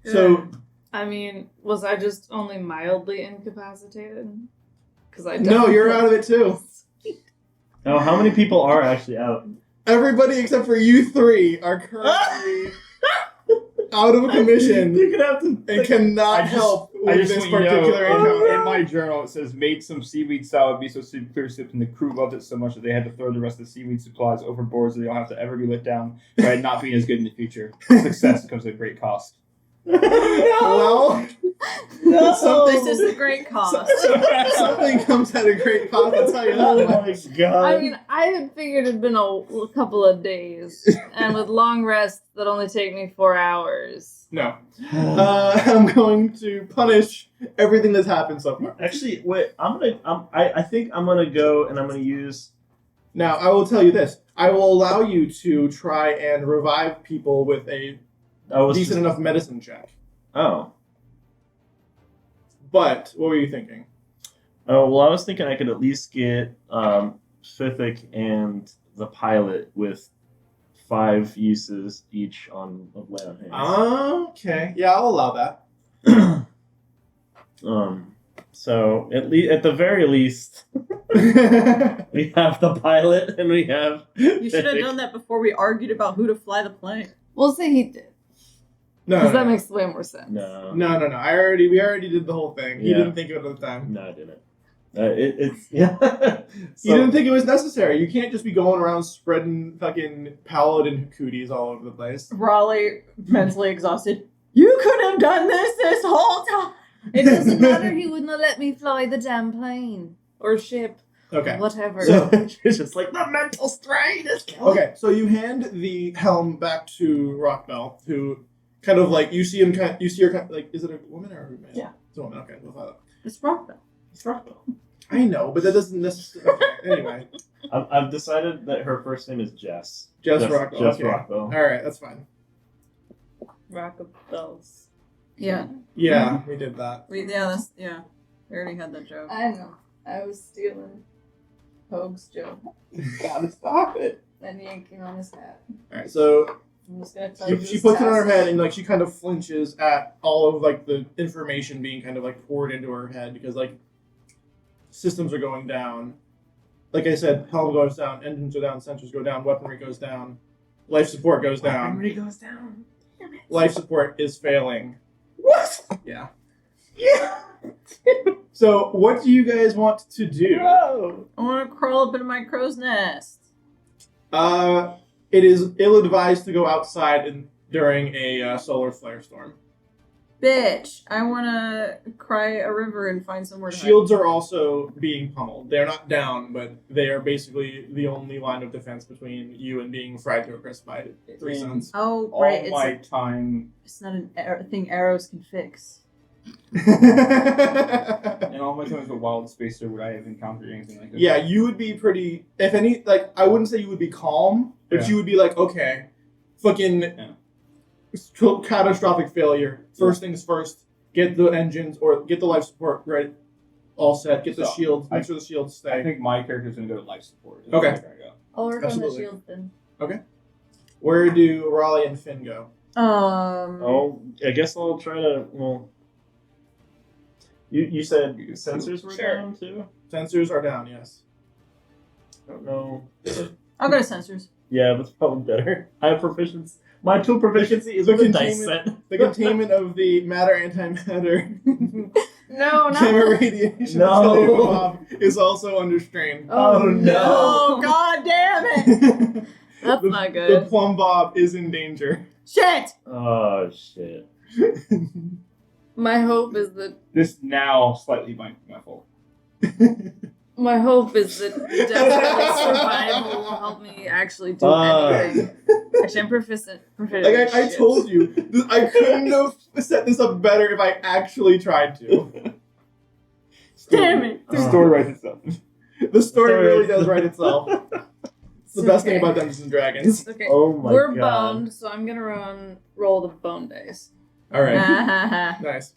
So, I mean, was I just only mildly incapacitated? Because I no, you're out of it too. Now, how many people are actually out? Everybody except for you 3 are currently out of commission You're gonna have to. and cannot help I with just this want you to particular know, encounter. in my journal, it says, made some seaweed sour miso soup clear soup, and the crew loved it so much that they had to throw the rest of the seaweed supplies overboard so they don't have to ever be let down by it not being as good in the future. Success comes at a great cost. Well, This something, is a great cost. something comes at a great cost, I'll tell you Oh that. my god. I mean, I had figured it'd been a couple of days, and with long rests that only take me 4 hours. No. I'm going to punish everything that's happened so far. Actually, wait. I think I'm gonna go and I'm gonna use. Now, I will tell you this. I will allow you to try and revive people with a decent enough medicine check. Oh. But, what were you thinking? Oh well, I was thinking I could at least get Fithic and the pilot with 5 uses each of lay on hands. Okay. Yeah, I'll allow that. So at the very least, we have the pilot and we have. You should have done that before we argued about who to fly the plane. We'll say he did, No, because no, that no. makes way more sense. No. No. We already did the whole thing. He Yeah. didn't think of it at the time. No, I didn't. It's yeah. He didn't think it was necessary. You can't just be going around spreading fucking paladin cooties all over the place. Raleigh, mentally exhausted. You could have done this whole time. It doesn't matter, he would not let me fly the damn plane. Or ship. Okay. Whatever. So- it's just like the mental strain is killing. Okay, so you hand the helm back to Rockbell, who kind of like you see her kind of, like, is it a woman or a man? Yeah. It's a woman. Okay, we'll follow. It's Rockbell. It's Rockbell. I know, but that doesn't necessarily. Okay, anyway, I've decided that her first name is Jess. Jess Rockbell. Jess Okay. Rockbell. All right, that's fine. Rockabells. Yeah. Yeah, we did that. We already had that joke. I know. I was stealing Hoag's joke Gotta stop it. and yanking on his hat. All right, so I'm just gonna tell you. she puts it on her head and like she kind of flinches at all of like the information being kind of like poured into her head because like systems are going down. Like I said, helm goes down, engines go down, sensors go down, weaponry goes down, life support goes down. Weaponry goes down. Life support is failing. What? Yeah. Yeah. So what do you guys want to do? No. I want to crawl up into my crow's nest. It is ill-advised to go outside during a solar flare storm. Bitch, I want to cry a river and find somewhere to hide. Shields are also being pummeled. They're not down, but they are basically the only line of defense between you and being fried to a crisp by 3 suns. Oh, All right. my time It's not a thing arrows can fix. and all my time as a wild spacer, would I have encountered anything like this? Yeah, you would be pretty. If any, like, I wouldn't say you would be calm, but Yeah. you would be like, okay, fucking catastrophic failure. First things first, get the engines or get the life support right, all set. Get the So, shields. Make sure the shields stay. I think my character's gonna go to life support. That's Okay. where I go. I'll work Absolutely. on the shield then. Where do Raleigh and Finn go? Oh, I guess I'll try to. Well, you said sensors were Sure. down too. Sensors are down. Yes. I don't know. I'll go to sensors. Yeah, that's probably better. I have proficiency. My tool proficiency is The with a dice set. The containment of the matter antimatter No, not gamma radiation No. cellular mob is also under strain. Oh, no. Oh, god damn it! That's the, not The good. plumb bob is in danger. Shit! Oh shit. My hope is that This now slightly might be my fault. desperate survival will help me actually do anything. Actually, I'm proficient. Like I told you, I couldn't have set this up better if I actually tried to. Damn it! The story writes itself. The story Sorry. really does write itself. It's the best thing Okay. about Dungeons and Dragons. Okay, Oh my we're god. boned, so I'm gonna roll the bone dice. All right, Nice. nice.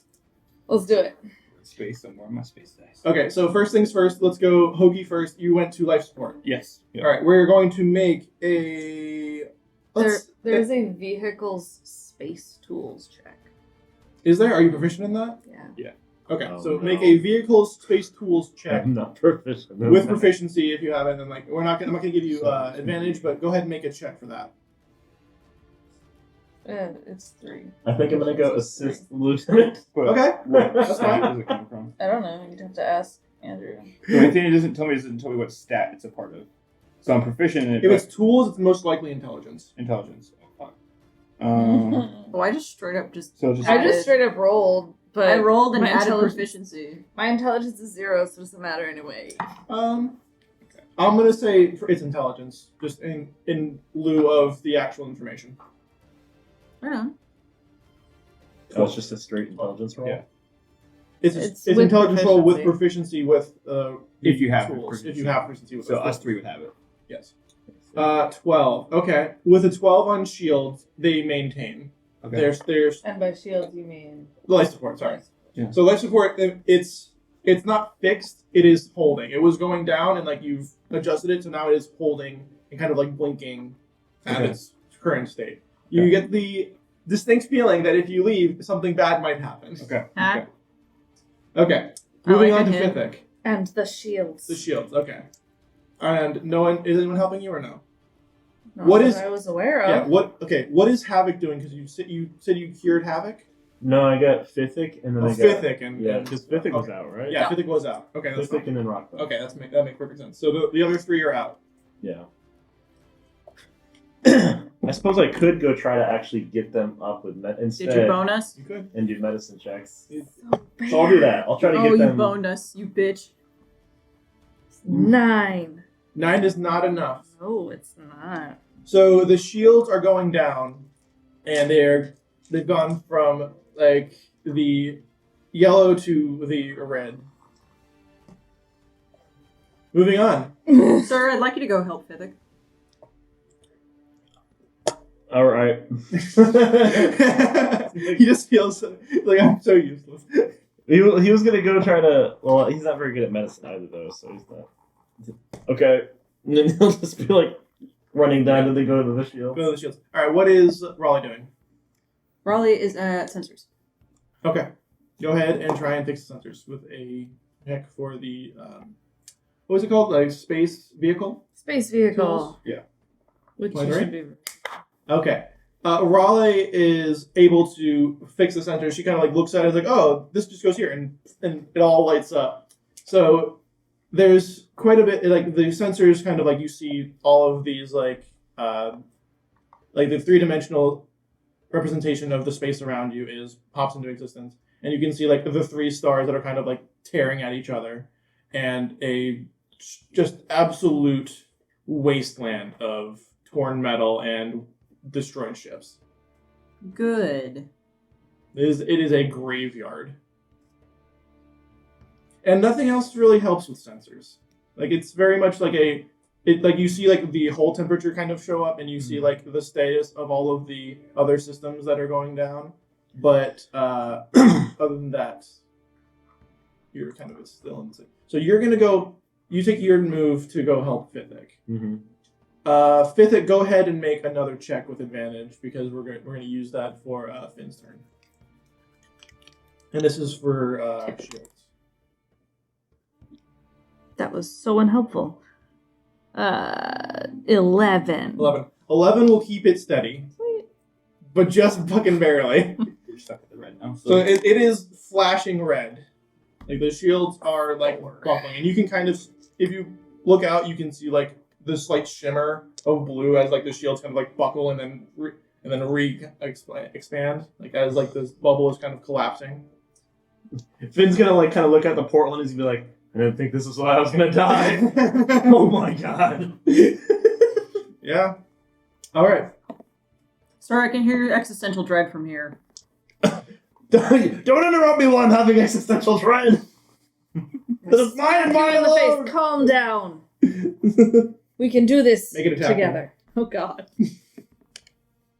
Let's do it. Space somewhere. My space dice. Okay, so first things first. Let's go Hoagie first. You went to life support. Yes. Yep. All right, we're going to make a. There's a vehicle's space tools check. Is there? Are you proficient in that? Yeah. Okay, Oh, so no. make a vehicle space tools check I'm not proficient. with proficiency if you have it. And like, I'm not gonna give you advantage, but go ahead and make a check for that. It's 3. I think I'm gonna go assist the lieutenant. But Okay, what that's stat fine. does it come from? I don't know. You'd have to ask Andrew. The only thing it doesn't tell me what stat it's a part of. So I'm proficient in it. If but it's tools, it's most likely intelligence. intelligence. Oh, fuck. Oh, I just straight up So just I added- just straight up rolled, but I rolled and my added intelligence- proficiency. My intelligence is 0, so it doesn't matter anyway. I'm gonna say it's intelligence, just in lieu of the actual information. Right on. Oh, it's just a straight intelligence roll? Yeah. It's It's it's with intelligence roll with proficiency. proficiency with If you have tools. proficiency. If you have proficiency with so those us tools. 3 would have it. Yes. 12. Okay. With a 12 on shields, they maintain. Okay. There's And by shield, you mean? life support. Sorry. Yeah. So life support, it's not fixed. It is holding. It was going down, and like you've adjusted it, so now it is holding and kind of like blinking at Okay. its current state. You Okay. get the distinct feeling that if you leave, something bad might happen. Okay. Huh? Okay. I Moving like on to a hint. Fithic. And the shields. The shields. Okay. And no one is anyone helping you or no? Not What that is- I was aware of. Yeah. What is Havoc doing? Because you said you cured Havoc. No, I got Fithic, and then Oh, I got... Fithic and Yeah, and- because Fithic was okay. out, right? Yeah, Fithic was out. Okay, that's Fithic fine. and then Rock. Okay, that makes perfect sense. So the other 3 are out. Yeah. I suppose I could go try to actually get them up with instead Did you bone us? You could. and do medicine checks. So So I'll do that. I'll try to Oh, get you them. boned us, you bitch. 9. 9 is not enough. No, it's not. So the shields are going down, and they've gone from like the yellow to the red. Moving on. Sir, I'd like you to go help Fithic. All right. He just feels like I'm so useless. He was gonna go try to. Well, he's not very good at medicine either, though. So he's not. Okay. And then he'll just be like running down to go to the shield. Go to the shields. All right, what is Raleigh doing? Raleigh is at sensors. Okay, go ahead and try and fix the sensors with a check for the what was it called? Like space vehicle. Space vehicle. Tools? Yeah. Which 23? should be. Okay. Raleigh is able to fix the sensor. She kind of like looks at it and is like, oh, this just goes here, and it all lights up. So there's quite a bit, like the sensors kind of like you see all of these like the 3-dimensional representation of the space around you pops into existence. And you can see like the 3 stars that are kind of like tearing at each other, and a just absolute wasteland of torn metal and destroyed ships. Good. It is a graveyard. And nothing else really helps with sensors. Like it's very much like like you see like the whole temperature kind of show up, and you see like the status of all of the other systems that are going down. But other than that, you're kind of still in the same. So you're gonna go. You take your move to go help Fithic. Mm-hmm. Fithic, go ahead and make another check with advantage because we're going to use that for Finn's turn. And this is for shields. That was so unhelpful. 11. 11 will keep it steady, Sweet. but just fucking barely. We're stuck at the red now. So it is flashing red. Like the shields are like buckling, and you can kind of, if you look out, you can see like this slight shimmer of blue as like the shields kind of like buckle and then expand, like as like this bubble is kind of collapsing. Finn's gonna like kind of look at the Portland and he's gonna be like, I didn't think this is why I was gonna die. Oh my god. Yeah. All right. Sir, I can hear your existential dread from here. Don't interrupt me while I'm having existential dread. It's mine and Slap you mine in the alone. face. Calm down. We can do this Make it attack together. Oh god.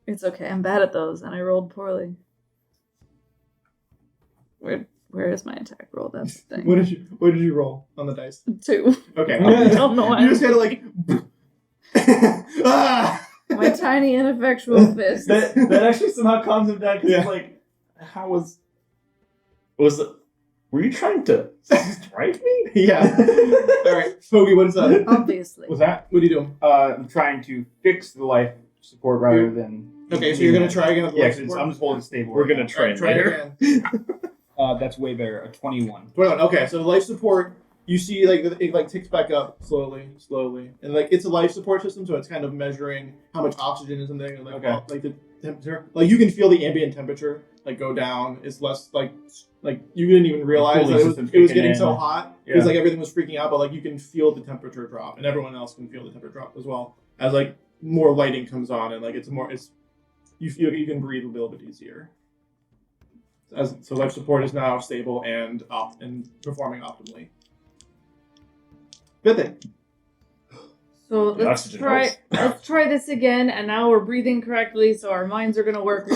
It's okay. I'm bad at those, and I rolled poorly. Where is my attack roll? That's the thing. What did you roll on the dice? 2. Okay. I don't know why. You just had to like. Ah! My tiny ineffectual fist. that actually somehow calms him down because Yeah. he's like, how was it? Were you trying to strike me? Yeah. All right, Foggy, what is that? Obviously. What's that? What are you doing? I'm trying to fix the life support rather than. Okay, so you're gonna try again with the Yeah, life 'cause support? I'm just holding stable. We're right gonna now. try Try it later. again. That's way better. A 21. 21. Okay, so life support, you see like it like ticks back up slowly, and like it's a life support system, so it's kind of measuring how much oxygen is in there, and like Okay. like temperature. Like you can feel the ambient temperature like go down. It's less like you didn't even realize that it was getting so hot because like everything was freaking out. But like you can feel the temperature drop, and everyone else can feel the temperature drop as well as like more lighting comes on, and like you feel you can breathe a little bit easier. So life support is now stable and performing optimally. Good thing. So The let's oxygen try. helps. Let's try this again, and now we're breathing correctly, so our minds are gonna work.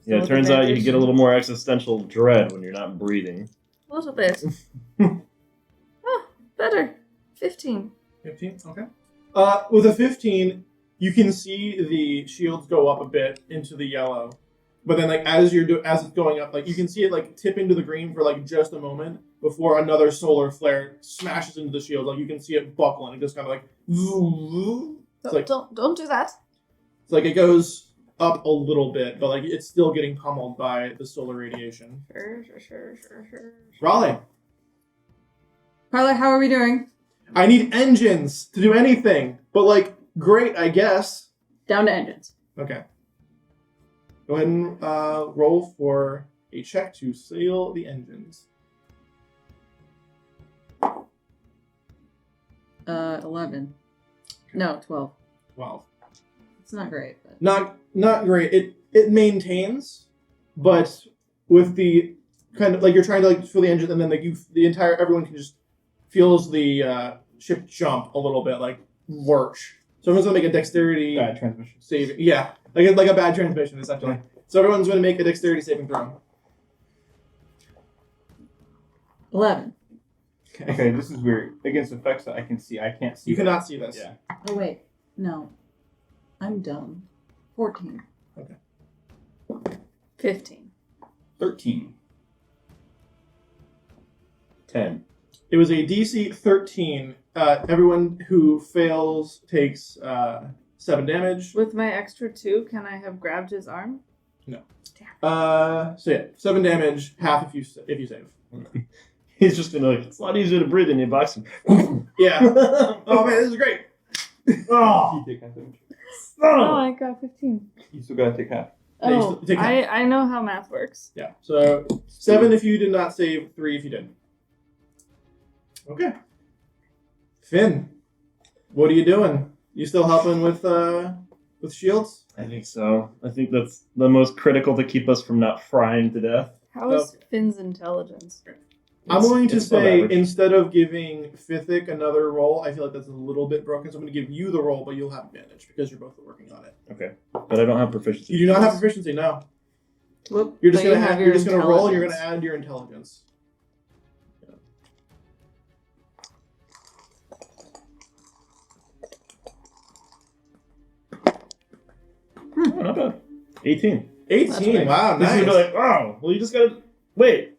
Yeah, it turns out you get a little more existential dread when you're not breathing. A little bit. Oh, better. 15. 15. Okay. With a 15, you can see the shields go up a bit into the yellow, but then like as it's going up, like you can see it like tip into the green for like just a moment before another solar flare smashes into the shield. Like you can see it buckle and it just kind of like. It's like Don't do that. it's like it goes up a little bit, but like it's still getting pummeled by the solar radiation. Sure. Raleigh, Carla, how are we doing? I need engines to do anything, but like great, I guess. Down to engines. Okay. Go ahead and roll for a check to sail the engines. 11. No, 12. 12. It's not great, but Not great. It maintains, but with the kind of like you're trying to like fill the engine, and then like everyone can just feels the ship jump a little bit, like lurch. So everyone's gonna make a dexterity Bad transmission. saving. Yeah, like a bad transmission essentially. So everyone's gonna make a dexterity saving throw. 11. Okay, this is weird. Against effects that I can see, I can't see. You cannot see this. Yeah. Oh, wait. No. I'm dumb. 14. 15. 13. 10. It was a DC 13. Everyone who fails takes 7 damage. With my extra 2, can I have grabbed his arm? So yeah, 7 damage, half if you save. He's just gonna it's a lot easier to breathe in your box. Yeah. Oh man, this is great. Oh, You take half damage. Oh, I got 15. You still gotta take half. Yeah, you Oh, still take half. I know how math works. Yeah. So 7 if you did not save, 3 if you did. Okay. Finn, what are you doing? You still helping with shields? I think so. I think that's the most critical to keep us from not frying to death. How is Finn's intelligence? I'm going to It's above say average. instead of giving Fithic another roll, I feel like that's a little bit broken. So I'm going to give you the roll, but you'll have advantage because you're both working on it. Okay, but I don't have proficiency. You do not have proficiency, no. Whoop. You're just But going you have to your you're just going to roll and you're going intelligence. to add your intelligence. Oh, not bad. 18. 18. Wow, This is nice. gonna be like, oh, well, you just gotta wait.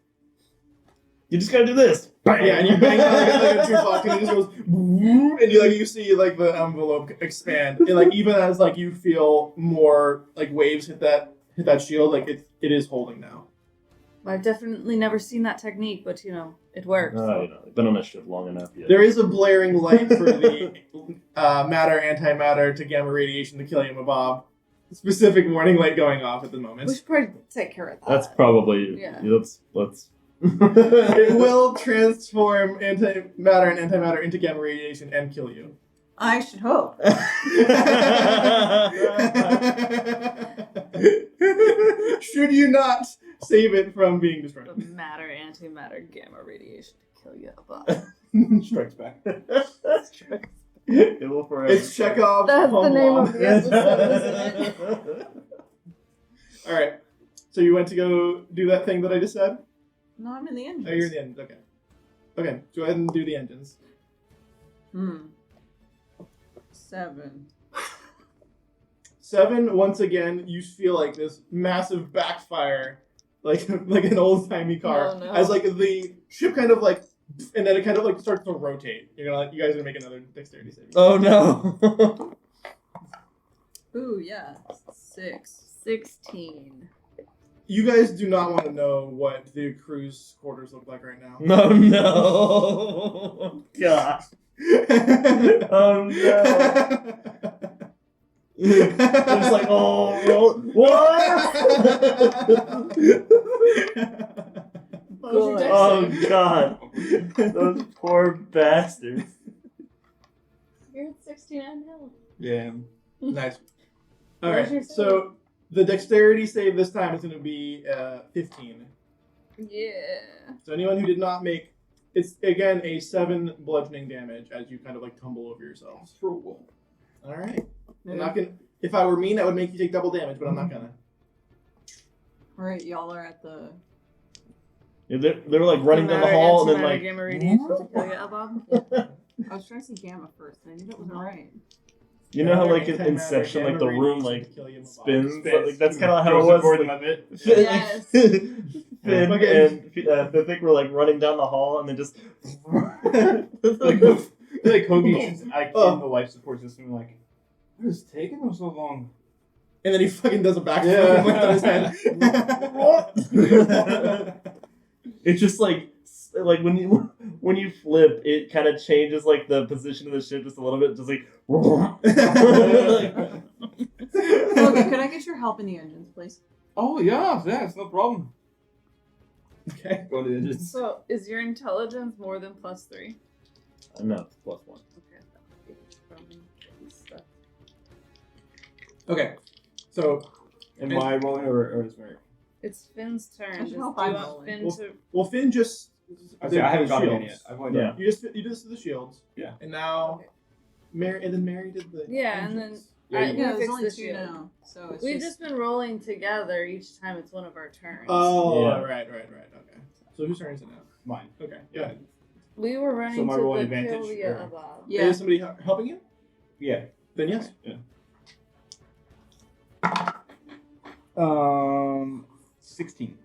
You just gotta do this. Bang! Yeah, and you bang on like a jukebox, and it just goes, and you see like the envelope expand, and like even as like you feel more like waves hit that shield, like it is holding now. I've definitely never seen that technique, but it works. You know, I've been on this ship long enough. Yet. There is a blaring light for the matter antimatter to gamma radiation to kill you, Mabob. Specific warning light going off at the moment. We should probably take care of that. That's probably Yeah. Let's. It will transform antimatter and antimatter into gamma radiation and kill you. I should hope. Should you not save it from being destroyed? The matter, antimatter, gamma radiation to kill you above. Strikes back. It will forever. It's Chekhov's That's the home name law. of the episode, isn't it? All right. So you went to go do that thing that I just said? No, I'm in the engines. Oh, you're in the engines. Okay. Okay. Go ahead and do the engines. 7. 7. Once again, you feel like this massive backfire, like an old timey car, Oh, no. as like the ship kind of like, and then it kind of like starts to rotate. You guys are gonna make another dexterity saving. Oh no! Ooh, yeah. 6. 16. You guys do not want to know what the crew's quarters look like right now. No! God! Oh no! It's like, oh, what? What was your dex Oh save? god, those poor bastards. You're at 69 health. Yeah. Nice. What All was your right. save? So the dexterity save this time is going to be 15. Yeah. So anyone who did not make, it's again a 7 bludgeoning damage as you kind of like tumble over yourselves. All right. I'm not gonna. If I were mean, I would make you take double damage, but I'm not gonna. All right, y'all are at the. Yeah, they were like running down the hall and then like. Gamma radiation to kill you, Bob. I was trying to see gamma first, and I knew that wasn't right. You know how like in Antimatter, Inception, like the gamma room radiation like to kill you in the box. spins. Like, that's kind of how it Joseph was. Like, Gordon-Levitt. Finn, Yes. Finn and the thing were like running down the hall and then just. Like Kogi's like in the life support system, like, what is taking them so long? And then he fucking does a backflip Yeah. and lands on his head. It's just like when you flip, it kind of changes like the position of the ship just a little bit, just like. Logan, could I get your help in the engines, please? Oh yeah, it's no problem. Okay. Go to the engines. So, is your intelligence more than +3? No, it's +1. Okay, that would be probably stuff. Okay. So, Am I rolling or is Mary? It's Finn's turn. I Does should do hope you I'm want rolling. Finn Well, to... well, Finn just. I haven't gotten shields. any yet. I've only Yeah. done. You just did the shields. Yeah. And now, Okay. Mary did the. Yeah, and then- engines. I- Yeah, we there's fixed only the 2 shield. now, so it's We've just been rolling together each time it's one of our turns. Oh, Yeah. right. Okay. So whose turn is it now? Mine. Okay. Yeah. We were running So am I to rolling the advantage, Kilia or- above. Yeah. Is somebody helping you? Yeah. Then yes. Yeah. 16.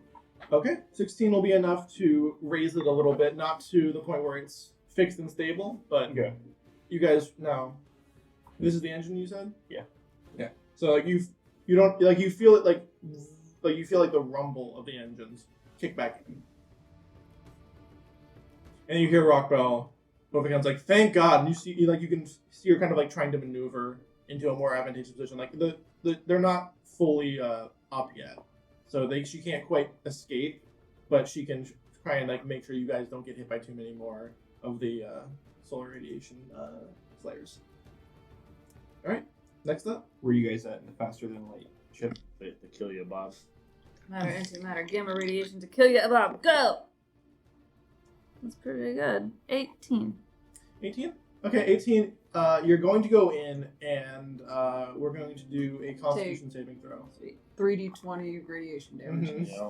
Okay. 16 will be enough to raise it a little bit, not to the point where it's fixed and stable, but Okay. you guys now. This is the engine you said? Yeah. Yeah. So like you don't like you feel it like you feel like the rumble of the engines kick back in. And you hear Rockbell both hands like, thank God, and you can see her kind of like trying to maneuver into a more advantageous position. Like they're not fully up yet. So she can't quite escape, but she can try and like make sure you guys don't get hit by too many more of the solar radiation flares. All right, next up. Where are you guys at in the faster than light ship? The kill you, Bob. Matter, antimatter, gamma radiation to kill you above. Go! That's pretty good. 18. 18? Okay, 18. You're going to go in, and we're going to do a Constitution saving throw. 3d20 radiation damage. Mhm. Yeah.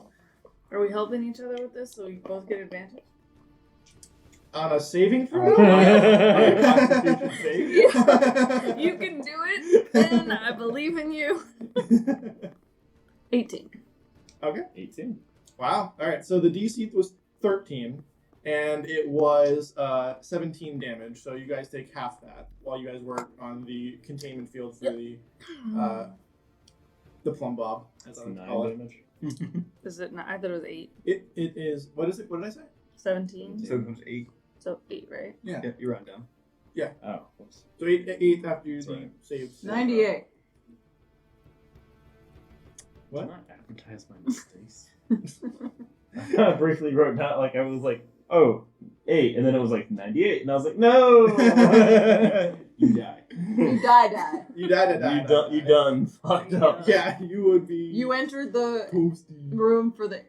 Are we helping each other with this so we both get advantage? On a saving throw? Constitution save? You can do it, Finn. I believe in you. 18. Okay. 18. Wow. All right. So the DC was 13, and it was 17 damage. So you guys take half that while you guys work on the containment field for the plumb bob, as I That's would 9 call it. damage. Is it not? I thought it was 8. It is. What is it? What did I say? 17. So it comes 8. So 8, right? Yeah. Yeah, you round down. Oh, whoops. So 8 after you Sorry. saves. 98. What? Do not advertise my mistakes. I briefly wrote down, like, I was like, oh, 8, and then it was like 98, and I was like, no! You die. You die. You died. You done fucked up. Yeah, you would be. You entered the toasty. room for the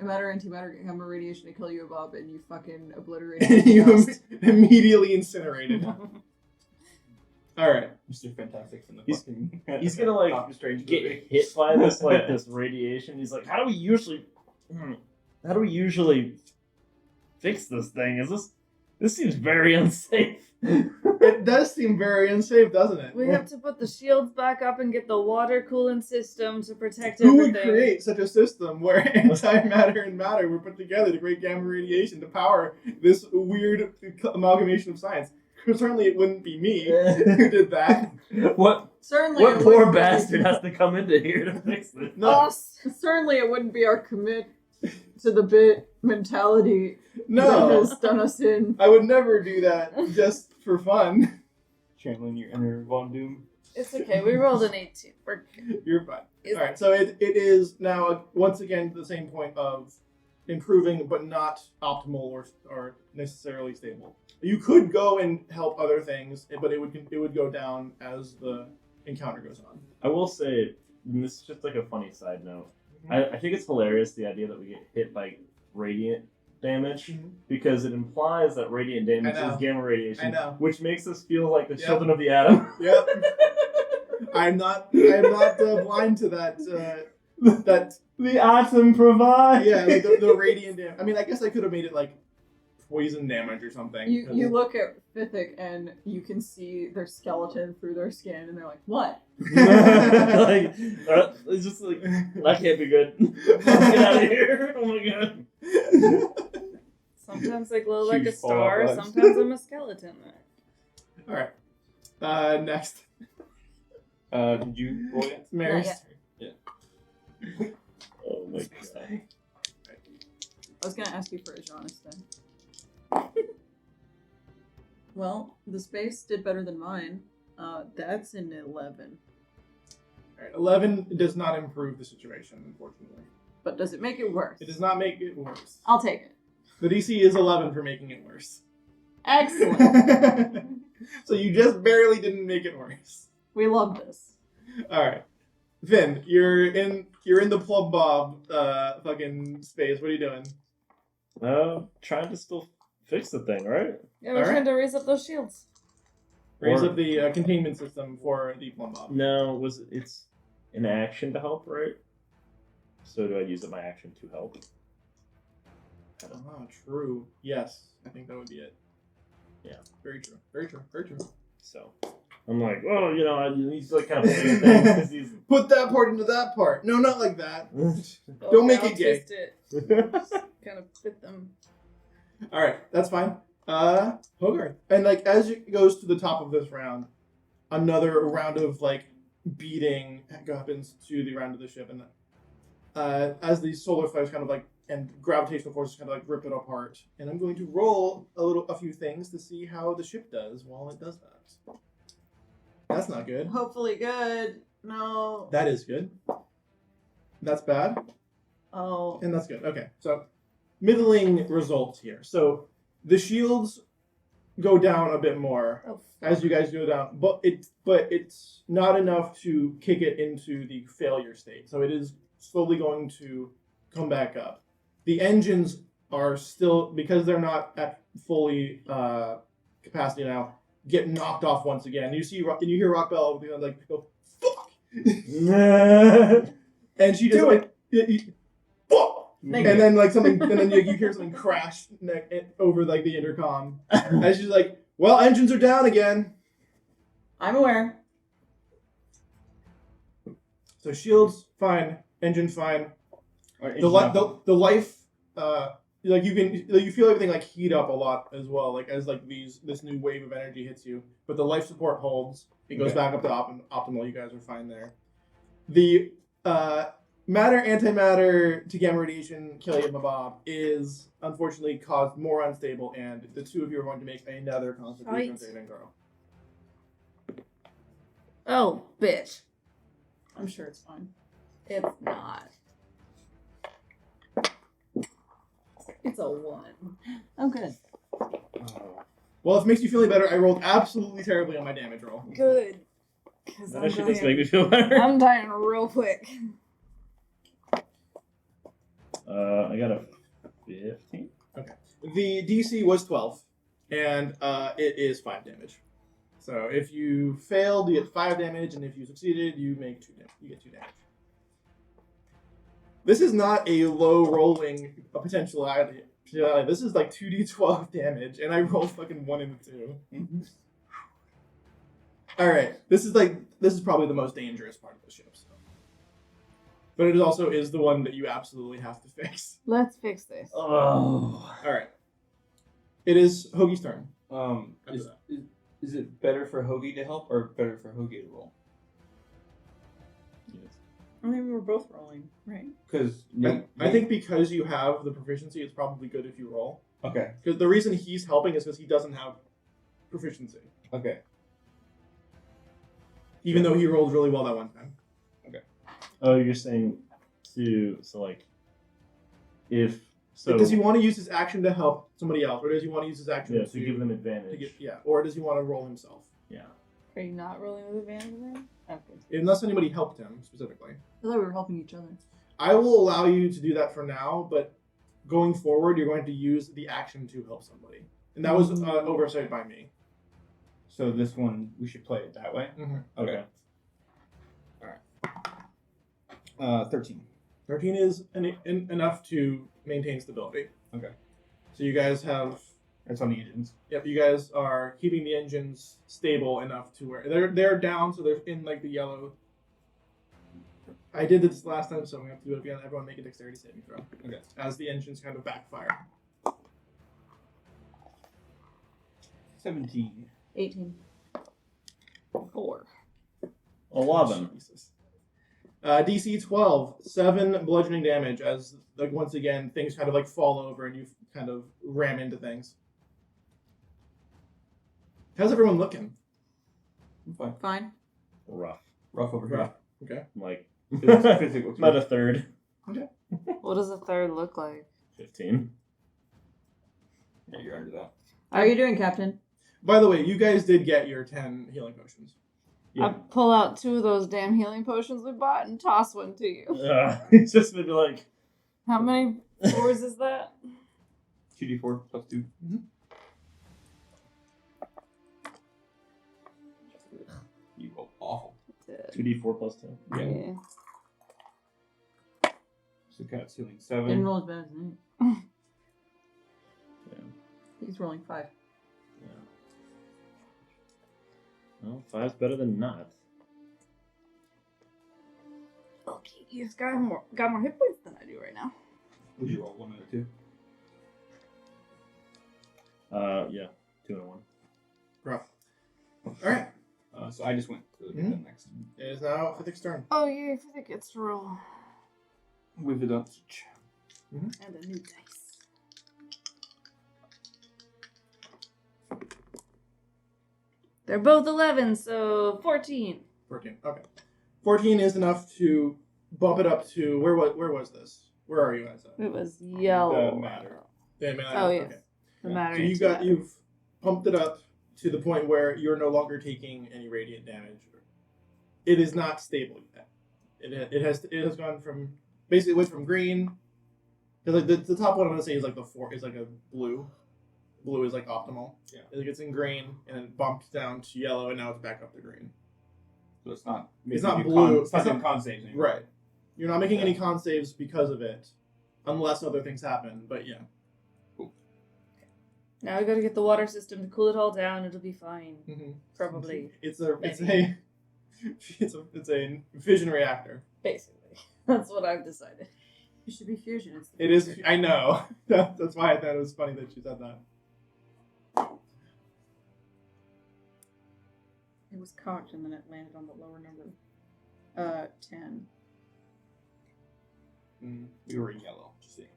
matter, antimatter, gamma radiation to kill you above, and you fucking obliterated And you dust. immediately incinerated. All right. Mr. Fantastic from the He's- fucking. he's gonna, like, Doctor Strange Get movie. hit by this, like, this radiation. He's like, how do we usually fix this thing? This seems very unsafe. It does seem very unsafe, doesn't it? We have to put the shields back up and get the water cooling system to protect Who would everything. create such a system where antimatter and matter were put together to create gamma radiation to power this weird amalgamation of science? Certainly, it wouldn't be me who did that. What Certainly, what it poor wouldn't be- bastard has to come into here to fix this? No, Certainly, it wouldn't be our commit to the bit mentality that no, has done us in. I would never do that just for fun. Channeling your inner Von Doom. It's okay. We rolled an 18. We're good. You're fine. All right, so it is now once again the same point of improving, but not optimal or necessarily stable. You could go and help other things, but it would go down as the encounter goes on. I will say, and this is just like a funny side note. I think it's hilarious the idea that we get hit by radiant damage because it implies that radiant damage is gamma radiation, which makes us feel like the children of the atom. Yep. I'm not blind to that. That the atom provides. Yeah, like the radiant damage. I mean, I guess I could have made it like poison damage or something. You look at Fithic and you can see their skeleton through their skin, and they're like, "What?" Like, it's just like that can't be good. Let's get out of here! Oh my god. Sometimes I glow like a Huge star. fallout. Sometimes I'm a skeleton. All right. Next, Did you roll it? Mary's. Not Oh my god. I was gonna ask you for a Jonas then. Well, the space did better than mine. That's an 11. All right, 11 does not improve the situation, unfortunately. But does it make it worse? It does not make it worse. I'll take it. The DC is 11 for making it worse. Excellent. So you just barely didn't make it worse. We love this. All right, Finn, you're in the plum bob fucking space. What are you doing? Trying to still fix the thing, right? Yeah, we're Alright. trying to raise up those shields. Raise Or- up the containment system for the plum bob. No, it's an action to help, right? So do I use it my action to help? Oh, true. Yes, I think that would be it. Yeah. Very true. Very true. Very true. So I'm like, well, he's like kind of putting things because he's. Put that part into that part. No, not like that. Don't make I'll it gay. twist it. Kind of fit them. All right, that's fine. Hogarth. And like as it goes to the top of this round, another round of like beating happens to the round of the ship, and as these solar flares kind of like and gravitational forces kind of like rip it apart. And I'm going to roll a few things to see how the ship does while it does that. That's not good. Hopefully good. No. That is good. That's bad. Oh. And that's good. Okay, so middling results here. So the shields go down a bit more as you guys go down, but it's not enough to kick it into the failure state. So it is slowly going to come back up. The engines are still, because they're not at fully capacity now, get knocked off once again. You hear Rock Bell like go fuck, and she just like fuck. And then like something, and then you hear something crash over like the intercom, and she's like, "Well, engines are down again." I'm aware. So shields fine, engine fine. Or The life, like you feel everything like heat up a lot as well, like as like this new wave of energy hits you. But the life support holds. It goes back up to optimal. You guys are fine there. The matter antimatter to gamma radiation Kelly Mabob is unfortunately caused more unstable, and the two of you are going to make another Constitution Right. saving throw. Oh, bitch. I'm sure it's fine. It's not. It's a 1. Oh, good. Well, if it makes you feel any better, I rolled absolutely terribly on my damage roll. Good. Because That I'm actually does dying. make me feel better. I'm dying real quick. I got a 15. The DC was 12, and it is 5 damage. So if you failed, you get 5 damage, and if you succeeded, you make 2 damage. You get 2 damage. This is not a low rolling potentiality. This is like 2d12 damage, and I rolled fucking 1 and 2. All right, this is probably the most dangerous part of the ship. So. But it also is the one that you absolutely have to fix. Let's fix this. Oh. All right, it is Hoagie's turn. Is it better for Hoagie to help or better for Hoagie to roll? I mean, we're both rolling, right? Because I think because you have the proficiency, it's probably good if you roll. Okay. Because the reason he's helping is because he doesn't have proficiency. Okay. even though he rolled really well that one time. Oh, you're saying Does he want to use his action to help somebody else, or does he want to use his action to give them advantage? Or does he want to roll himself? Yeah. Are you not rolling with advantage then? Okay. Unless anybody helped him specifically. I thought we were helping each other. I will allow you to do that for now, but going forward, you're going to use the action to help somebody. And that was oversight by me. So this one, we should play it that way? Mm-hmm. Okay. Alright. 13. 13 is enough to maintain stability. Okay. So you guys have... That's on the engines. Yep, you guys are keeping the engines stable enough to where... They're down, so they're in like the yellow... I did this last time, so we have to do it again. Everyone make a dexterity saving throw. Okay. As the engines kind of backfire. 17. 18. 4. 11. Jesus. DC 12, 7 bludgeoning damage as, like, once again, things kind of, like, fall over and you kind of ram into things. How's everyone looking? I'm fine. Fine. Rough. Rough over here. Rough. Okay. Like, Physical. about a third. What does a third look like? 15. Yeah, you're under that. How are you doing, Captain? By the way, you guys did get your 10 healing potions. Yeah. I pull out 2 of those damn healing potions we bought and toss one to you. It's just been like... How many 4s is that? 2d4 plus 2. Mm-hmm. You rolled awful. 2d4 plus 2. Yeah. So cat's healing Didn't 7. roll as bad as me. Yeah. He's rolling 5. Yeah. Well, 5's better than not. Okay, you've got more hit points than I do right now. Would you roll 1 out of 2? Yeah. 2 and a 1. Rough. Alright. So I just went to the next. It is now Fithic's turn. Oh yeah, I think gets to roll. With advantage. And a new dice. They're both 11, so 14. 14. Okay. 14 is enough to bump it up to... Where was this? Where are you guys at? It was yellow. Matter. Yeah, man, Oh, yes. Okay. The matter. So you've pumped it up to the point where you're no longer taking any radiant damage. It is not stable yet. It has gone from basically it went from green. Because like the top one I'm gonna say is like a blue. Blue is like optimal. Yeah. It gets in green and then bumped down to yellow and now it's back up to green. So it's not. It's not making blue. It's not doing con saves anymore. Right. You're not making any con saves because of it, unless other things happen. But yeah. Now we gotta get the water system to cool it all down. It'll be fine. Mm-hmm. Probably. It's a fission reactor. Basically. That's what I've decided. It should be fusion. It's It is. I know. That's why I thought it was funny that you said that. It was cocked and then it landed on the lower number. 10. We were in yellow. Just see.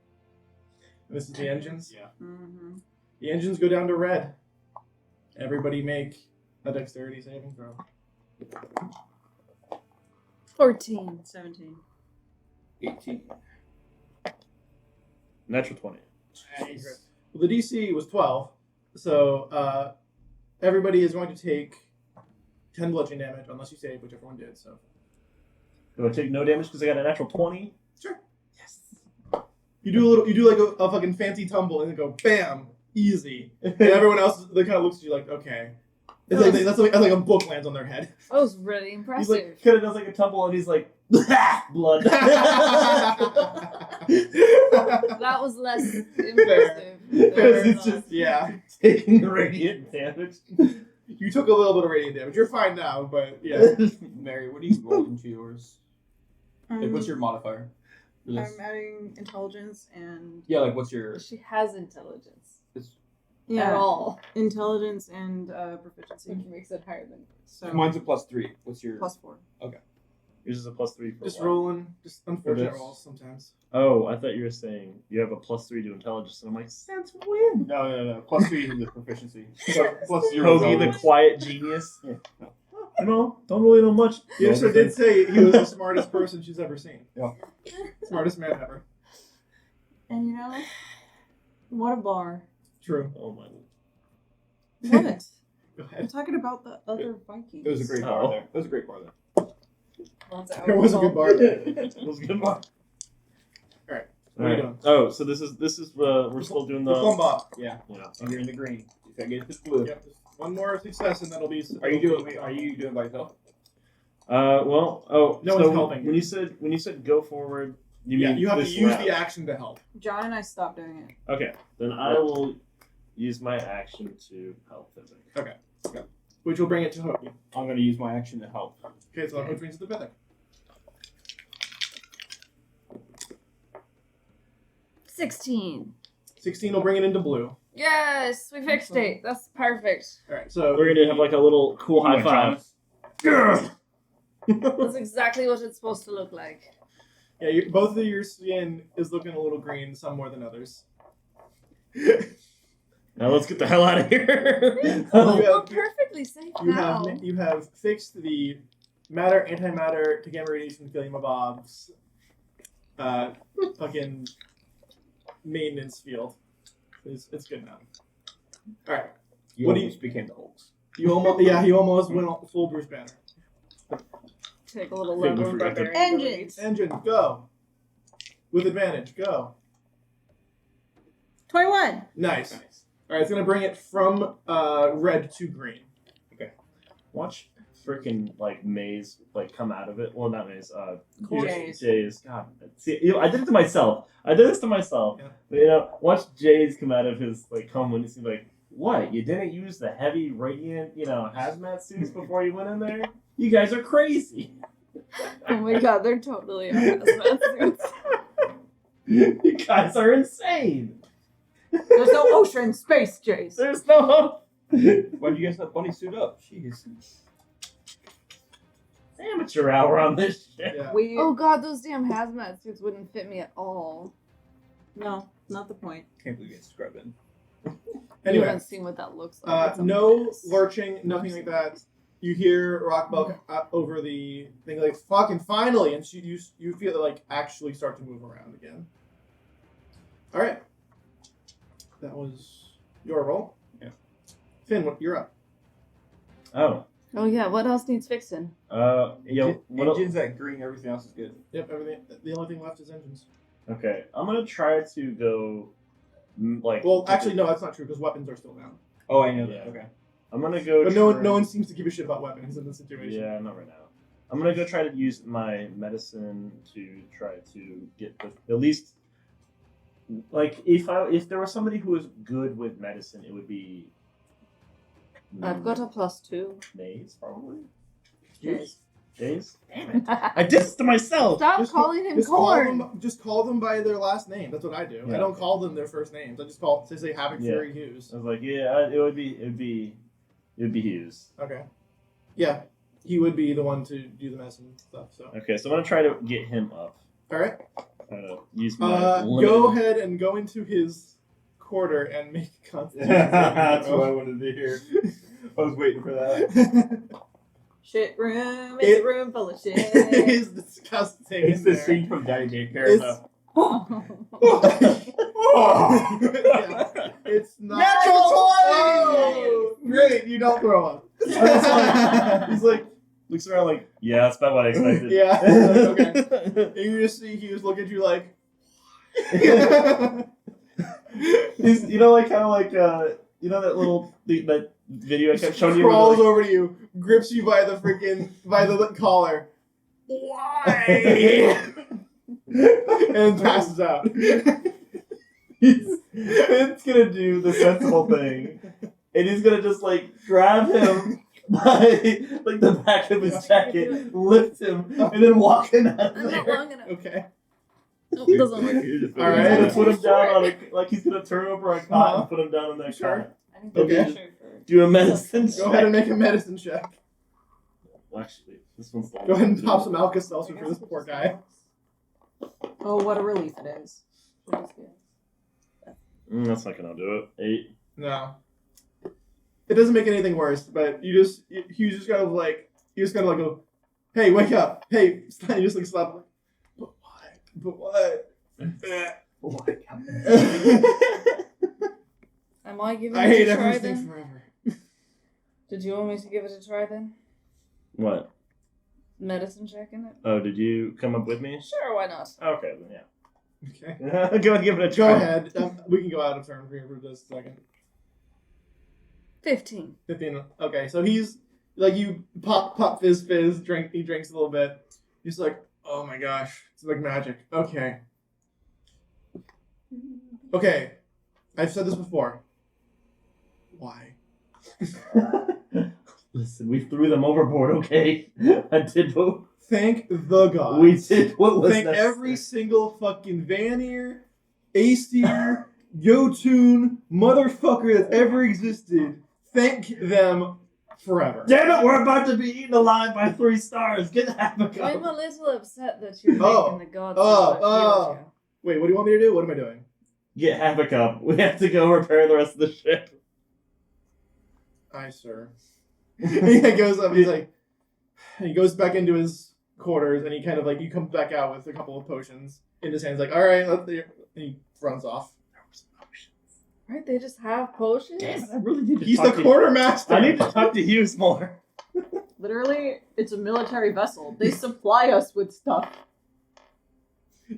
This is the engines. Yeah. Mm-hmm. The engines go down to red. Everybody make a dexterity saving throw. 14. 17. 18. Natural 20. Well, the DC was 12, so everybody is going to take 10 bludgeoning damage unless you save, which everyone did. So Do I take no damage because I got a natural 20? sure. Yes. You do like a fucking fancy tumble and then go bam, easy, and everyone else they kind of looks at you like okay. It's like that's like a book lands on their head. That was really He's impressive. like, kind of does like a tumble and he's like, blood. That was less impressive. Because it's just yeah. Taking the radiant damage. You took a little bit of radiant damage. You're fine now, but yeah. Mary, what do you roll into yours? Like, what's your modifier? For this? I'm adding intelligence and Yeah, like what's your? She has intelligence. At yeah, all. intelligence and proficiency. Which makes it higher than So Mine's a +3. What's your? +4. Yours is a +3 for Just what? rolling, just unfortunate this. rolls sometimes. Oh, I thought you were saying you have a +3 to intelligence, and I'm like, since when? No. +3 is the proficiency. So +0. Hoagie, the quiet genius. don't really know much. He also did say he was the smartest person she's ever seen. Yeah. Smartest man ever. And you know, what a bar. True. Oh my. What? Go I'm ahead. talking about the other Vikings. It was a great bar there. It was a great bar there. Lots of There was a good bar there. It was a good bar. Alright. What are you doing? Oh, so this is we're still doing The plum bob. Yeah. Yeah. And you're in the green. You gotta get this blue. Yep. One more success and that'll be. Are you doing by yourself? Well, No one's helping When you. you said go forward, Yeah, you have to this use round. the action to help. John and I stopped doing it. Okay, then I will use my action to help Physic. Which will bring it to Hoki. I'm gonna use my action to help. Okay, so which brings it to Pithik. 16. 16 will bring it into blue. Yes, we fixed it. That's perfect. Alright, so We're gonna have like a little cool high five. That's exactly what it's supposed to look like. yeah, both of your skin is looking a little green, some more than others. Now let's get the hell out of here. We're perfectly safe now. You have fixed the matter, antimatter, gamma radiation, Spelljammer fucking maintenance field. It's good now. Alright. You What do you- almost became the Hulks. You almost went full Bruce Banner. Take a little I think we level and forgot to- barbarian Engines. Engine, go. With advantage, go. 21. Nice. Alright, it's gonna bring it from red to green. Watch freaking like maze like come out of it. Well, not maze. Jays. Jays. God, see, I did it to myself. I did this to myself. Yeah. But, watch Jays come out of his like home when he's like, what? You didn't use the heavy radiant, hazmat suits before you went in there? You guys are crazy. Oh my god, they're totally hazmat suits. You guys are insane. There's no ocean in space, Jace. There's no Why'd you guys not bunny suit up? Jeez. amateur hour on this shit. Yeah. We Oh god, those damn hazmat suits wouldn't fit me at all. no, not the point. Can't believe you get scrubbed in. You Anyway, haven't seen what that looks like. It's a no mess. lurching, nothing like that. You hear Rockbell over the thing like, fucking finally, and you feel it like actually start to move around again. Alright. That was your roll. Yeah. Finn, you're up. Oh. Oh yeah, what else needs fixing? Engines that green, everything else is good. Yep, everything. The only thing left is engines. Okay, I'm gonna try to go like. Well, actually, no, that's not true because weapons are still down. Oh, I know that. Yeah. Okay. I'm gonna go. But no one seems to give a shit about weapons in this situation. Yeah, not right now. I'm gonna go try to use my medicine to try to get at least. Like if there was somebody who was good with medicine, it would be. I've got a +2. Maze probably. Jace. Days. Damn it! I did this to myself. Stop calling him Just corn. call them by their last name. That's what I do. Yeah. I don't call them their first names. I just say Havoc Yeah. Fury Hughes. I was like, yeah, it would be Hughes. Okay. Yeah, he would be the one to do the medicine stuff. So. Okay, so I'm gonna try to get him up. All right. Use my limited- Go ahead and go into his quarter and make a constitution. That's what I wanted to hear. I was waiting for that. Shit room. It's a room full of shit. It is disgusting. It's in the there. scene from Daddy Daycare. It's- Yeah, it's not. Natural 20! Oh, great, you don't throw up. He's like, looks around like, yeah, that's about what I expected. Yeah. Okay. And you just see Hughes look at you like. He's, like kind of like, that little that video I kept showing you. Crawls where, over to you, grips you by the collar. Why? And passes out. It's gonna do the sensible thing, and he's gonna just like grab him by like the back of his jacket, lift him, and then walk him out of I'm not there. long enough. Okay. Oh, it doesn't work. All right. He's gonna put him down on like he's gonna turn over a cot and put him down on that Sure. cot. I need to Okay. make sure for- Do a medicine check. Go ahead and make a medicine check. Well, actually, this one's long. Go ahead and pop some Alka-Seltzer for this poor guy. Oh, what a relief it is. That's not gonna do it. 8. No. It doesn't make anything worse, but you just kind of like you just gotta like go, hey, wake up, hey, you just like slap like, but what? Am I giving I it hate a try everything then? forever. Did you want me to give it a try then? What? Medicine check in it? Oh, did you come up with me? Sure, why not? Okay, then yeah. Okay. Go and give it a Go try. ahead. We can go out of turn for you for just a second. 15. 15. Okay, so he's like you pop fizz, drink. He drinks a little bit. He's like, oh my gosh, it's like magic. Okay. I've said this before. Why? Listen, we threw them overboard. Okay, I did what Thank the gods. we did. What was Thank necessary. every single fucking Vanir, Aesir, Jotun, motherfucker that's ever existed. Thank them forever. Damn it, we're about to be eaten alive by 3 stars. Get the heck I'm up. a little upset that you're Oh. making the gods Oh. Wait, what do you want me to do? What am I doing? Get Havoc up. We have to go repair the rest of the ship. Aye, sir. He goes up, he's like, he goes back into his quarters, and he kind of like, he comes back out with a couple of potions in his hands, like, alright, and he runs off. Right, they just have potions? Damn it, I really need to He's talk the to quartermaster! I need to talk to Hughes more. Literally, it's a military vessel. They supply us with stuff.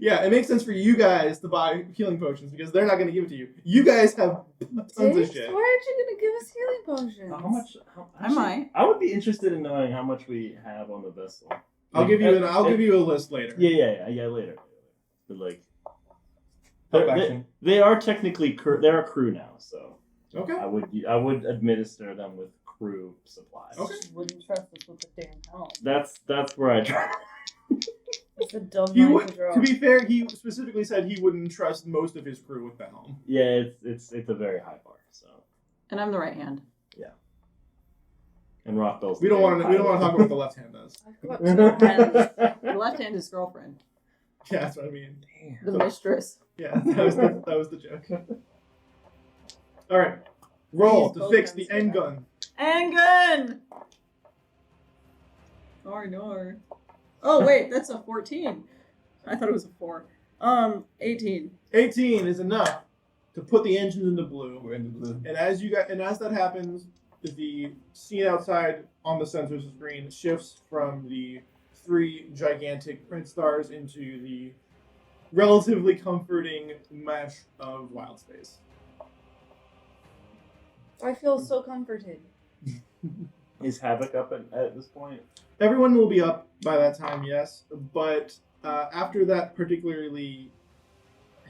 Yeah, it makes sense for you guys to buy healing potions, because they're not going to give it to you. You guys have tons of Dave, shit. why aren't you going to give us healing potions? How much? I might. I would be interested in knowing how much we have on the vessel. I'll give you a list later. Yeah, later. But like, Help action. they are technically they're a crew now, so Okay. I would administer them with crew supplies. Okay. You wouldn't trust us with the damn helm. That's where I try. It's a dumb He line would, to draw. to be fair, he specifically said he wouldn't trust most of his crew with the helm. Yeah, it's a very high bar. So, And I'm the right hand. and Rockbell's. We don't want to talk about what the left hand does. I've got 2 hands. The left hand is girlfriend. Yeah, that's what I mean. The mistress. Yeah, that was the joke. All right, roll Use to both fix hands the for end that. gun. And gun! No. Oh, wait, that's a 14. I thought it was a 4. 18. 18 is enough to put the engines into blue. We're in the blue. And as that happens, the scene outside on the sensor screen shifts from the 3 gigantic print stars into the relatively comforting mesh of wild space. I feel so comforted. Is Havoc up at this point? Everyone will be up by that time, yes, but after that particularly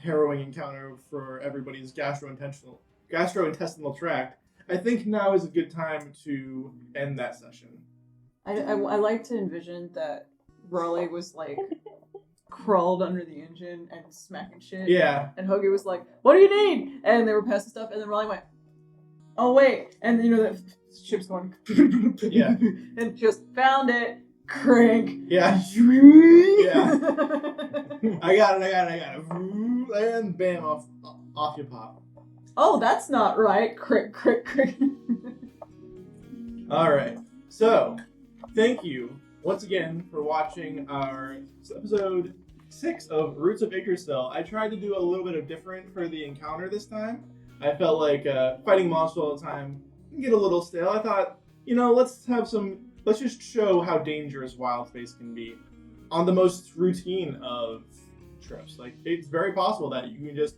harrowing encounter for everybody's gastrointestinal tract, I think now is a good time to end that session. I like to envision that RoY was like crawled under the engine and smacking shit. Yeah. And Hoagie was like, "What do you need?" And they were passing stuff, and then RoY went, "Oh wait!" And the ship's going, Yeah. and just found it. Crank. Yeah. Yeah. I got it. And bam, off you pop. Oh, that's not right. Crick, crick, crick. All right. So, thank you once again for watching our episode 6 of Roots of Yggdrasil. I tried to do a little bit of different for the encounter this time. I felt like fighting monsters all the time can get a little stale. I thought, let's just show how dangerous wild space can be on the most routine of trips. Like, it's very possible that you can just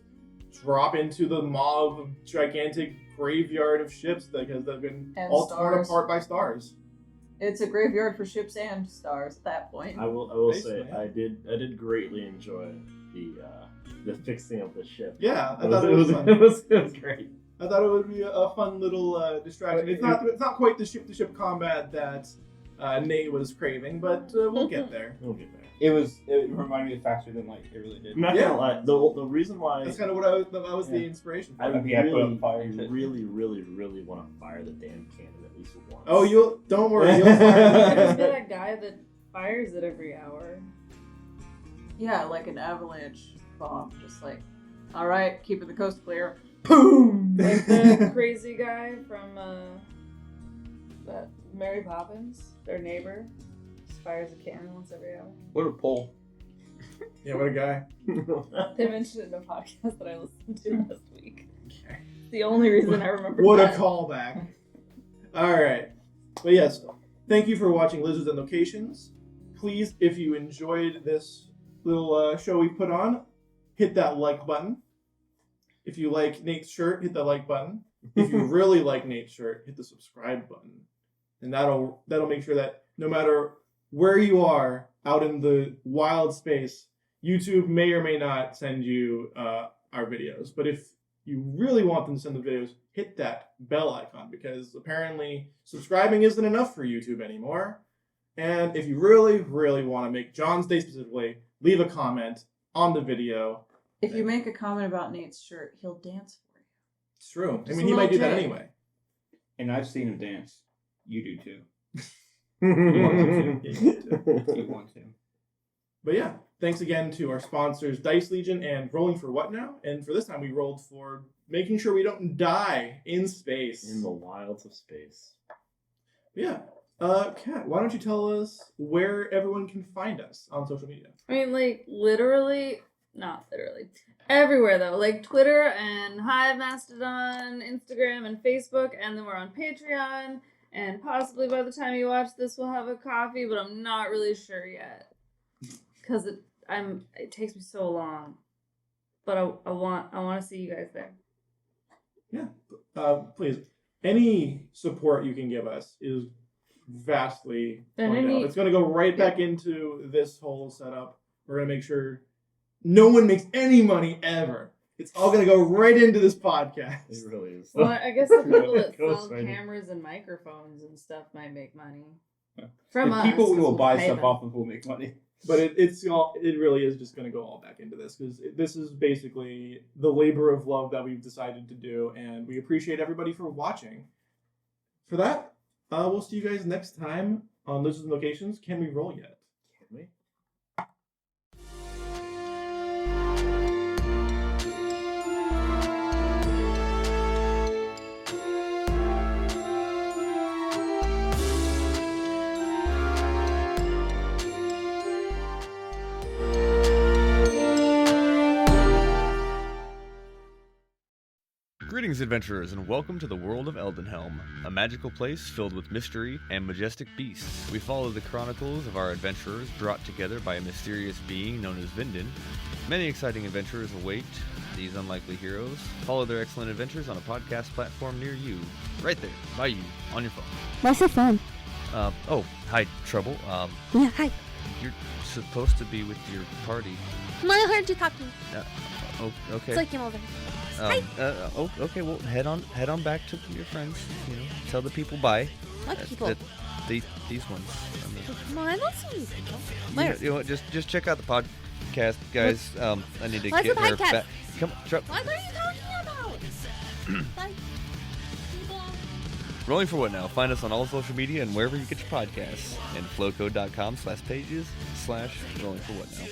drop into the maw of a gigantic graveyard of ships because they've been And all torn stars. apart by stars. It's a graveyard for ships and stars at that point. I will say Basically. I did greatly enjoy the fixing of the ship. Yeah, I It thought it was fun. it was great. I thought it would be a fun little distraction. It's not quite the ship-to-ship combat that Nate was craving, but we'll get there. We'll get there. It reminded me of Faster Than Light. It really did. I'm not Yeah. gonna lie. The reason why That's kind of what that was the Yeah. inspiration. I For. Yeah, put on fire I and shit. really want to fire the damn cannon at least once. Oh, don't worry. You'll There's find been a guy that fires it every hour. Yeah, like an avalanche bomb. Just like, all right, keeping the coast clear. Boom! Like the crazy guy from that Mary Poppins, their neighbor, just fires a cannon once every hour. What a poll. Yeah, what a guy. They mentioned it in a podcast that I listened to last week. It's the only reason I remember. What that. a callback. All right. But yes, thank you for watching Lizards and Locations. Please, if you enjoyed this little show we put on, hit that like button. If you like Nate's shirt, hit the like button. If you really like Nate's shirt, hit the subscribe button. And that'll make sure that no matter where you are out in the wild space, YouTube may or may not send you our videos. But if you really want them to send the videos, hit that bell icon, because apparently subscribing isn't enough for YouTube anymore. And if you really, really want to make John's day specifically, leave a comment on the video. If you make a comment about Nate's shirt, he'll dance for you. It's true. Just he a might do little that jig. anyway. And I've seen him dance. You do too. You want him to. Yeah, you want to. You want to. But yeah, thanks again to our sponsors, Dice Legion and Rolling for What Now? And for this time, we rolled for making sure we don't die in space. In the wilds of space. Yeah. Kat, why don't you tell us where everyone can find us on social media? I mean, like, literally, not literally, everywhere though. Like Twitter and Hive, Mastodon, Instagram, and Facebook, and then we're on Patreon. And possibly by the time you watch this, we'll have a coffee, but I'm not really sure yet, because it takes me so long. But I want to see you guys there. Yeah. Please, any support you can give us is vastly And going to help. any- It's going to go right back into this whole setup. We're going to make sure no one makes any money ever. It's all going to go right into this podcast. It really is. Well, I guess the people that Goes sell right in. cameras and microphones and stuff might make money. Yeah. From The us. people who will 'cause buy we'll pay stuff them. off of will make money. But it really is just going to go all back into this, because this is basically the labor of love that we've decided to do, and we appreciate everybody for watching. For that, we'll see you guys next time on Lizards and Locations. Can we roll yet? Can we? Greetings, adventurers, and welcome to the world of Eldenhelm, a magical place filled with mystery and majestic beasts. We follow the chronicles of our adventurers brought together by a mysterious being known as Vindon. Many exciting adventures await these unlikely heroes. Follow their excellent adventures on a podcast platform near you, right there, by you, on your phone. What's your phone? Oh, hi, Trouble. Yeah, hi. You're supposed to be with your party. I heard you talking. Oh, okay. So I came over. Okay. Well, head on back to your friends. You know, tell the people bye. What people? These ones. I mean, Come on, I don't see these people. Where? you know what? Just check out the podcast, guys. I need to What's get the her podcast? back. Come on, What are you talking about? Like, people. Rolling for What Now? Find us on all social media and wherever you get your podcasts. And flowcode.com/pages/rolling for what now.